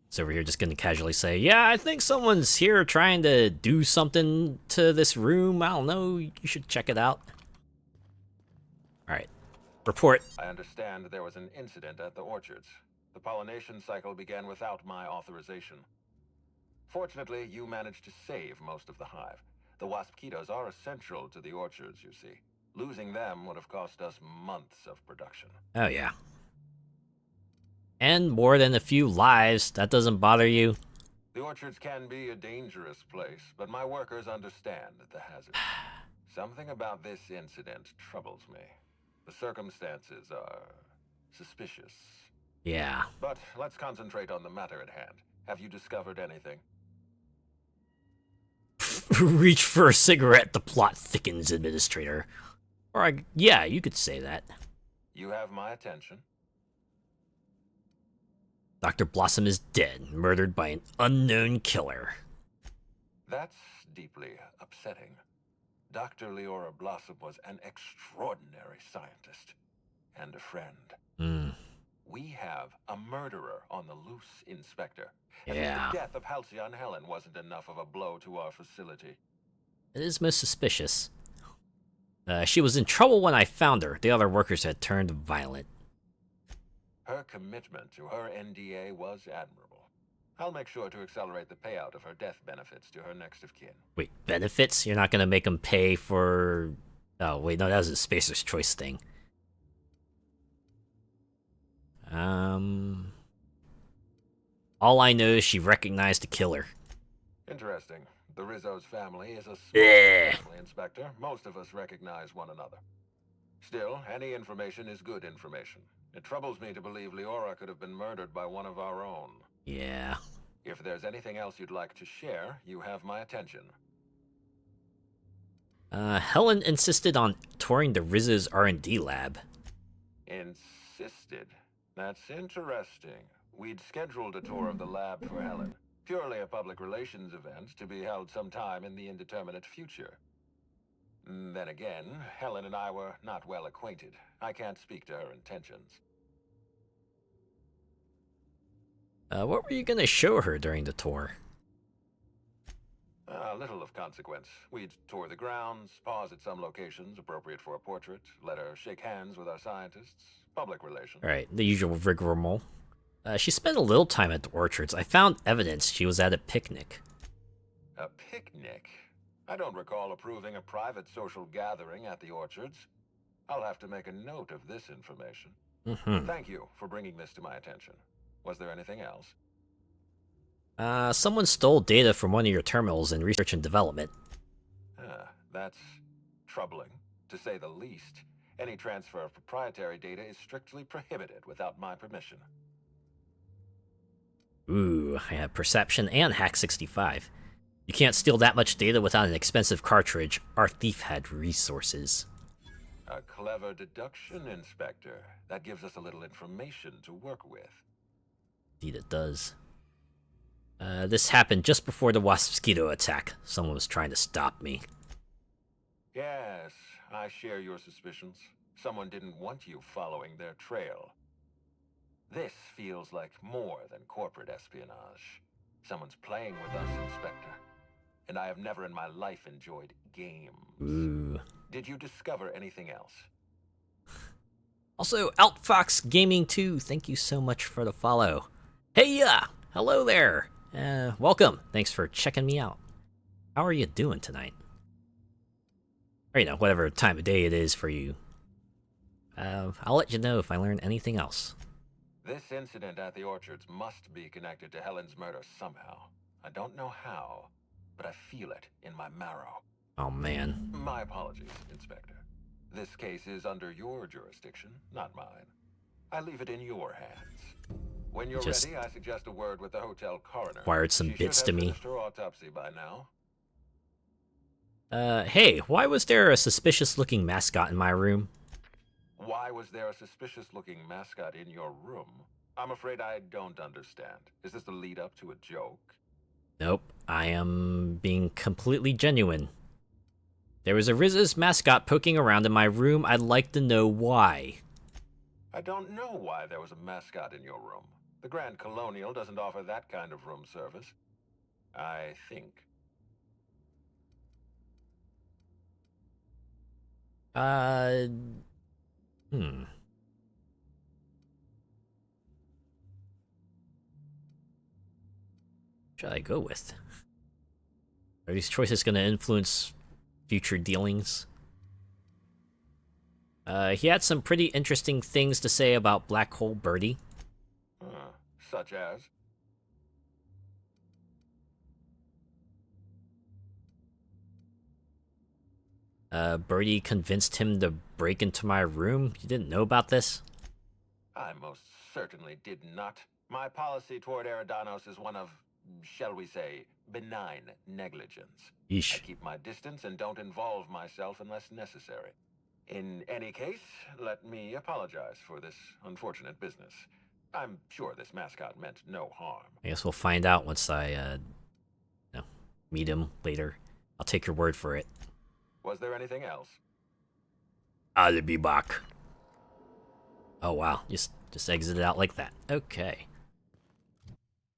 He's over here just gonna casually say, "Yeah, I think someone's here trying to do something to this room. I don't know, you should check it out." Alright. Report. I understand there was an incident at the orchards. The pollination cycle began without my authorization. Fortunately, you managed to save most of the hive. The wasp-ketos are essential to the orchards, you see. Losing them would have cost us months of production. Oh yeah. And more than a few lives. That doesn't bother you? The orchards can be a dangerous place, but my workers understand the hazard. Something about this incident troubles me. The circumstances are suspicious. Yeah. But let's concentrate on the matter at hand. Have you discovered anything? Reach for a cigarette, the plot thickens, Administrator. Or yeah, you could say that. You have my attention. Dr. Blossom is dead, murdered by an unknown killer. That's deeply upsetting. Dr. Leora Blossom was an extraordinary scientist and a friend. We have a murderer on the loose, Inspector. And Yeah. the death of Halcyon Helen wasn't enough of a blow to our facility. It is most suspicious. She was in trouble when I found her. The other workers had turned violent. Her commitment to her NDA was admirable. I'll make sure to accelerate the payout of her death benefits to her next of kin. Wait, benefits? You're not gonna make them pay for... Oh, wait, no, that was a Spacer's Choice thing. All I know is she recognized the killer. Interesting. The Rizzo's family is a small Yeah. family, Inspector. Most of us recognize one another. Still, any information is good information. It troubles me to believe Leora could have been murdered by one of our own. Yeah. If there's anything else you'd like to share, you have my attention. Helen insisted on touring the Rizzo's R&D lab. Insisted? That's interesting. We'd scheduled a tour of the lab for Helen. Purely a public relations event to be held sometime in the indeterminate future. Then again, Helen and I were not well acquainted. I can't speak to her intentions. What were you gonna show her during the tour? Little of consequence. We'd tour the grounds, pause at some locations appropriate for a portrait, let her shake hands with our scientists. Public relations. Alright, the usual rigmarole. She spent a little time at the orchards. I found evidence she was at a picnic. A picnic? I don't recall approving a private social gathering at the orchards. I'll have to make a note of this information. Thank you for bringing this to my attention. Was there anything else? Someone stole data from one of your terminals in research and development. That's troubling, to say the least. Any transfer of proprietary data is strictly prohibited without my permission. Ooh, I have Perception and Hack 65. You can't steal that much data without an expensive cartridge. Our thief had resources. A clever deduction, Inspector. That gives us a little information to work with. Indeed it does. This happened just before the Waspsquito attack. Someone was trying to stop me. Yes, I share your suspicions. Someone didn't want you following their trail. This feels like more than corporate espionage. Someone's playing with us, Inspector. And I have never in my life enjoyed games. Ooh. Did you discover anything else? Also, Outfox Gaming 2, thank you so much for the follow. Hey, hello there. Welcome. Thanks for checking me out. How are you doing tonight? Or, you know, whatever time of day it is for you. I'll let you know if I learn anything else. This incident at the Orchards must be connected to Helen's murder somehow. I don't know how, but I feel it in my marrow. Oh, man. My apologies, Inspector. This case is under your jurisdiction, not mine. I leave it in your hands. When you're ready, I suggest a word with the hotel coroner. Wired some She bits should to have me. finished her autopsy by now. Hey, why was there a suspicious-looking mascot in my room? Why was there a suspicious-looking mascot in your room? I'm afraid I don't understand. Is this the lead-up to a joke? Nope, I am being completely genuine. There was a Riz's mascot poking around in my room. I'd like to know why. I don't know why there was a mascot in your room. The Grand Colonial doesn't offer that kind of room service. I think. Should I go with? Are these choices going to influence future dealings? He had some pretty interesting things to say about Black Hole Birdie. Such as? Birdie convinced him to break into my room. You didn't know about this? I most certainly did not. My policy toward Eridanos is one of, shall we say, benign negligence. Yeesh. I keep my distance and don't involve myself unless necessary. In any case, let me apologize for this unfortunate business. I'm sure this mascot meant no harm. I guess we'll find out once I, meet him later. I'll take your word for it. Was there anything else? I'll be back. Oh wow, just exited out like that. Okay.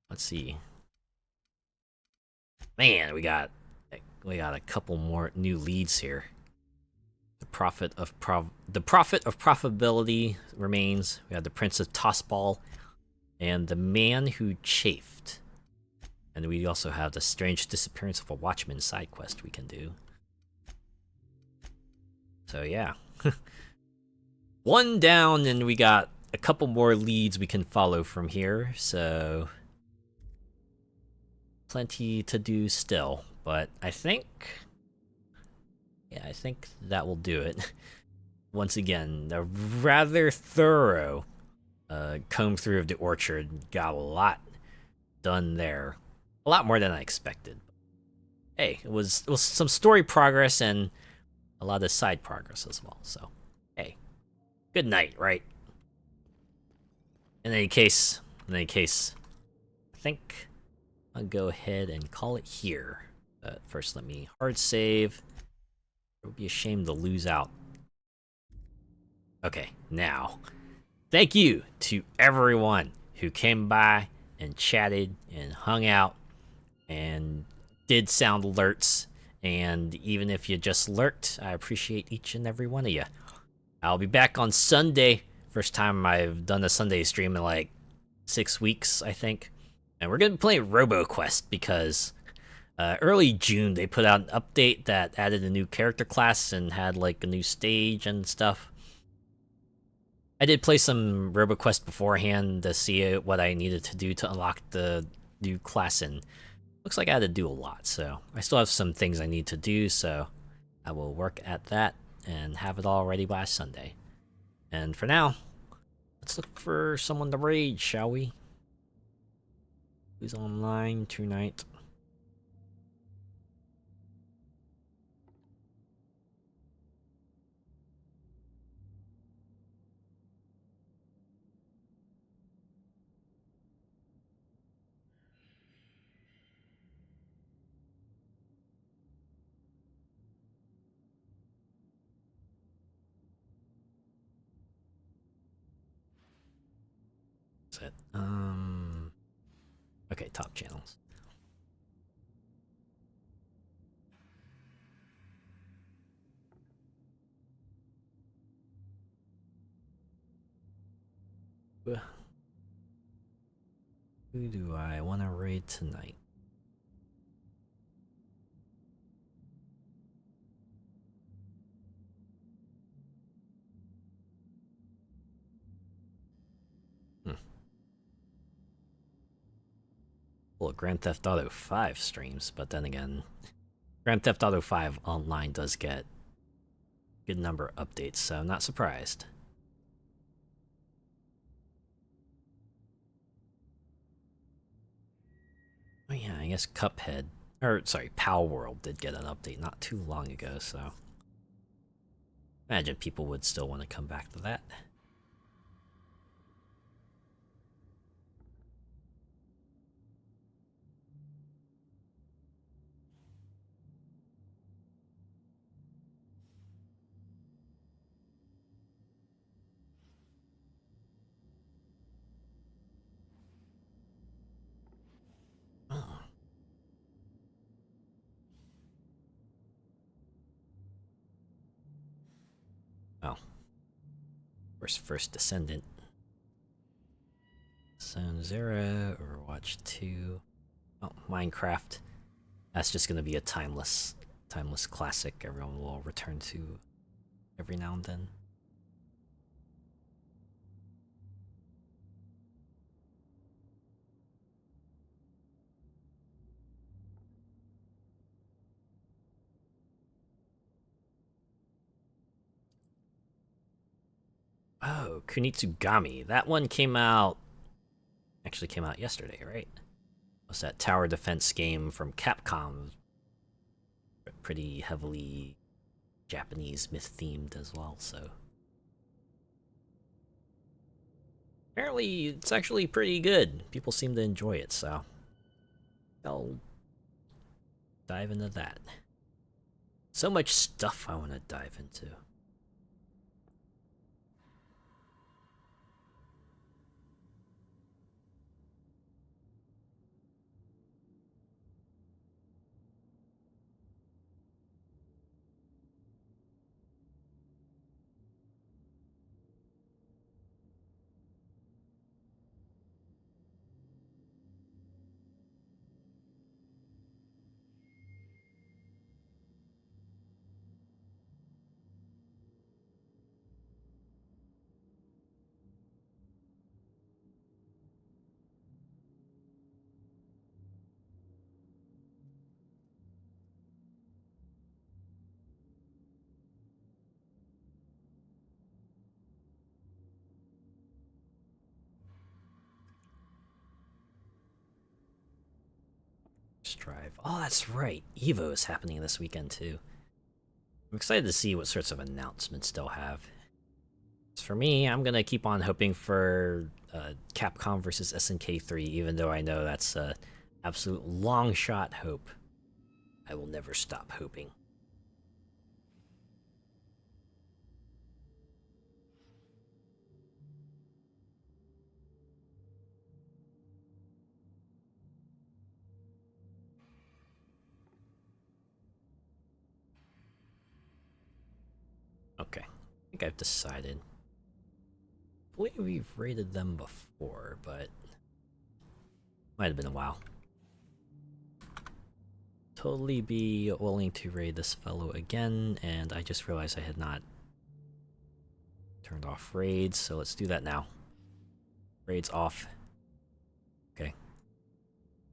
Let's see. Man, we got a couple more new leads here. The prophet of profitability remains. We have the Prince of Tossball and the Man Who Chafed. And we also have the strange disappearance of a watchman side quest we can do. So yeah. One down, and we got a couple more leads we can follow from here, so plenty to do still, but I think that will do it. Once again, a rather thorough comb through of the Orchard. Got a lot done there. A lot more than I expected. Hey, it was some story progress and a lot of side progress as well, so hey. Good night, right? In any case, I think I'll go ahead and call it here. But first, let me hard save. It would be a shame to lose out. Okay, now, thank you to everyone who came by and chatted and hung out and did sound alerts. And even if you just lurked, I appreciate each and every one of you. I'll be back on Sunday. First time I've done a Sunday stream in like 6 weeks, I think. And we're going to be playing RoboQuest because early June they put out an update that added a new character class and had like a new stage and stuff. I did play some RoboQuest beforehand to see what I needed to do to unlock the new class, and looks like I had to do a lot, so I still have some things I need to do, so I will work at that and have it all ready by Sunday. And for now, let's look for someone to raid, shall we? Who's online tonight? That's it. Okay, top channels. Who do I want to raid tonight? Well, Grand Theft Auto 5 streams, but then again, Grand Theft Auto 5 online does get a good number of updates, so I'm not surprised. Oh yeah, I guess Cuphead, or sorry, Pal World did get an update not too long ago, so imagine people would still want to come back to that. Oh. Of course, First Descendant. Zone 0, Overwatch 2. Oh, Minecraft. That's just gonna be a timeless classic everyone will return to every now and then. Oh, Kunitsugami. That one came out... Actually came out yesterday, right? Was that tower defense game from Capcom? Pretty heavily Japanese myth-themed as well, so... Apparently, it's actually pretty good. People seem to enjoy it, so... I'll dive into that. So much stuff I want to dive into. Drive. Oh, that's right. Evo is happening this weekend too. I'm excited to see what sorts of announcements they'll have. As for me, I'm gonna keep on hoping for Capcom versus SNK 3, even though I know that's a absolute long shot hope. I will never stop hoping. Okay, I think I've decided. I believe we've rated them before, but might have been a while. Totally be willing to raid this fellow again, and I just realized I had not turned off raids, so let's do that now. Raids off. Okay.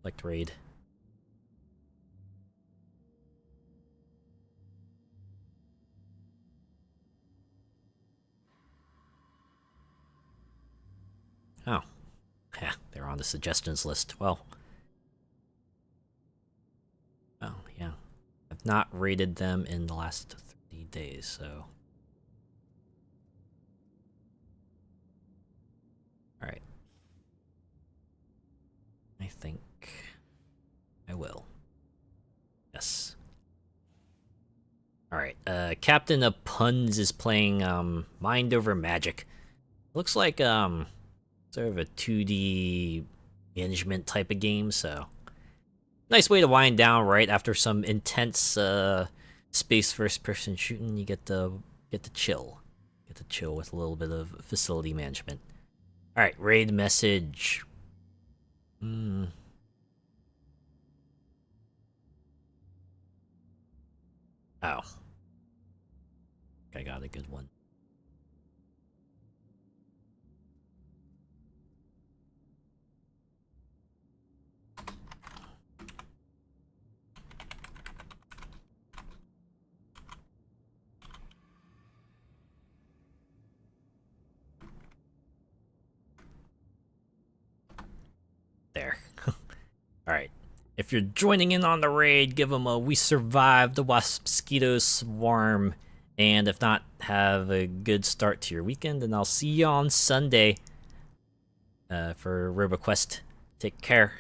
Select raid. Oh. Yeah, they're on the suggestions list. Well. Oh, yeah. I've not rated them in the last 30 days, so... Alright. I think... I will. Yes. Alright, Captain of Puns is playing, Mind Over Magic. Looks like, sort of a 2D management type of game, so... Nice way to wind down right after some intense, space first-person shooting. You get to chill. Get to chill with a little bit of facility management. Alright, raid message. Oh. I got a good one. There. Alright. If you're joining in on the raid, give them a "We survived the mosquito swarm." And if not, have a good start to your weekend. And I'll see you on Sunday for RoboQuest. Take care.